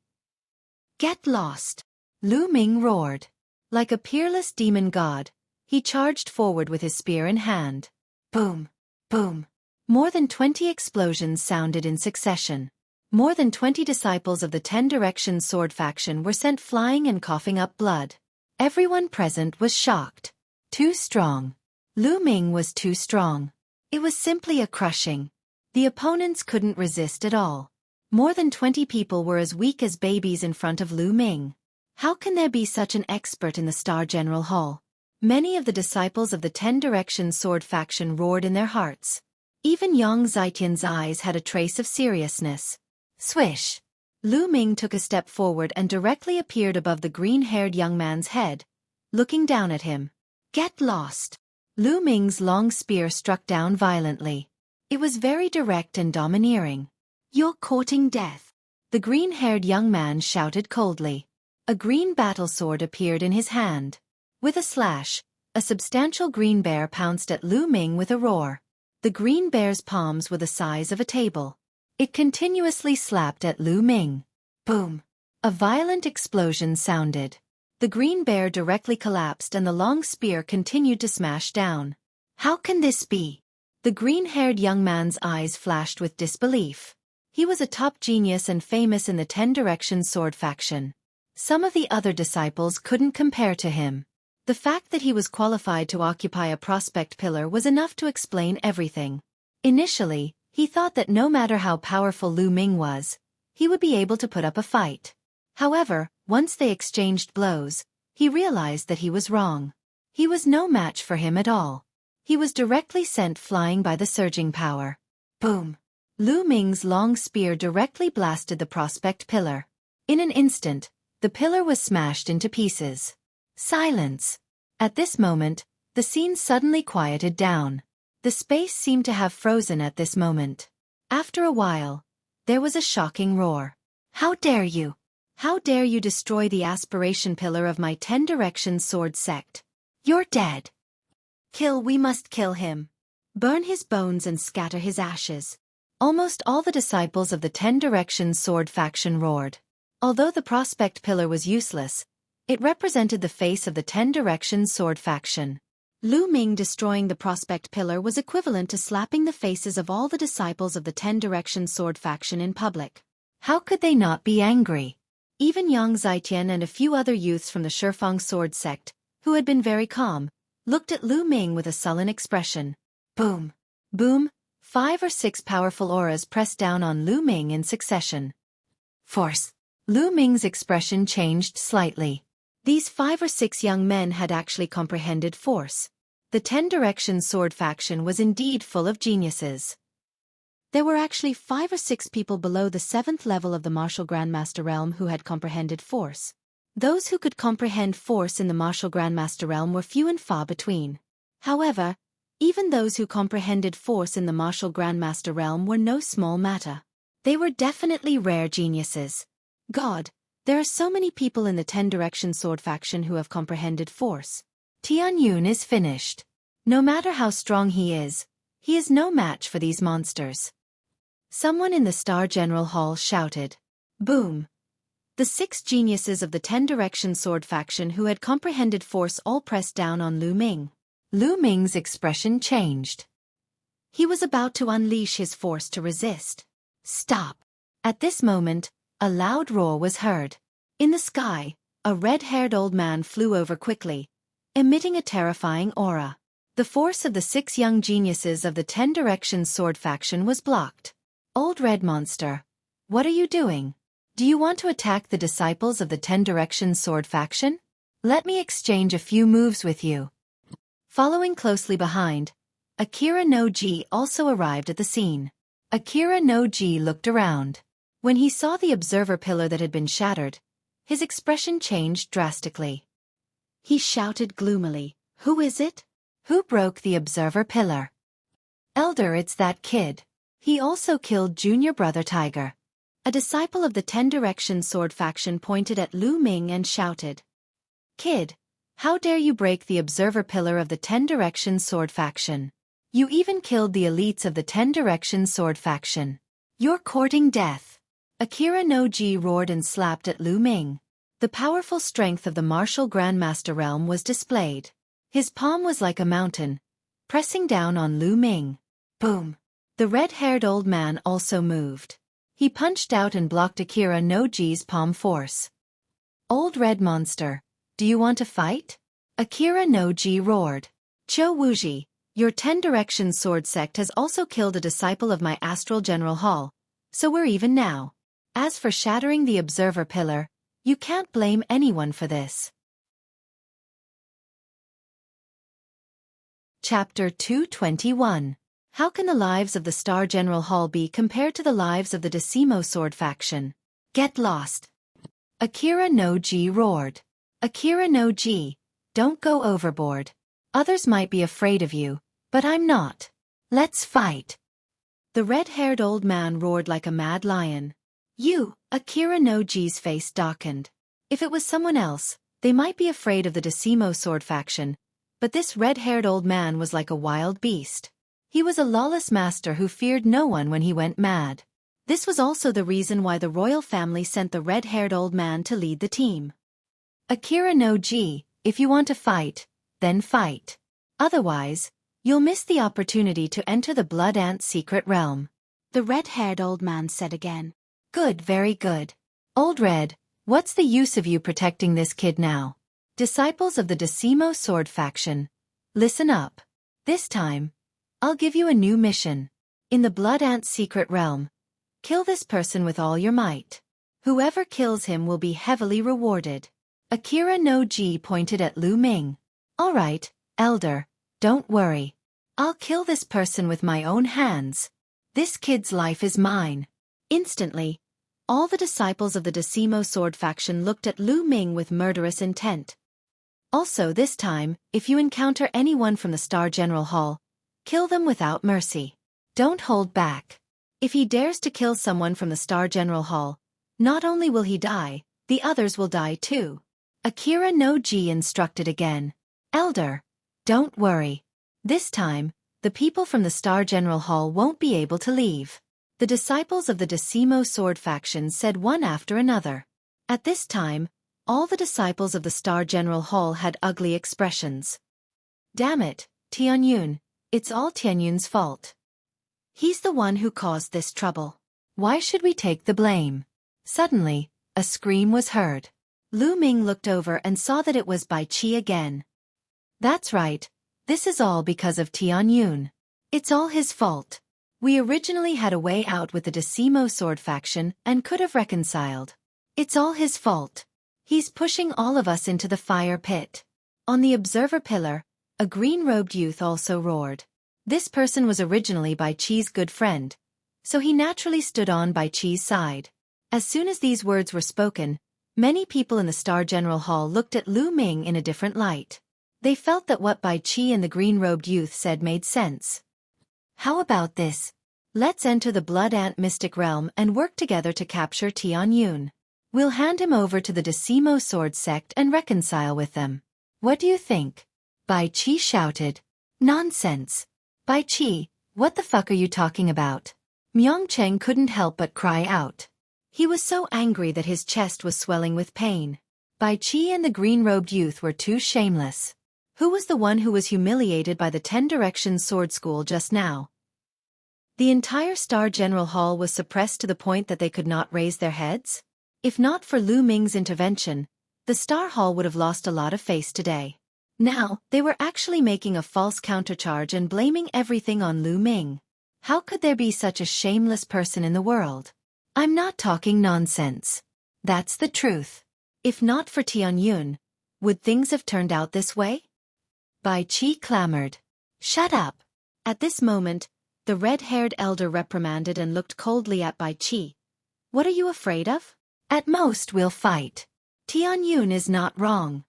Get lost! Lu Ming roared. Like a peerless demon god, he charged forward with his spear in hand. Boom! Boom! More than 20 explosions sounded in succession. More than 20 disciples of the 10 Directions sword faction were sent flying and coughing up blood. Everyone present was shocked. Too strong. Lu Ming was too strong. It was simply a crushing. The opponents couldn't resist at all. More than 20 people were as weak as babies in front of Lu Ming. How can there be such an expert in the Star General Hall? Many of the disciples of the 10 Directions sword faction roared in their hearts. Even Yang Zitian's eyes had a trace of seriousness. Swish! Lu Ming took a step forward and directly appeared above the green-haired young man's head, looking down at him. Get lost! Lu Ming's long spear struck down violently. It was very direct and domineering. You're courting death. The green-haired young man shouted coldly. A green battle sword appeared in his hand. With a slash, a substantial green bear pounced at Lu Ming with a roar. The green bear's palms were the size of a table. It continuously slapped at Lu Ming. Boom! A violent explosion sounded. The green bear directly collapsed and the long spear continued to smash down. How can this be? The green-haired young man's eyes flashed with disbelief. He was a top genius and famous in the Ten Directions sword faction. Some of the other disciples couldn't compare to him. The fact that he was qualified to occupy a prospect pillar was enough to explain everything. Initially, he thought that no matter how powerful Lu Ming was, he would be able to put up a fight. However, once they exchanged blows, he realized that he was wrong. He was no match for him at all. He was directly sent flying by the surging power. Boom! Lu Ming's long spear directly blasted the prospect pillar. In an instant, the pillar was smashed into pieces. Silence! At this moment, the scene suddenly quieted down. The space seemed to have frozen at this moment. After a while, there was a shocking roar. How dare you! How dare you destroy the aspiration pillar of my Ten Directions sword sect? You're dead! We must kill him. Burn his bones and scatter his ashes. Almost all the disciples of the Ten Directions sword faction roared. Although the prospect pillar was useless, it represented the face of the Ten Directions sword faction. Lu Ming destroying the prospect pillar was equivalent to slapping the faces of all the disciples of the Ten Directions sword faction in public. How could they not be angry? Even Yang Zitian and a few other youths from the Shifang sword sect, who had been very calm, looked at Lu Ming with a sullen expression. Boom! Boom! 5 or 6 powerful auras pressed down on Lu Ming in succession. Force! Lu Ming's expression changed slightly. These 5 or 6 young men had actually comprehended force. The Ten Directions sword faction was indeed full of geniuses. There were actually 5 or 6 people below the 7th level of the martial Grandmaster realm who had comprehended force. Those who could comprehend force in the martial Grandmaster realm were few and far between. However, even those who comprehended force in the martial Grandmaster realm were no small matter. They were definitely rare geniuses. God, there are so many people in the Ten Directions sword faction who have comprehended force. Tian Yun is finished. No matter how strong he is no match for these monsters. Someone in the Star General Hall shouted. Boom! The 6 geniuses of the Ten Directions sword faction who had comprehended force all pressed down on Lu Ming. Lu Ming's expression changed. He was about to unleash his force to resist. Stop! At this moment, a loud roar was heard. In the sky, a red-haired old man flew over quickly, emitting a terrifying aura. The force of the 6 young geniuses of the Ten Directions sword faction was blocked. Old Red Monster, what are you doing? Do you want to attack the disciples of the Ten Directions sword faction? Let me exchange a few moves with you. Following closely behind, Akira no Ji also arrived at the scene. Akira no Ji looked around. When he saw the observer pillar that had been shattered, his expression changed drastically. He shouted gloomily, "Who is it? Who broke the observer pillar?" "Elder, it's that kid. He also killed junior brother Tiger." A disciple of the Ten Directions sword faction pointed at Lu Ming and shouted. "Kid, how dare you break the observer pillar of the Ten Directions sword faction? You even killed the elites of the Ten Directions sword faction. You're courting death." Akira no Ji roared and slapped at Lu Ming. The powerful strength of the martial Grandmaster realm was displayed. His palm was like a mountain, pressing down on Lu Ming. Boom! The red-haired old man also moved. He punched out and blocked Akira no Ji's palm force. "Old Red Monster, do you want to fight?" Akira no Ji roared. "Zhou Wuji, your Ten Directions sword sect has also killed a disciple of my Astral General Hall, so we're even now. As for shattering the observer pillar, you can't blame anyone for this." Chapter 221. How can the lives of the Star General Hall be compared to the lives of the Decimo sword faction? Get lost! Akira no Ji roared. "Akira no Ji, don't go overboard. Others might be afraid of you, but I'm not. Let's fight!" The red-haired old man roared like a mad lion. Akira no Ji's face darkened. If it was someone else, they might be afraid of the Decimo sword faction, but this red-haired old man was like a wild beast. He was a lawless master who feared no one when he went mad. This was also the reason why the royal family sent the red-haired old man to lead the team. Akira no Ji, if you want to fight, then fight. Otherwise, you'll miss the opportunity to enter the Blood Ant secret realm. The red-haired old man said again. Good, very good. Old Red, what's the use of you protecting this kid now? Disciples of the Decimo Sword faction, listen up. This time, I'll give you a new mission. In the Blood Ant secret realm, kill this person with all your might. Whoever kills him will be heavily rewarded. Akira no Ji pointed at Lu Ming. All right, Elder, don't worry. I'll kill this person with my own hands. This kid's life is mine. Instantly, all the disciples of the Decimo Sword faction looked at Lu Ming with murderous intent. Also this time, if you encounter anyone from the Star General Hall, kill them without mercy. Don't hold back. If he dares to kill someone from the Star General Hall, not only will he die, the others will die too. Akira no Ji instructed again. Elder, don't worry. This time, the people from the Star General Hall won't be able to leave. The disciples of the Decimo Sword faction said one after another. At this time, all the disciples of the Star General Hall had ugly expressions. Damn it, Tianyun, it's all Tianyun's fault. He's the one who caused this trouble. Why should we take the blame? Suddenly, a scream was heard. Lu Ming looked over and saw that it was Bai Qi again. That's right, this is all because of Tianyun. It's all his fault. We originally had a way out with the Decimo Sword faction and could have reconciled. It's all his fault. He's pushing all of us into the fire pit. On the observer pillar, a green-robed youth also roared. This person was originally Bai Qi's good friend, so he naturally stood on Bai Qi's side. As soon as these words were spoken, many people in the Star General Hall looked at Lu Ming in a different light. They felt that what Bai Qi and the green-robed youth said made sense. How about this? Let's enter the Blood Ant Mystic Realm and work together to capture Tianyun. We'll hand him over to the Decimo Sword sect and reconcile with them. What do you think? Bai Qi shouted. Nonsense. Bai Qi, what the fuck are you talking about? Myongcheng couldn't help but cry out. He was so angry that his chest was swelling with pain. Bai Qi and the green-robed youth were too shameless. Who was the one who was humiliated by the 10 Directions Sword School just now? The entire Star General Hall was suppressed to the point that they could not raise their heads? If not for Lu Ming's intervention, the Star Hall would have lost a lot of face today. Now, they were actually making a false countercharge and blaming everything on Lu Ming. How could there be such a shameless person in the world? I'm not talking nonsense. That's the truth. If not for Tianyun, would things have turned out this way? Bai Qi clamored. Shut up. At this moment, the red-haired elder reprimanded and looked coldly at Bai Qi. What are you afraid of? At most we'll fight. Tianyun is not wrong.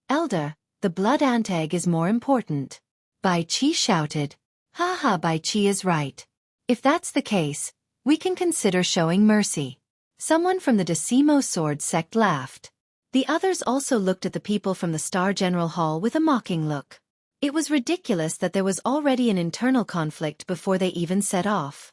Elder, the blood ant egg is more important. Bai Qi shouted. Ha ha, Bai Qi is right. If that's the case, we can consider showing mercy. Someone from the Decimo Sword sect laughed. The others also looked at the people from the Star General Hall with a mocking look. It was ridiculous that there was already an internal conflict before they even set off.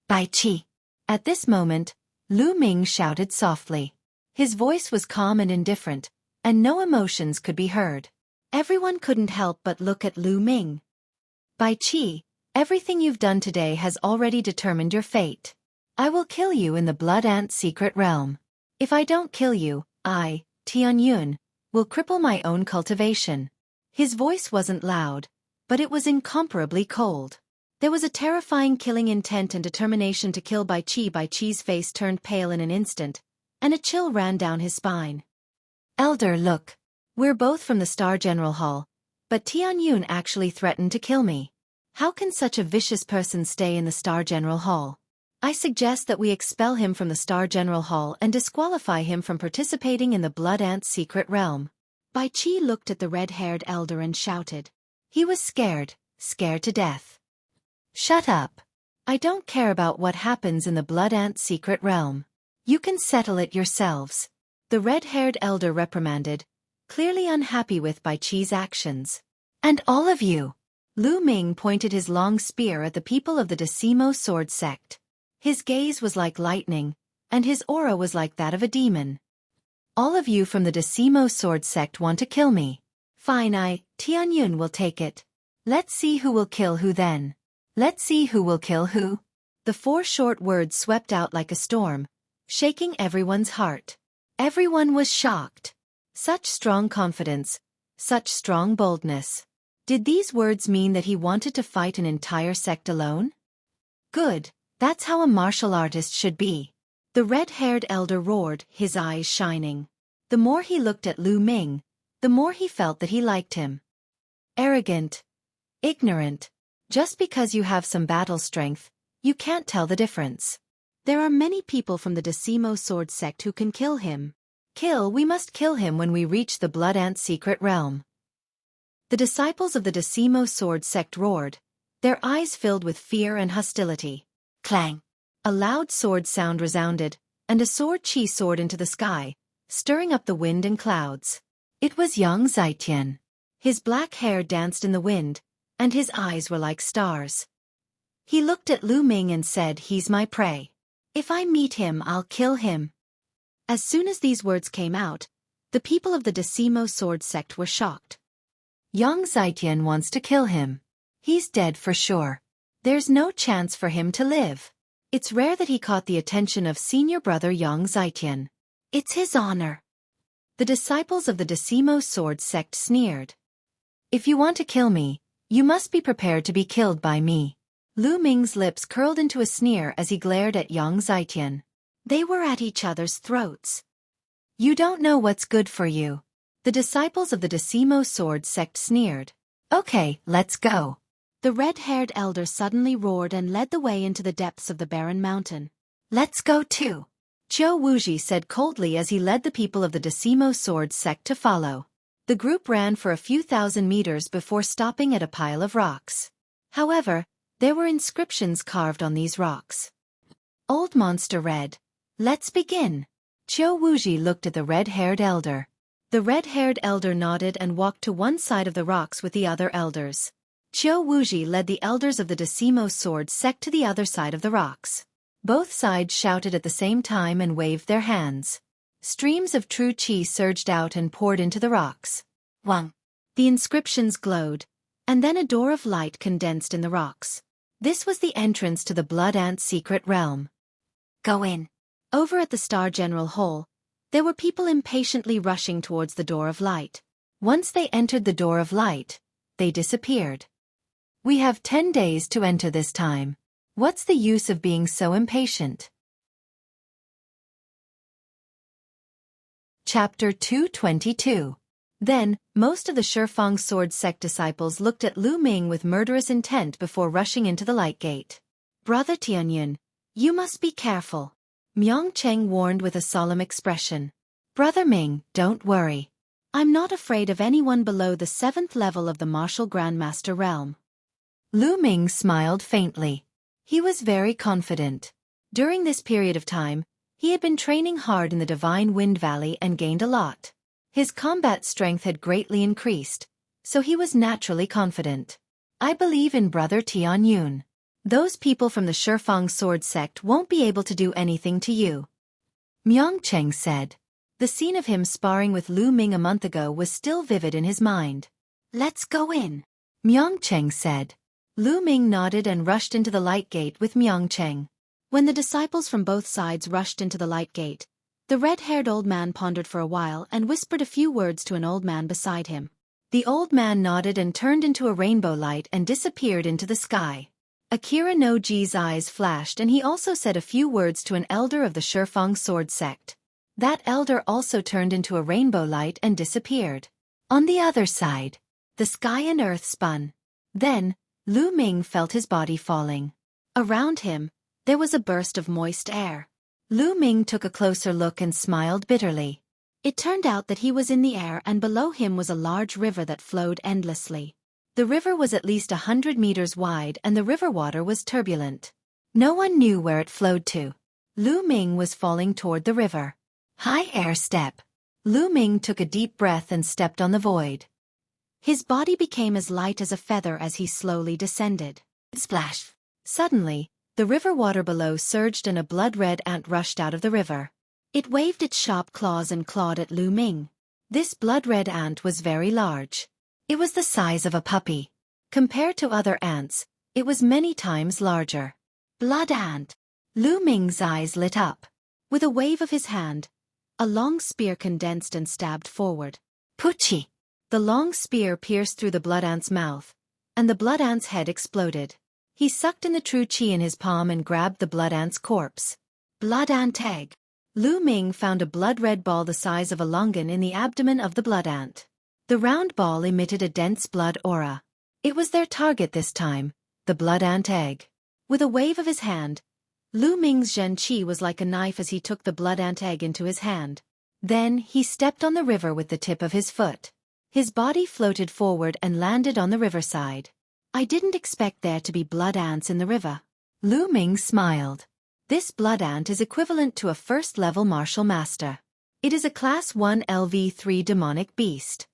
Bai Qi. At this moment, Lu Ming shouted softly. His voice was calm and indifferent, and no emotions could be heard. Everyone couldn't help but look at Lu Ming. Bai Qi, everything you've done today has already determined your fate. I will kill you in the Blood Ant secret realm. If I don't kill you, I, Tianyun, will cripple my own cultivation. His voice wasn't loud, but it was incomparably cold. There was a terrifying killing intent and determination to kill Bai Qi. Bai Qi's face turned pale in an instant, and a chill ran down his spine. Elder, look. We're both from the Star General Hall, but Tianyun actually threatened to kill me. How can such a vicious person stay in the Star General Hall? I suggest that we expel him from the Star General Hall and disqualify him from participating in the Blood Ant secret realm. Bai Qi looked at the red-haired elder and shouted. He was scared to death. Shut up. I don't care about what happens in the Blood Ant secret realm. You can settle it yourselves. The red-haired elder reprimanded, clearly unhappy with Bai Qi's actions. And all of you. Lu Ming pointed his long spear at the people of the Decimo Sword sect. His gaze was like lightning, and his aura was like that of a demon. All of you from the Decimo Sword Sect want to kill me. Fine, Tianyun will take it. Let's see who will kill who then. Let's see who will kill who. The 4 short words swept out like a storm, shaking everyone's heart. Everyone was shocked. Such strong confidence, such strong boldness. Did these words mean that he wanted to fight an entire sect alone? Good, that's how a martial artist should be. The red-haired elder roared, his eyes shining. The more he looked at Lu Ming, the more he felt that he liked him. Arrogant. Ignorant. Just because you have some battle strength, you can't tell the difference. There are many people from the Decimo Sword Sect who can kill him. We must kill him when we reach the Blood Ant's secret realm. The disciples of the Decimo Sword Sect roared, their eyes filled with fear and hostility. Clang! A loud sword sound resounded, and a sword chi soared into the sky, stirring up the wind and clouds. It was Yang Zitian. His black hair danced in the wind, and his eyes were like stars. He looked at Lu Ming and said, "He's my prey. If I meet him, I'll kill him." As soon as these words came out, the people of the Decimo Sword Sect were shocked. Yang Zitian wants to kill him. He's dead for sure. There's no chance for him to live. It's rare that he caught the attention of senior brother Yang Zitian. It's his honor. The disciples of the Decimo Sword Sect sneered. If you want to kill me, you must be prepared to be killed by me. Lu Ming's lips curled into a sneer as he glared at Yang Zitian. They were at each other's throats. You don't know what's good for you. The disciples of the Decimo Sword Sect sneered. Okay, let's go. The red-haired elder suddenly roared and led the way into the depths of the barren mountain. Let's go too. Qiu Wuji said coldly as he led the people of the Decimo Sword Sect to follow. The group ran for a few thousand meters before stopping at a pile of rocks. However, there were inscriptions carved on these rocks. Old Monster read, "Let's begin." Qiu Wuji looked at the red-haired elder. The red-haired elder nodded and walked to one side of the rocks with the other elders. Qiu Wuji led the elders of the Decimo Sword Sect to the other side of the rocks. Both sides shouted at the same time and waved their hands. Streams of true qi surged out and poured into the rocks. Wang. The inscriptions glowed, and then a door of light condensed in the rocks. This was the entrance to the Blood Ant's secret realm. Go in. Over at the Star General Hall, there were people impatiently rushing towards the door of light. Once they entered the door of light, they disappeared. We have 10 days to enter this time. What's the use of being so impatient? Chapter 222. Then, most of the Shifang Sword Sect disciples looked at Lu Ming with murderous intent before rushing into the light gate. Brother Tianyun, you must be careful. Myung Cheng warned with a solemn expression. Brother Ming, don't worry. I'm not afraid of anyone below the 7th level of the Martial Grandmaster realm. Lu Ming smiled faintly. He was very confident. During this period of time, he had been training hard in the Divine Wind Valley and gained a lot. His combat strength had greatly increased, so he was naturally confident. I believe in Brother Tianyun. Those people from the Shifang Sword Sect won't be able to do anything to you. Myung Cheng said. The scene of him sparring with Lu Ming a month ago was still vivid in his mind. Let's go in. Myung Cheng said. Lu Ming nodded and rushed into the light gate with Myung Cheng. When the disciples from both sides rushed into the light gate, the red-haired old man pondered for a while and whispered a few words to an old man beside him. The old man nodded and turned into a rainbow light and disappeared into the sky. Akira no Ji's eyes flashed and he also said a few words to an elder of the Shifang Sword Sect. That elder also turned into a rainbow light and disappeared. On the other side, the sky and earth spun. Then, Lu Ming felt his body falling. Around him, there was a burst of moist air. Lu Ming took a closer look and smiled bitterly. It turned out that he was in the air and below him was a large river that flowed endlessly. The river was at least 100 meters wide and the river water was turbulent. No one knew where it flowed to. Lu Ming was falling toward the river. High air step. Lu Ming took a deep breath and stepped on the void. His body became as light as a feather as he slowly descended. Splash! Suddenly, The river water below surged and a blood-red ant rushed out of the river. It waved its sharp claws and clawed at Lu Ming. This blood-red ant was very large. It was the size of a puppy. Compared to other ants, it was many times larger. Blood ant! Lu Ming's eyes lit up. With a wave of his hand, a long spear condensed and stabbed forward. Puchi! The long spear pierced through the blood ant's mouth, and the blood ant's head exploded. He sucked in the true qi in his palm and grabbed the blood ant's corpse. Blood ant egg. Lu Ming found a blood-red ball the size of a longan in the abdomen of the blood ant. The round ball emitted a dense blood aura. It was their target this time, the blood ant egg. With a wave of his hand, Lu Ming's Zhen Qi was like a knife as he took the blood ant egg into his hand. Then, he stepped on the river with the tip of his foot. His body floated forward and landed on the riverside. I didn't expect there to be blood ants in the river. Lu Ming smiled. This blood ant is equivalent to a first-level martial master. It is a Class 1 LV3 demonic beast.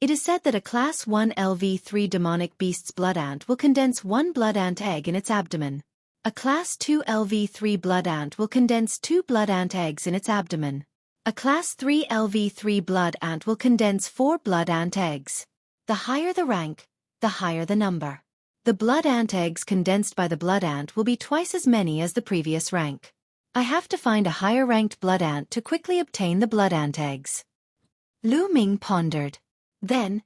It is said that a Class 1 LV3 demonic beast's blood ant will condense one blood ant egg in its abdomen. A Class 2 LV3 blood ant will condense 2 blood ant eggs in its abdomen. A Class 3 LV3 blood ant will condense 4 blood ant eggs. The higher the rank, the higher the number. The blood ant eggs condensed by the blood ant will be twice as many as the previous rank. I have to find a higher-ranked blood ant to quickly obtain the blood ant eggs. Lu Ming pondered. Then,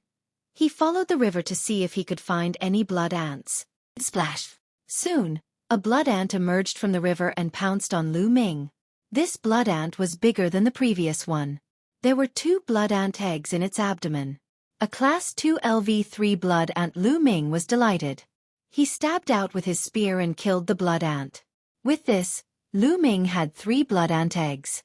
he followed the river to see if he could find any blood ants. Splash! Soon, a blood ant emerged from the river and pounced on Lu Ming. This blood ant was bigger than the previous one. There were 2 blood ant eggs in its abdomen. A Class 2 LV3 blood ant. Lu Ming was delighted. He stabbed out with his spear and killed the blood ant. With this, Lu Ming had 3 blood ant eggs.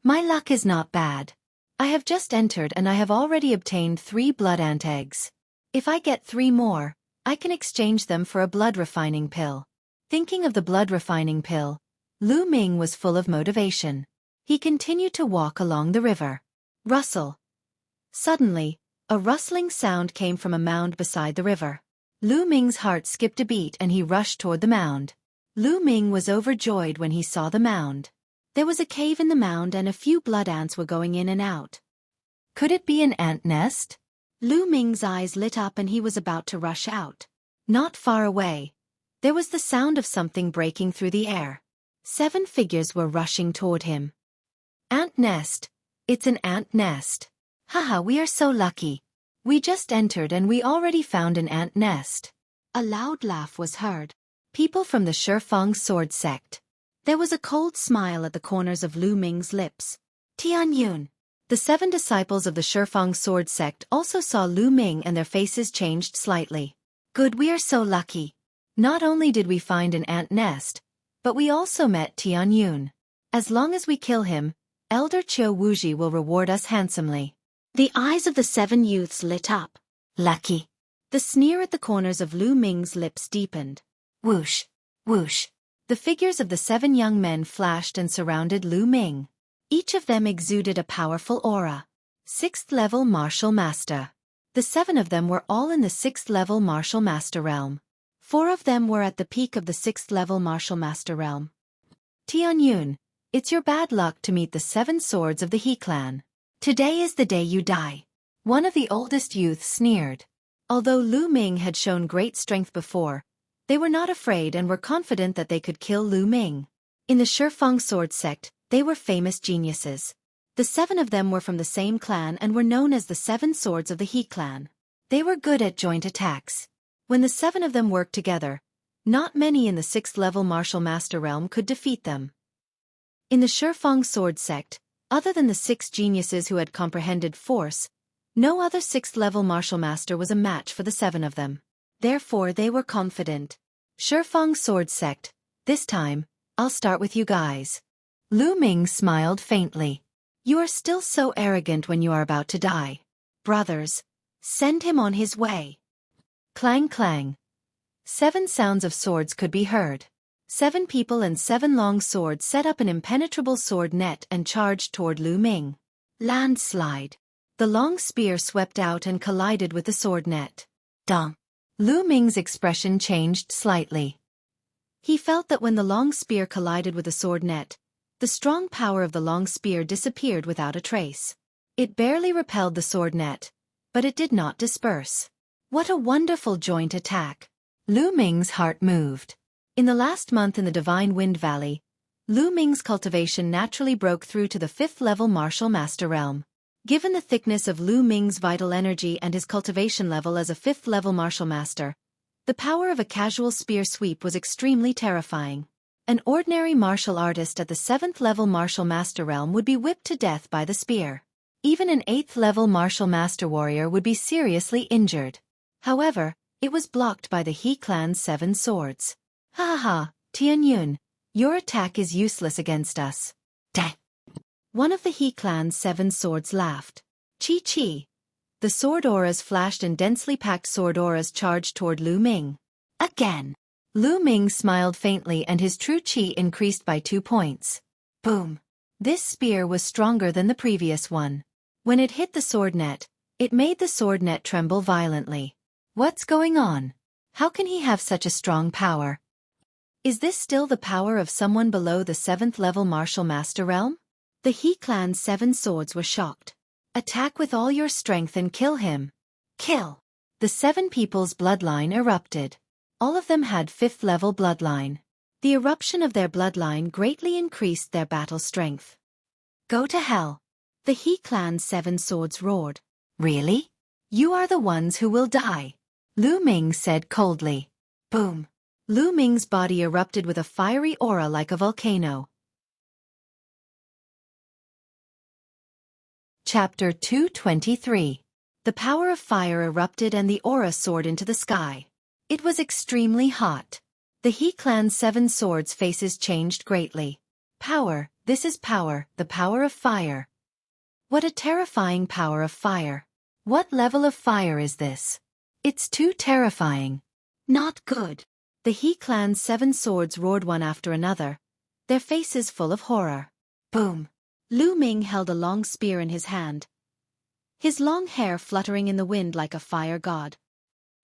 My luck is not bad. I have just entered and I have already obtained 3 blood ant eggs. If I get 3 more, I can exchange them for a blood refining pill. Thinking of the blood refining pill, Lu Ming was full of motivation. He continued to walk along the river. Rustle. Suddenly, a rustling sound came from a mound beside the river. Lu Ming's heart skipped a beat and he rushed toward the mound. Lu Ming was overjoyed when he saw the mound. There was a cave in the mound and a few blood ants were going in and out. Could it be an ant nest? Lu Ming's eyes lit up and he was about to rush out. Not far away, there was the sound of something breaking through the air. 7 figures were rushing toward him. Ant nest. It's an ant nest. Haha, we are so lucky. We just entered and we already found an ant nest. A loud laugh was heard. People from the Shifang sword sect. There was a cold smile at the corners of Lu Ming's lips. Tianyun. The 7 disciples of the Shifang sword sect also saw Lu Ming and their faces changed slightly. Good, we are so lucky. Not only did we find an ant nest, but we also met Tianyun. As long as we kill him, Elder Qiu Wuji will reward us handsomely. The eyes of the 7 youths lit up. Lucky. The sneer at the corners of Lu Ming's lips deepened. Whoosh, whoosh. The figures of the 7 young men flashed and surrounded Lu Ming. Each of them exuded a powerful aura. 6th level martial master. The 7 of them were all in the 6th level martial master realm. 4 of them were at the peak of the 6th level martial master realm. Tianyun, it's your bad luck to meet the 7 swords of the He clan. Today is the day you die. One of the oldest youths sneered. Although Lu Ming had shown great strength before, they were not afraid and were confident that they could kill Lu Ming. In the Shifang sword sect, they were famous geniuses. The 7 of them were from the same clan and were known as the 7 swords of the He clan. They were good at joint attacks. When the 7 of them worked together, not many in the 6th level martial master realm could defeat them. In the Shifang sword sect, other than the 6 geniuses who had comprehended force, no other 6th level martial master was a match for the 7 of them. Therefore they were confident. Shifang sword sect, this time, I'll start with you guys. Lu Ming smiled faintly. You are still so arrogant when you are about to die. Brothers, send him on his way. Clang clang. 7 sounds of swords could be heard. 7 people and 7 long swords set up an impenetrable sword net and charged toward Lu Ming. Landslide. The long spear swept out and collided with the sword net. Dong. Lu Ming's expression changed slightly. He felt that when the long spear collided with the sword net, the strong power of the long spear disappeared without a trace. It barely repelled the sword net, but it did not disperse. What a wonderful joint attack! Lu Ming's heart moved. In the last month in the Divine Wind Valley, Lu Ming's cultivation naturally broke through to the 5th level Martial Master realm. Given the thickness of Lu Ming's vital energy and his cultivation level as a 5th level Martial Master, the power of a casual spear sweep was extremely terrifying. An ordinary martial artist at the 7th level Martial Master realm would be whipped to death by the spear. Even an 8th level Martial Master warrior would be seriously injured. However, it was blocked by the He clan's 7 swords. Ha ha ha, Tianyun, your attack is useless against us. Deh. One of the He clan's 7 swords laughed. Chi. The sword auras flashed and densely packed sword auras charged toward Lu Ming. Again. Lu Ming smiled faintly and his true chi increased by 2 points. Boom. This spear was stronger than the previous one. When it hit the sword net, it made the sword net tremble violently. What's going on? How can he have such a strong power? Is this still the power of someone below the 7th level Martial Master realm? The He clan's 7 swords were shocked. Attack with all your strength and kill him. Kill! The 7 people's bloodline erupted. All of them had 5th level bloodline. The eruption of their bloodline greatly increased their battle strength. Go to hell! The He clan's 7 swords roared. Really? You are the ones who will die. Lu Ming said coldly. Boom! Lu Ming's body erupted with a fiery aura like a volcano. Chapter 223. The power of fire erupted and the aura soared into the sky. It was extremely hot. The He clan's 7 swords' faces changed greatly. Power, this is power, the power of fire. What a terrifying power of fire. What level of fire is this? It's too terrifying. Not good. The He clan's 7 swords roared one after another, their faces full of horror. Boom! Lu Ming held a long spear in his hand, his long hair fluttering in the wind like a fire god.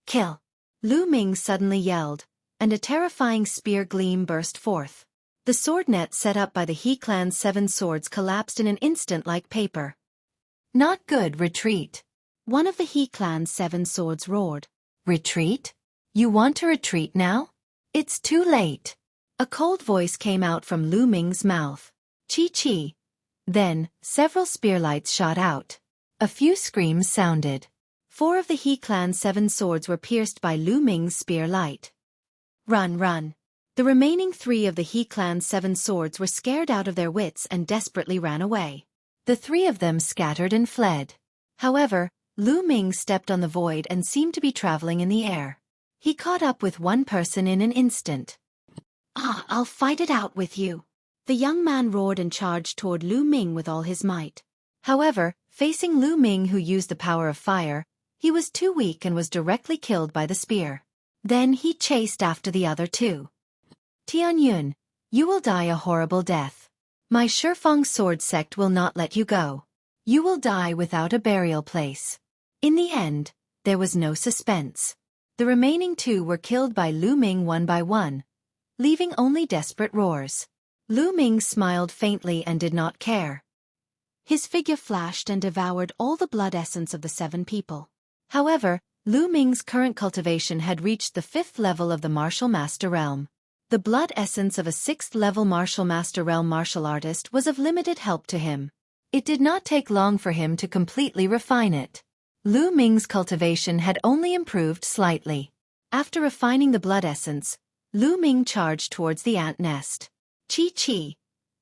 Kill! Lu Ming suddenly yelled, and a terrifying spear gleam burst forth. The sword net set up by the He clan's 7 swords collapsed in an instant like paper. Not good, retreat! One of the He clan's 7 swords roared. Retreat? You want to retreat now? It's too late. A cold voice came out from Lu Ming's mouth. Chi. Then, several spearlights shot out. A few screams sounded. 4 of the He clan's 7 swords were pierced by Lu Ming's spear light. Run! The remaining 3 of the He clan's 7 swords were scared out of their wits and desperately ran away. The 3 of them scattered and fled. However, Lu Ming stepped on the void and seemed to be traveling in the air. He caught up with one person in an instant. I'll fight it out with you. The young man roared and charged toward Lu Ming with all his might. However, facing Lu Ming who used the power of fire, he was too weak and was directly killed by the spear. Then he chased after the other 2. Tianyun, you will die a horrible death. My Shifeng sword sect will not let you go. You will die without a burial place. In the end, there was no suspense. The remaining 2 were killed by Lu Ming one by one, leaving only desperate roars. Lu Ming smiled faintly and did not care. His figure flashed and devoured all the blood essence of the 7 people. However, Lu Ming's current cultivation had reached the 5th level of the Martial Master realm. The blood essence of a 6th level Martial Master realm martial artist was of limited help to him. It did not take long for him to completely refine it. Lu Ming's cultivation had only improved slightly. After refining the blood essence, Lu Ming charged towards the ant nest. Chi.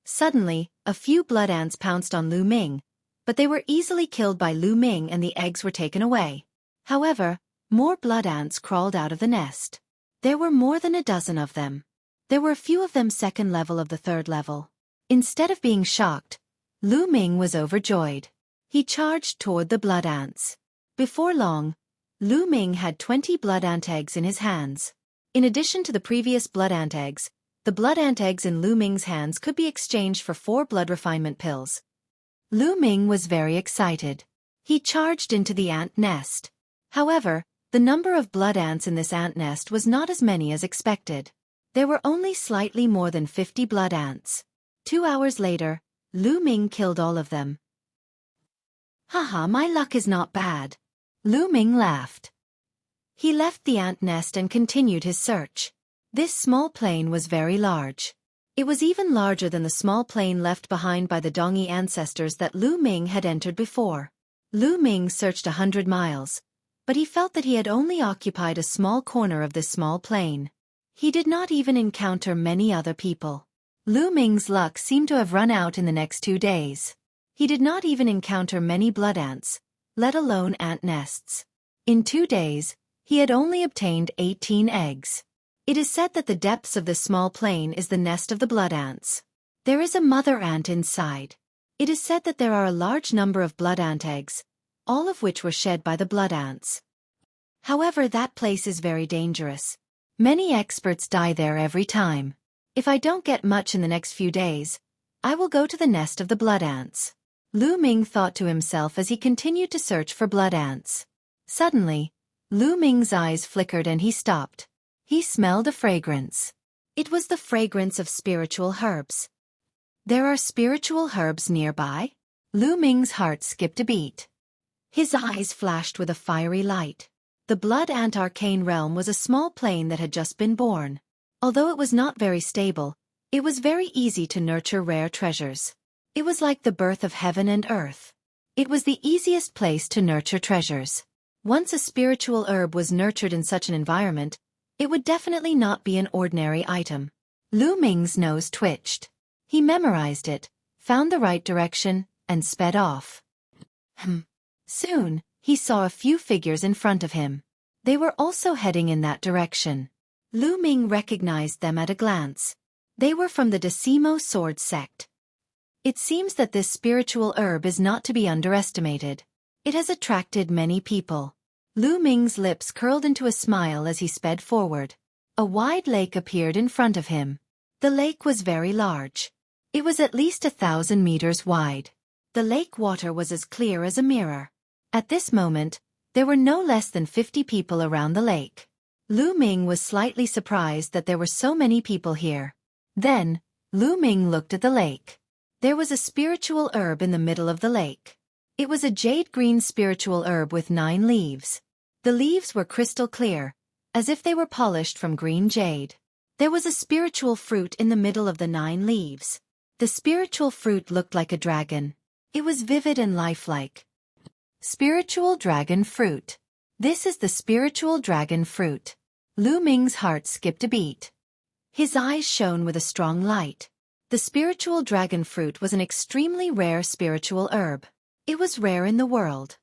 Suddenly, a few blood ants pounced on Lu Ming, but they were easily killed by Lu Ming and the eggs were taken away. However, more blood ants crawled out of the nest. There were more than a dozen of them. There were a few of them 2nd level of the 3rd level. Instead of being shocked, Lu Ming was overjoyed. He charged toward the blood ants. Before long, Lu Ming had 20 blood ant eggs in his hands. In addition to the previous blood ant eggs, the blood ant eggs in Lu Ming's hands could be exchanged for 4 blood refinement pills. Lu Ming was very excited. He charged into the ant nest. However, the number of blood ants in this ant nest was not as many as expected. There were only slightly more than 50 blood ants. 2 hours later, Lu Ming killed all of them. Haha, my luck is not bad. Lu Ming laughed. He left the ant nest and continued his search. This small plane was very large. It was even larger than the small plane left behind by the Dongi ancestors that Lu Ming had entered before. Lu Ming searched 100 miles, but he felt that he had only occupied a small corner of this small plane. He did not even encounter many other people. Lu Ming's luck seemed to have run out in the next 2 days. He did not even encounter many blood ants, let alone ant nests. In 2 days, he had only obtained 18 eggs. It is said that the depths of this small plane is the nest of the blood ants. There is a mother ant inside. It is said that there are a large number of blood ant eggs, all of which were shed by the blood ants. However, that place is very dangerous. Many experts die there every time. If I don't get much in the next few days, I will go to the nest of the blood ants. Lu Ming thought to himself as he continued to search for blood ants. Suddenly, Lu Ming's eyes flickered and he stopped. He smelled a fragrance. It was the fragrance of spiritual herbs. There are spiritual herbs nearby? Lu Ming's heart skipped a beat. His eyes flashed with a fiery light. The blood ant arcane realm was a small plane that had just been born. Although it was not very stable, it was very easy to nurture rare treasures. It was like the birth of heaven and earth. It was the easiest place to nurture treasures. Once a spiritual herb was nurtured in such an environment, it would definitely not be an ordinary item. Lu Ming's nose twitched. He memorized it, found the right direction, and sped off. Soon, he saw a few figures in front of him. They were also heading in that direction. Lu Ming recognized them at a glance. They were from the Decimo Sword sect. It seems that this spiritual herb is not to be underestimated. It has attracted many people. Lu Ming's lips curled into a smile as he sped forward. A wide lake appeared in front of him. The lake was very large. It was at least 1,000 meters wide. The lake water was as clear as a mirror. At this moment, there were no less than 50 people around the lake. Lu Ming was slightly surprised that there were so many people here. Then, Lu Ming looked at the lake. There was a spiritual herb in the middle of the lake. It was a jade-green spiritual herb with 9 leaves. The leaves were crystal clear, as if they were polished from green jade. There was a spiritual fruit in the middle of the 9 leaves. The spiritual fruit looked like a dragon. It was vivid and lifelike. Spiritual dragon fruit. This is the spiritual dragon fruit. Lu Ming's heart skipped a beat. His eyes shone with a strong light. The spiritual dragon fruit was an extremely rare spiritual herb. It was rare in the world.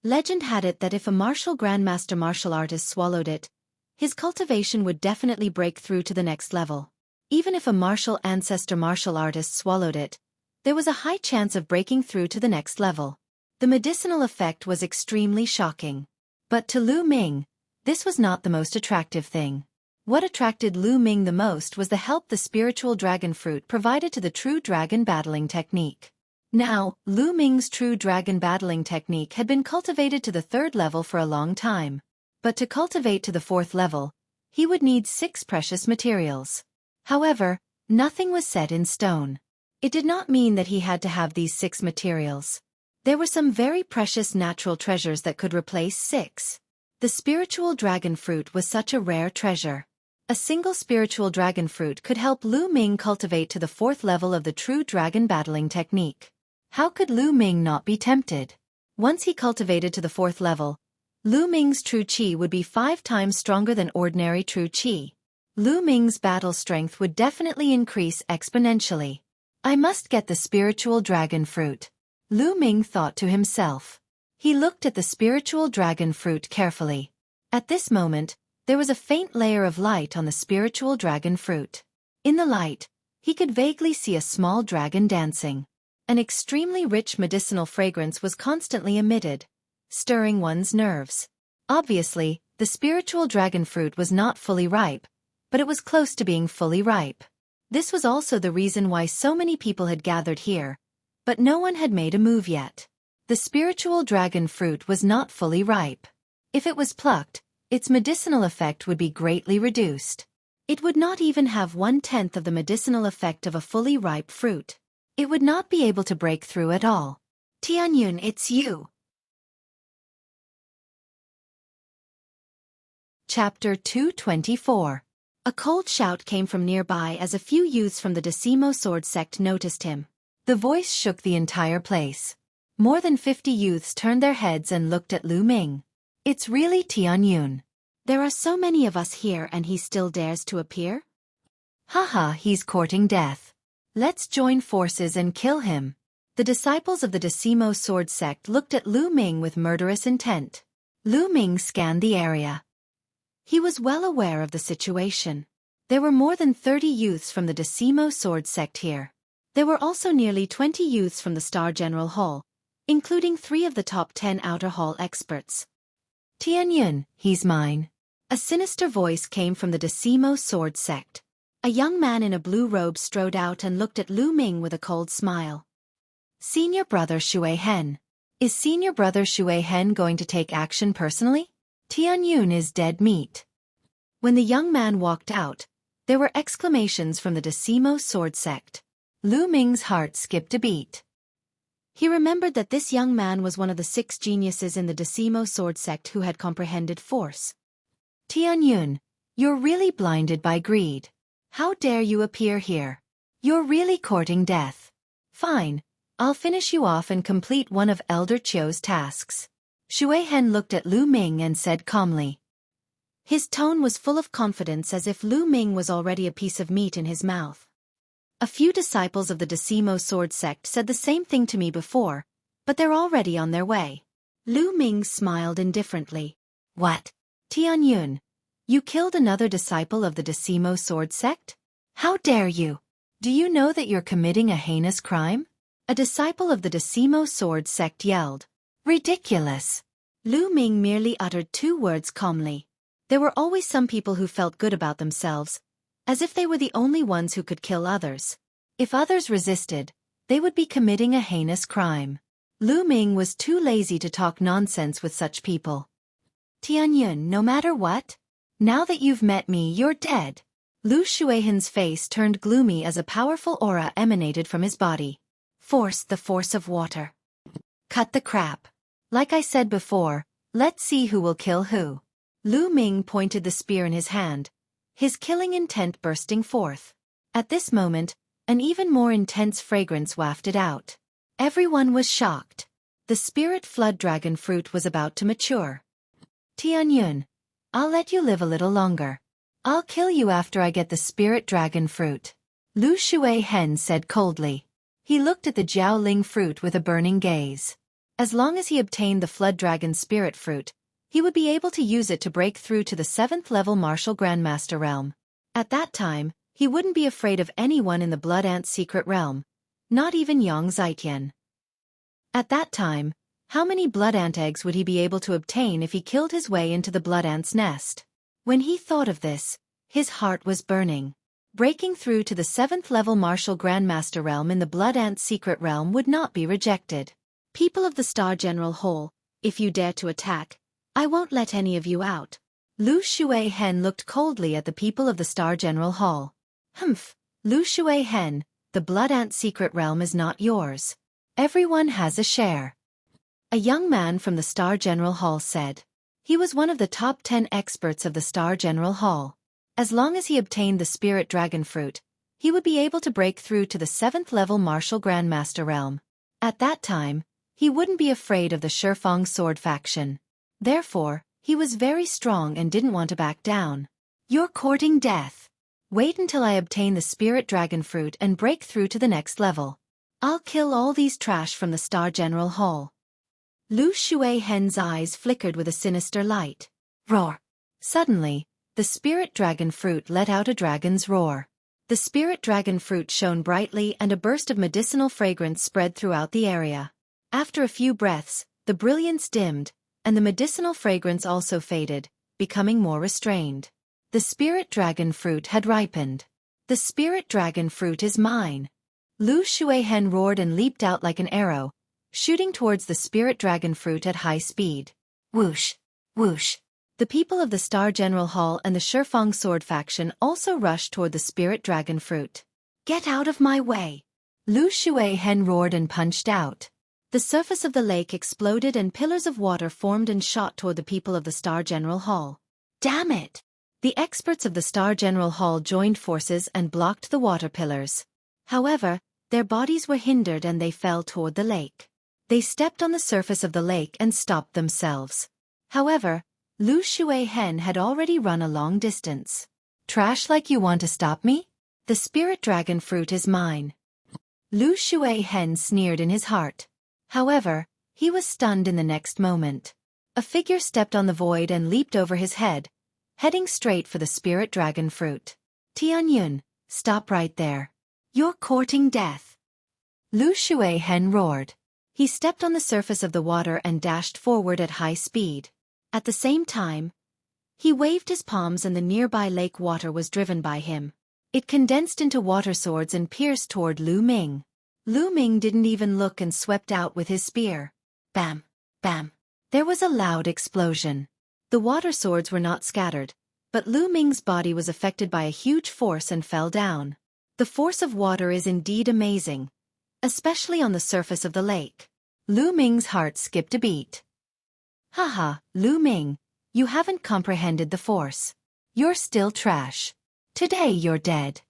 Legend had it that if a martial grandmaster martial artist swallowed it, his cultivation would definitely break through to the next level. Even if a martial ancestor martial artist swallowed it, there was a high chance of breaking through to the next level. The medicinal effect was extremely shocking. But to Lu Ming, this was not the most attractive thing. What attracted Lu Ming the most was the help the spiritual dragon fruit provided to the true dragon battling technique. Now, Lu Ming's true dragon battling technique had been cultivated to the 3rd level for a long time. But to cultivate to the 4th level, he would need 6 precious materials. However, nothing was set in stone. It did not mean that he had to have these 6 materials. There were some very precious natural treasures that could replace 6. The spiritual dragon fruit was such a rare treasure. A single spiritual dragon fruit could help Lu Ming cultivate to the 4th level of the true dragon battling technique. How could Lu Ming not be tempted? Once he cultivated to the 4th level, Lu Ming's true qi would be 5 times stronger than ordinary true qi. Lu Ming's battle strength would definitely increase exponentially. I must get the spiritual dragon fruit. Lu Ming thought to himself. He looked at the spiritual dragon fruit carefully. At this moment, there was a faint layer of light on the spiritual dragon fruit. In the light, he could vaguely see a small dragon dancing. An extremely rich medicinal fragrance was constantly emitted, stirring one's nerves. Obviously, the spiritual dragon fruit was not fully ripe, but it was close to being fully ripe. This was also the reason why so many people had gathered here, but no one had made a move yet. The spiritual dragon fruit was not fully ripe. If it was plucked, its medicinal effect would be greatly reduced. It would not even have 1/10 of the medicinal effect of a fully ripe fruit. It would not be able to break through at all. Tianyun, it's you. Chapter 224. A cold shout came from nearby as a few youths from the Decimo sword sect noticed him. The voice shook the entire place. More than 50 youths turned their heads and looked at Lu Ming. It's really Tianyun. There are so many of us here and he still dares to appear? Haha, he's courting death. Let's join forces and kill him. The disciples of the Decimo sword sect looked at Lu Ming with murderous intent. Lu Ming scanned the area. He was well aware of the situation. There were more than 30 youths from the Decimo sword sect here. There were also nearly 20 youths from the Star General Hall, including 3 of the top 10 outer hall experts. Tianyun, he's mine. A sinister voice came from the Decimo sword sect. A young man in a blue robe strode out and looked at Lu Ming with a cold smile. Senior brother Xueqi. Is senior brother Xueqi going to take action personally? Tianyun is dead meat. When the young man walked out, there were exclamations from the Decimo sword sect. Lu Ming's heart skipped a beat. He remembered that this young man was one of the 6 geniuses in the Decimo sword sect who had comprehended force. Tianyun, you're really blinded by greed. How dare you appear here? You're really courting death. Fine, I'll finish you off and complete one of Elder Qiu's tasks. Xueqi looked at Lu Ming and said calmly. His tone was full of confidence as if Lu Ming was already a piece of meat in his mouth. A few disciples of the Decimo sword sect said the same thing to me before, but they're already on their way. Lu Ming smiled indifferently. What? Tianyun, you killed another disciple of the Decimo sword sect? How dare you? Do you know that you're committing a heinous crime? A disciple of the Decimo sword sect yelled. Ridiculous. Lu Ming merely uttered 2 words calmly. There were always some people who felt good about themselves, as if they were the only ones who could kill others. If others resisted, they would be committing a heinous crime. Lu Ming was too lazy to talk nonsense with such people. Tianyun, no matter what? Now that you've met me, you're dead. Lu Xueqin's face turned gloomy as a powerful aura emanated from his body. Force, the force of water. Cut the crap. Like I said before, let's see who will kill who. Lu Ming pointed the spear in his hand, his killing intent bursting forth. At this moment, an even more intense fragrance wafted out. Everyone was shocked. The spirit flood dragon fruit was about to mature. Tianyun, I'll let you live a little longer. I'll kill you after I get the spirit dragon fruit. Lu Xueqi said coldly. He looked at the Jiaoling fruit with a burning gaze. As long as he obtained the flood dragon spirit fruit, he would be able to use it to break through to the 7th level martial grandmaster realm. At that time, he wouldn't be afraid of anyone in the blood ant secret realm, not even Yang Zitian. At that time, how many blood ant eggs would he be able to obtain if he killed his way into the blood ant's nest? When he thought of this, his heart was burning. Breaking through to the 7th level martial grandmaster realm in the blood ant secret realm would not be rejected. People of the Star General Hall, if you dare to attack, I won't let any of you out. Lu Xueqi looked coldly at the people of the Star General Hall. Humph, Lu Xueqi, the blood ant secret realm is not yours. Everyone has a share. A young man from the Star General Hall said. He was one of the top 10 experts of the Star General Hall. As long as he obtained the spirit dragon fruit, he would be able to break through to the 7th level martial grandmaster realm. At that time, he wouldn't be afraid of the Shifeng sword faction. Therefore, he was very strong and didn't want to back down. You're courting death. Wait until I obtain the spirit dragon fruit and break through to the next level. I'll kill all these trash from the Star General Hall. Lu Xueqi's eyes flickered with a sinister light. Roar. Suddenly, the spirit dragon fruit let out a dragon's roar. The spirit dragon fruit shone brightly and a burst of medicinal fragrance spread throughout the area. After a few breaths, the brilliance dimmed, and the medicinal fragrance also faded, becoming more restrained. The spirit dragon fruit had ripened. The spirit dragon fruit is mine. Lu Xueqi roared and leaped out like an arrow, shooting towards the spirit dragon fruit at high speed. Whoosh! Whoosh! The people of the Star General Hall and the Shifeng Sword faction also rushed toward the spirit dragon fruit. "Get out of my way!" Lu Xueqi roared and punched out. The surface of the lake exploded and pillars of water formed and shot toward the people of the Star General Hall. "Damn it!" The experts of the Star General Hall joined forces and blocked the water pillars. However, their bodies were hindered and they fell toward the lake. They stepped on the surface of the lake and stopped themselves. However, Lu Xueqi had already run a long distance. "Trash like you want to stop me? The spirit dragon fruit is mine." Lu Xueqi sneered in his heart. However, he was stunned in the next moment. A figure stepped on the void and leaped over his head, heading straight for the spirit dragon fruit. "Tianyun, stop right there. You're courting death." Lu Xueqi roared. He stepped on the surface of the water and dashed forward at high speed. At the same time, he waved his palms and the nearby lake water was driven by him. It condensed into water swords and pierced toward Lu Ming. Lu Ming didn't even look and swept out with his spear. Bam! Bam! There was a loud explosion. The water swords were not scattered, but Lu Ming's body was affected by a huge force and fell down. The force of water is indeed amazing, especially on the surface of the lake. Lu Ming's heart skipped a beat. "Haha, Lu Ming, you haven't comprehended the force. You're still trash. Today you're dead."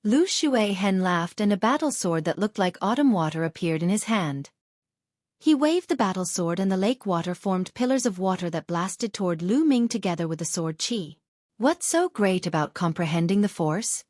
Lu Xueqi laughed and a battle sword that looked like autumn water appeared in his hand. He waved the battle sword and the lake water formed pillars of water that blasted toward Lu Ming together with the sword chi. "What's so great about comprehending the force?"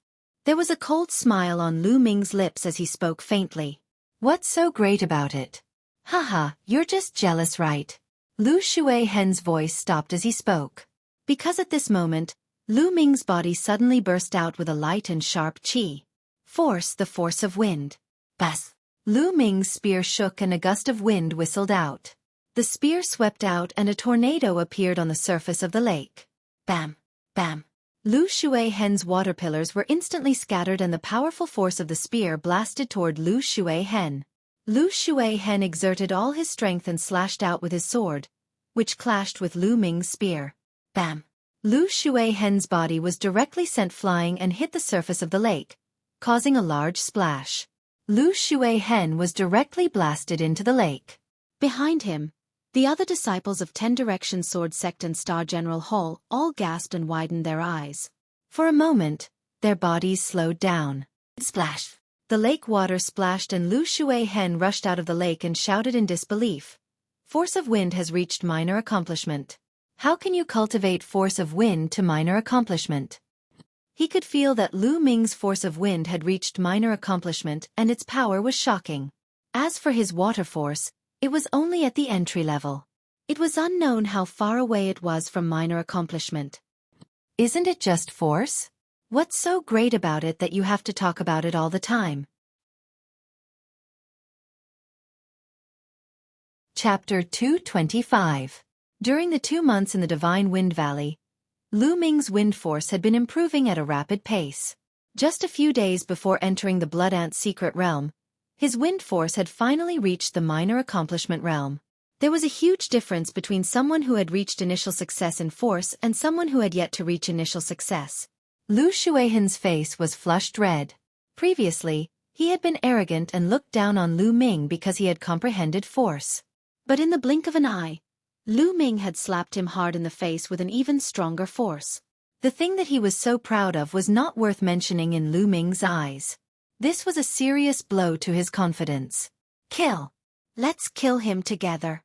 There was a cold smile on Lu Ming's lips as he spoke faintly. "What's so great about it? Haha, you're just jealous, right?" Lu Xueqi's voice stopped as he spoke. Because at this moment, Lu Ming's body suddenly burst out with a light and sharp chi. Force, the force of wind. Bas! Lu Ming's spear shook and a gust of wind whistled out. The spear swept out and a tornado appeared on the surface of the lake. Bam! Bam! Lu Xueqi's water pillars were instantly scattered and the powerful force of the spear blasted toward Lu Xueqi. Lu Xueqi exerted all his strength and slashed out with his sword, which clashed with Lu Ming's spear. Bam! Lu Xueqi's body was directly sent flying and hit the surface of the lake, causing a large splash. Lu Xueqi was directly blasted into the lake. Behind him, the other disciples of 10 Direction Sword Sect and Star General Hall all gasped and widened their eyes. For a moment, their bodies slowed down. Splash! The lake water splashed and Lu Xueqi rushed out of the lake and shouted in disbelief. "Force of wind has reached minor accomplishment. How can you cultivate force of wind to minor accomplishment?" He could feel that Lu Ming's force of wind had reached minor accomplishment and its power was shocking. As for his water force, it was only at the entry level. It was unknown how far away it was from minor accomplishment. Isn't it just force? What's so great about it that you have to talk about it all the time? Chapter 225. During the 2 months in the Divine Wind Valley, Lu Ming's wind force had been improving at a rapid pace. Just a few days before entering the Blood Ant's secret realm, his wind force had finally reached the minor accomplishment realm. There was a huge difference between someone who had reached initial success in force and someone who had yet to reach initial success. Lu Xueqi's face was flushed red. Previously, he had been arrogant and looked down on Lu Ming because he had comprehended force. But in the blink of an eye, Lu Ming had slapped him hard in the face with an even stronger force. The thing that he was so proud of was not worth mentioning in Lu Ming's eyes. This was a serious blow to his confidence. "Kill! Let's kill him together!"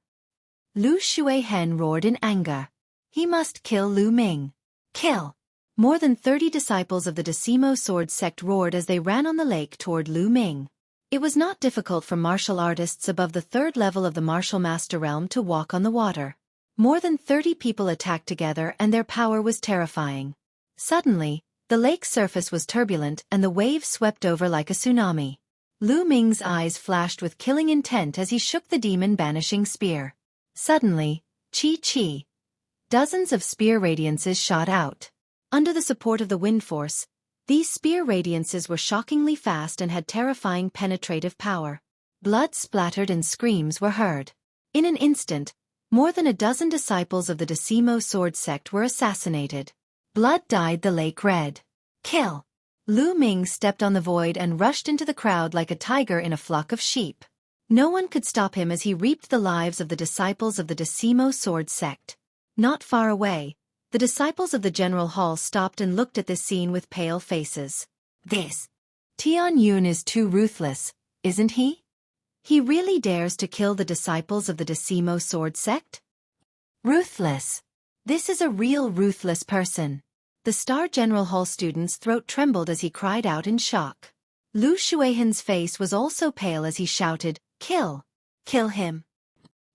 Lu Xueqi roared in anger. He must kill Lu Ming. Kill! More than 30 disciples of the Decimo Sword Sect roared as they ran on the lake toward Lu Ming. It was not difficult for martial artists above the 3rd level of the Martial Master Realm to walk on the water. More than 30 people attacked together and their power was terrifying. Suddenly, the lake's surface was turbulent and the waves swept over like a tsunami. Lu Ming's eyes flashed with killing intent as he shook the demon-banishing spear. Suddenly, chi. Dozens of spear radiances shot out. Under the support of the wind force, these spear radiances were shockingly fast and had terrifying penetrative power. Blood splattered and screams were heard. In an instant, More than a dozen disciples of the Decimo sword sect were assassinated. Blood dyed the lake red. Kill! Lu Ming stepped on the void and rushed into the crowd like a tiger in a flock of sheep. No one could stop him as he reaped the lives of the disciples of the Decimo sword sect. Not far away, the disciples of the General Hall stopped and looked at this scene with pale faces. This Tian Yun is too ruthless, isn't he? He really dares to kill the disciples of the Decimo sword sect? Ruthless. This is a real ruthless person. The Star General Hall student's throat trembled as he cried out in shock. Lu Xuehan's face was also pale as he shouted, "Kill! Kill him!"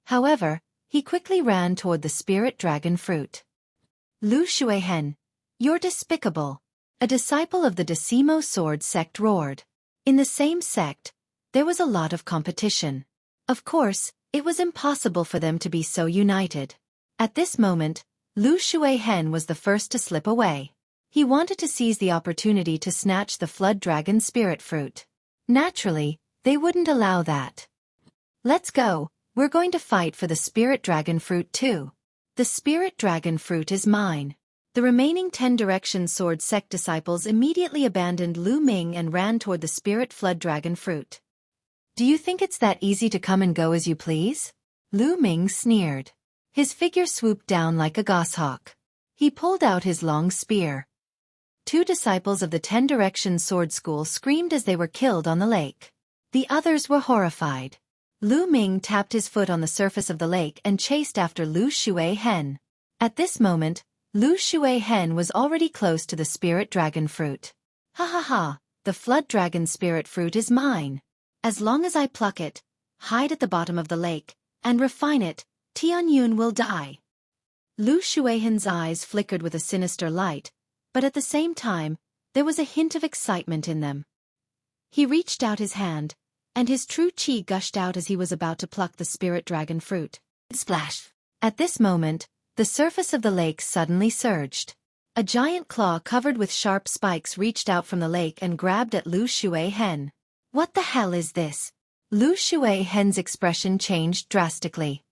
However, he quickly ran toward the spirit dragon fruit. Lu Xuehan, you're despicable. A disciple of the Decimo sword sect roared. In the same sect, there was a lot of competition. Of course, it was impossible for them to be so united. At this moment, Lu Xuehan was the first to slip away. He wanted to seize the opportunity to snatch the flood dragon spirit fruit. Naturally, they wouldn't allow that. Let's go, we're going to fight for the spirit dragon fruit too. The spirit dragon fruit is mine. The remaining 10 Direction Sword sect disciples immediately abandoned Lu Ming and ran toward the spirit flood dragon fruit. Do you think it's that easy to come and go as you please? Lu Ming sneered. His figure swooped down like a goshawk. He pulled out his long spear. 2 disciples of the 10 Direction Sword School screamed as they were killed on the lake. The others were horrified. Lu Ming tapped his foot on the surface of the lake and chased after Lu Xuehan. At this moment, Lu Xuehan was already close to the spirit dragon fruit. Ha ha ha, the flood dragon spirit fruit is mine. As long as I pluck it, hide at the bottom of the lake, and refine it, Tian Yun will die. Lu Xuehan's eyes flickered with a sinister light, but at the same time, there was a hint of excitement in them. He reached out his hand, and his true qi gushed out as he was about to pluck the spirit dragon fruit. Splash! At this moment, the surface of the lake suddenly surged. A giant claw covered with sharp spikes reached out from the lake and grabbed at Lu Xuehan. What the hell is this? Lu Xuehan's expression changed drastically.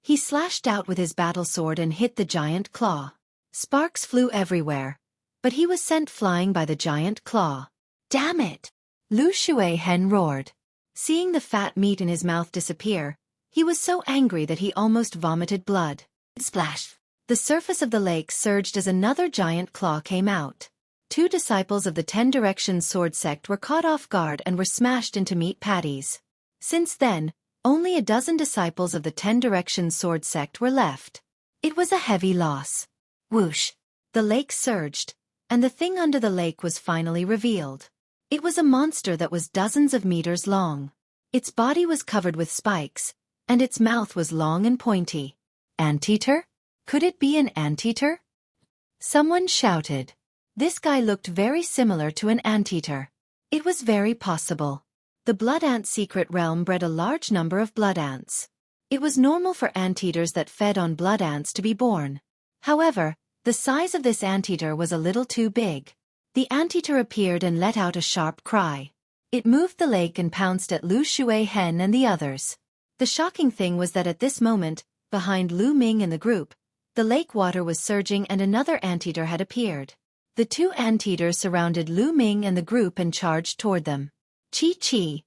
He slashed out with his battle sword and hit the giant claw. Sparks flew everywhere, but he was sent flying by the giant claw. Damn it! Lu Xuehan roared. Seeing the fat meat in his mouth disappear, he was so angry that he almost vomited blood. Splash! The surface of the lake surged as another giant claw came out. 2 disciples of the 10 Direction Sword sect were caught off guard and were smashed into meat patties. Since then, only a dozen disciples of the 10 Direction Sword sect were left. It was a heavy loss. Whoosh! The lake surged, and the thing under the lake was finally revealed. It was a monster that was dozens of meters long. Its body was covered with spikes, and its mouth was long and pointy. Anteater? Could it be an anteater? Someone shouted. This guy looked very similar to an anteater. It was very possible. The blood ant secret realm bred a large number of blood ants. It was normal for anteaters that fed on blood ants to be born. However, the size of this anteater was a little too big. The anteater appeared and let out a sharp cry. It moved the lake and pounced at Lu Xuehan and the others. The shocking thing was that at this moment, behind Lu Ming and the group, the lake water was surging and another anteater had appeared. The 2 anteaters surrounded Lu Ming and the group and charged toward them. Chi.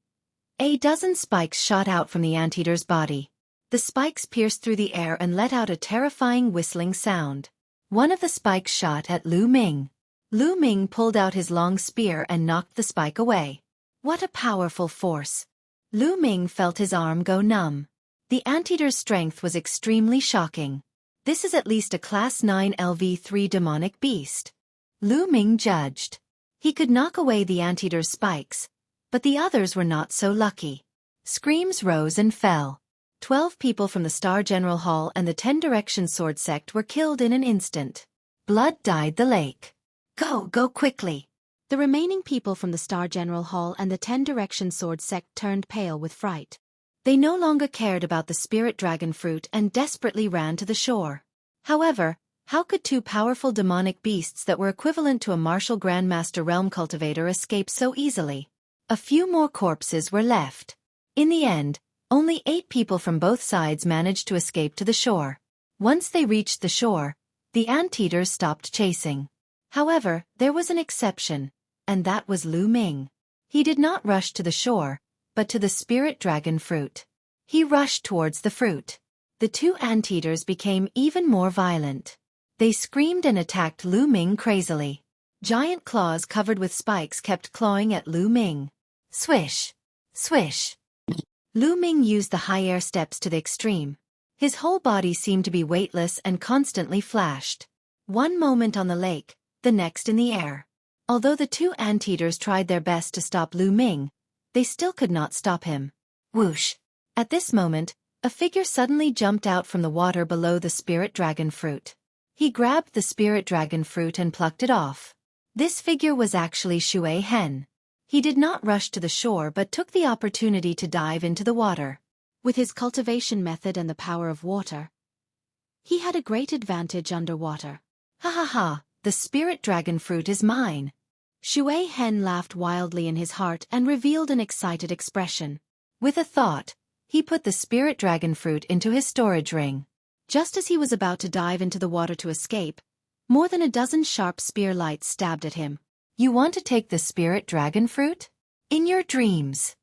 A dozen spikes shot out from the anteater's body. The spikes pierced through the air and let out a terrifying whistling sound. One of the spikes shot at Lu Ming. Lu Ming pulled out his long spear and knocked the spike away. What a powerful force! Lu Ming felt his arm go numb. The anteater's strength was extremely shocking. This is at least a Class 9 LV3 demonic beast. Lu Ming judged. He could knock away the anteater's spikes, but the others were not so lucky. Screams rose and fell. 12 people from the Star General Hall and the 10 Direction Sword sect were killed in an instant. Blood dyed the lake. Go quickly! The remaining people from the Star General Hall and the 10 Direction Sword sect turned pale with fright. They no longer cared about the spirit dragon fruit and desperately ran to the shore. However, how could 2 powerful demonic beasts that were equivalent to a martial grandmaster realm cultivator escape so easily? A few more corpses were left. In the end, Only 8 people from both sides managed to escape to the shore. Once they reached the shore, the anteaters stopped chasing. However, there was an exception, and that was Lu Ming. He did not rush to the shore, but to the spirit dragon fruit. He rushed towards the fruit. The 2 anteaters became even more violent. They screamed and attacked Lu Ming crazily. Giant claws covered with spikes kept clawing at Lu Ming. Swish! Swish! Lu Ming used the high air steps to the extreme. His whole body seemed to be weightless and constantly flashed. One moment on the lake, the next in the air. Although the 2 anteaters tried their best to stop Lu Ming, they still could not stop him. Whoosh! At this moment, a figure suddenly jumped out from the water below the spirit dragon fruit. He grabbed the spirit dragon fruit and plucked it off. This figure was actually Xueqi. He did not rush to the shore but took the opportunity to dive into the water. With his cultivation method and the power of water, he had a great advantage underwater. Ha ha ha, the spirit dragon fruit is mine. Xueqi laughed wildly in his heart and revealed an excited expression. With a thought, he put the spirit dragon fruit into his storage ring. Just as he was about to dive into the water to escape, more than a dozen sharp spear lights stabbed at him. You want to take the spirit dragon fruit? In your dreams.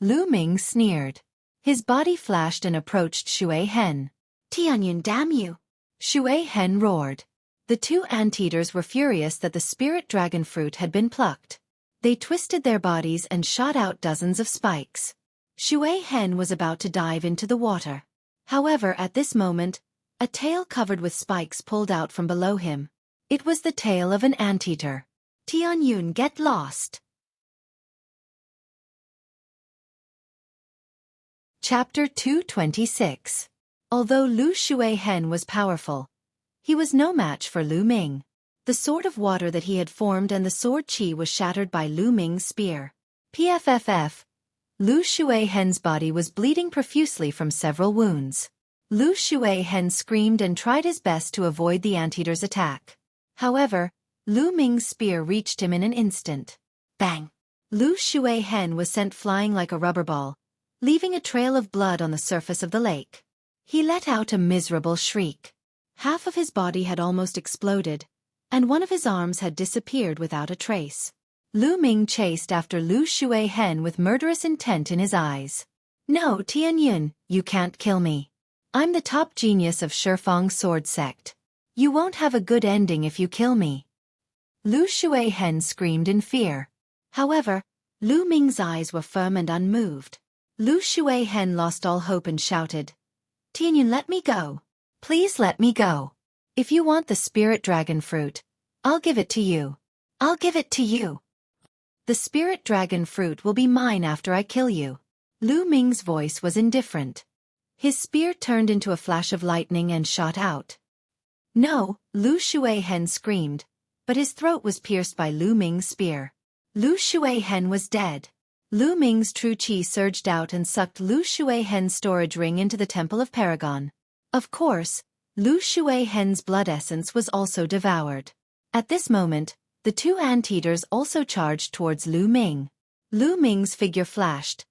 Lu Ming sneered. His body flashed and approached Xueqi. Tianyun, damn you! Xueqi roared. The 2 anteaters were furious that the spirit dragon fruit had been plucked. They twisted their bodies and shot out dozens of spikes. Xueqi was about to dive into the water. However, at this moment, a tail covered with spikes pulled out from below him. It was the tail of an anteater. Tianyun, get lost! Chapter 226. Although Lu Xueqi was powerful, he was no match for Lu Ming. The sword of water that he had formed and the sword qi was shattered by Lu Ming's spear. PFFF. Lu Xueqi's body was bleeding profusely from several wounds. Lu Xueqi screamed and tried his best to avoid the anteater's attack. However, Lu Ming's spear reached him in an instant. Bang! Lu Xueqi was sent flying like a rubber ball, leaving a trail of blood on the surface of the lake. He let out a miserable shriek. Half of his body had almost exploded, and one of his arms had disappeared without a trace. Lu Ming chased after Lu Xueqi with murderous intent in his eyes. No, Tianyun, you can't kill me. I'm the top genius of Shifeng sword sect. You won't have a good ending if you kill me. Lu Xueqi screamed in fear. However, Lu Ming's eyes were firm and unmoved. Lu Xueqi lost all hope and shouted, Tianyun, let me go. Please let me go. If you want the spirit dragon fruit, I'll give it to you. I'll give it to you. The spirit dragon fruit will be mine after I kill you. Lu Ming's voice was indifferent. His spear turned into a flash of lightning and shot out. No, Lu Xueqi screamed, but his throat was pierced by Lu Ming's spear. Lu Xueqi was dead. Lu Ming's true qi surged out and sucked Lu Xueqi's storage ring into the Temple of Paragon. Of course, Lu Xueqi's blood essence was also devoured. At this moment, the 2 anteaters also charged towards Lu Ming. Lu Ming's figure flashed,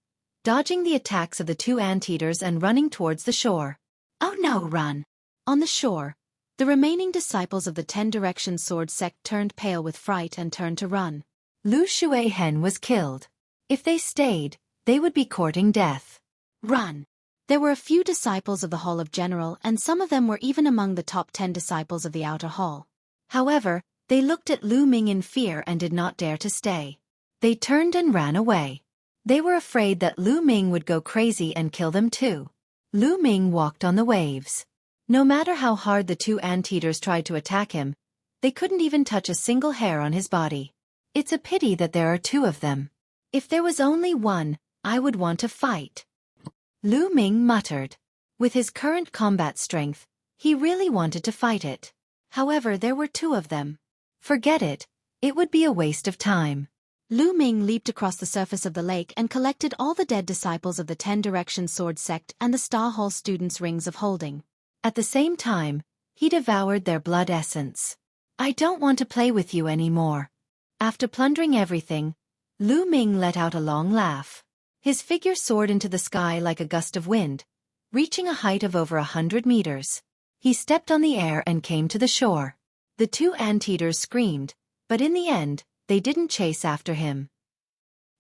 dodging the attacks of the 2 anteaters and running towards the shore. Oh no, run! On the shore, the remaining disciples of the 10 Direction Sword sect turned pale with fright and turned to run. Lu Xueqi was killed. If they stayed, they would be courting death. Run! There were a few disciples of the Hall of General and some of them were even among the top 10 disciples of the Outer Hall. However, they looked at Lu Ming in fear and did not dare to stay. They turned and ran away. They were afraid that Lu Ming would go crazy and kill them too. Lu Ming walked on the waves. No matter how hard the 2 anteaters tried to attack him, they couldn't even touch a single hair on his body. It's a pity that there are 2 of them. If there was only one, I would want to fight. Lu Ming muttered. With his current combat strength, he really wanted to fight it. However, there were 2 of them. Forget it. It would be a waste of time. Lu Ming leaped across the surface of the lake and collected all the dead disciples of the 10 Direction Sword sect and the Star Hall students' rings of holding. At the same time, he devoured their blood essence. I don't want to play with you anymore. After plundering everything, Lu Ming let out a long laugh. His figure soared into the sky like a gust of wind, reaching a height of over 100 meters. He stepped on the air and came to the shore. The two anteaters screamed, but in the end, they didn't chase after him.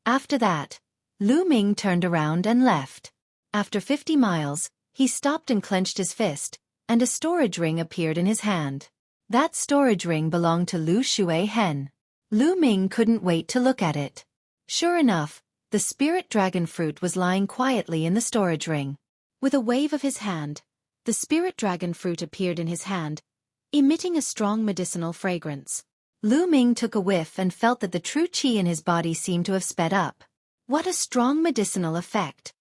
After that, Lu Ming turned around and left. After 50 miles, he stopped and clenched his fist, and a storage ring appeared in his hand. That storage ring belonged to Lu Xueqi. Lu Ming couldn't wait to look at it. Sure enough, the spirit dragon fruit was lying quietly in the storage ring. With a wave of his hand, the spirit dragon fruit appeared in his hand, emitting a strong medicinal fragrance. Lu Ming took a whiff and felt that the true qi in his body seemed to have sped up. What a strong medicinal effect!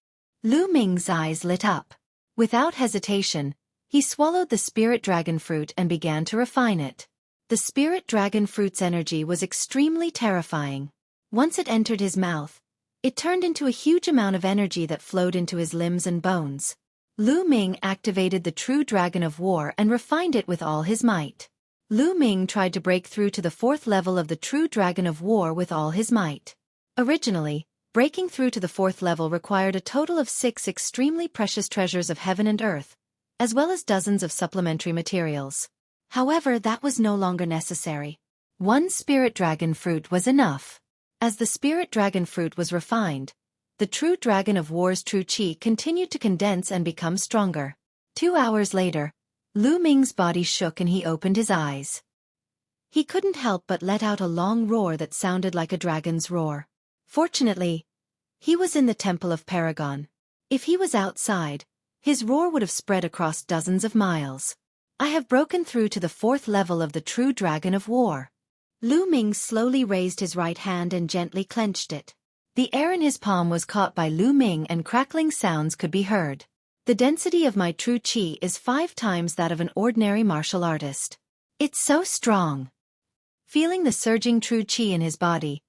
Lu Ming's eyes lit up. Without hesitation, he swallowed the spirit dragon fruit and began to refine it. The spirit dragon fruit's energy was extremely terrifying. Once it entered his mouth, it turned into a huge amount of energy that flowed into his limbs and bones. Lu Ming activated the true dragon of war and refined it with all his might. Lu Ming tried to break through to the 4th level of the true dragon of war with all his might. Originally, breaking through to the 4th level required a total of 6 extremely precious treasures of heaven and earth, as well as dozens of supplementary materials. However, that was no longer necessary. One spirit dragon fruit was enough. As the spirit dragon fruit was refined, the true dragon of war's true qi continued to condense and become stronger. 2 hours later, Lu Ming's body shook and he opened his eyes. He couldn't help but let out a long roar that sounded like a dragon's roar. Fortunately, he was in the Temple of Paragon. If he was outside, his roar would have spread across dozens of miles. I have broken through to the 4th level of the true dragon of war. Lu Ming slowly raised his right hand and gently clenched it. The air in his palm was caught by Lu Ming and crackling sounds could be heard. The density of my true qi is 5 times that of an ordinary martial artist. It's so strong. Feeling the surging true qi in his body,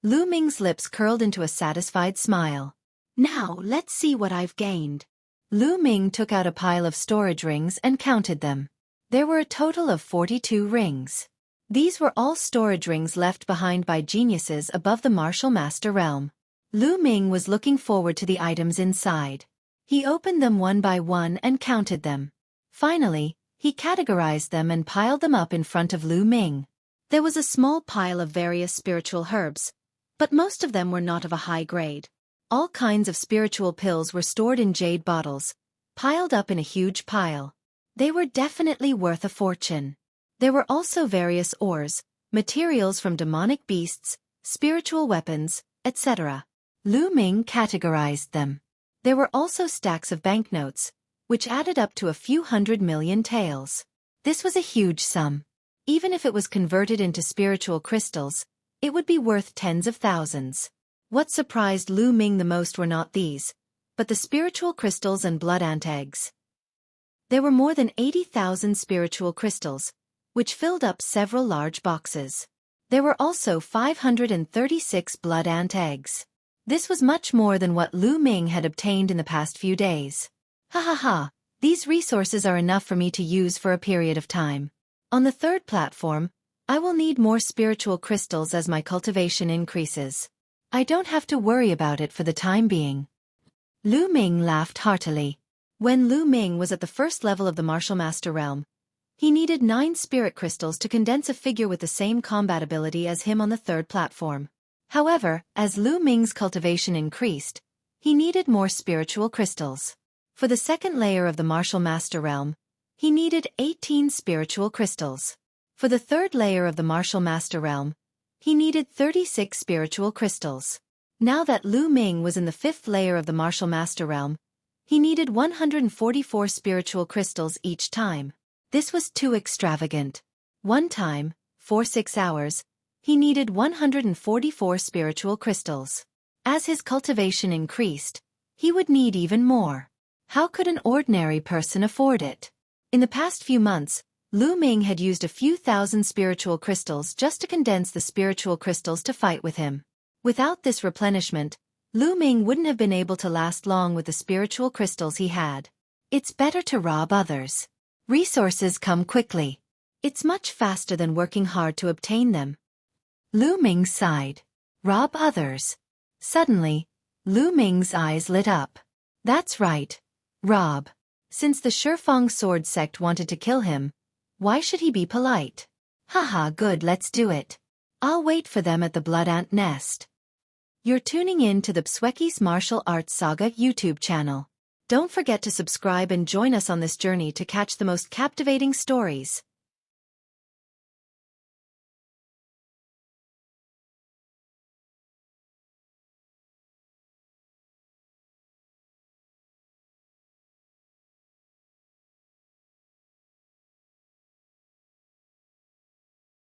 Lu Ming's lips curled into a satisfied smile. Now let's see what I've gained. Lu Ming took out a pile of storage rings and counted them. There were a total of 42 rings. These were all storage rings left behind by geniuses above the martial master realm. Lu Ming was looking forward to the items inside. He opened them one by one and counted them. Finally, he categorized them and piled them up in front of Lu Ming. There was a small pile of various spiritual herbs, but most of them were not of a high grade. All kinds of spiritual pills were stored in jade bottles, piled up in a huge pile. They were definitely worth a fortune. There were also various ores, materials from demonic beasts, spiritual weapons, etc. Lu Ming categorized them. There were also stacks of banknotes, which added up to a few 100 million taels. This was a huge sum. Even if it was converted into spiritual crystals, it would be worth tens of thousands. What surprised Lu Ming the most were not these, but the spiritual crystals and blood ant eggs. There were more than 80,000 spiritual crystals, which filled up several large boxes. There were also 536 blood ant eggs. This was much more than what Lu Ming had obtained in the past few days. Ha ha ha, these resources are enough for me to use for a period of time. On the 3rd platform, I will need more spiritual crystals as my cultivation increases. I don't have to worry about it for the time being. Lu Ming laughed heartily. When Lu Ming was at the 1st level of the martial master realm, he needed 9 spirit crystals to condense a figure with the same combat ability as him on the 3rd platform. However, as Lu Ming's cultivation increased, he needed more spiritual crystals. For the 2nd layer of the martial master realm, he needed 18 spiritual crystals. For the 3rd layer of the martial master realm, he needed 36 spiritual crystals. Now that Lu Ming was in the 5th layer of the martial master realm, he needed 144 spiritual crystals each time. This was too extravagant. One time, for 6 hours, he needed 144 spiritual crystals. As his cultivation increased, he would need even more. How could an ordinary person afford it? In the past few months, Lu Ming had used a few thousand spiritual crystals just to condense the spiritual crystals to fight with him. Without this replenishment, Lu Ming wouldn't have been able to last long with the spiritual crystals he had. It's better to rob others. Resources come quickly. It's much faster than working hard to obtain them. Lu Ming sighed. Rob others. Suddenly, Lu Ming's eyes lit up. That's right. Rob. Since the Shifeng sword sect wanted to kill him, why should he be polite? Haha, good, let's do it. I'll wait for them at the Blood Ant Nest. You're tuning in to the Xueqi's Martial Arts Saga YouTube channel. Don't forget to subscribe and join us on this journey to catch the most captivating stories.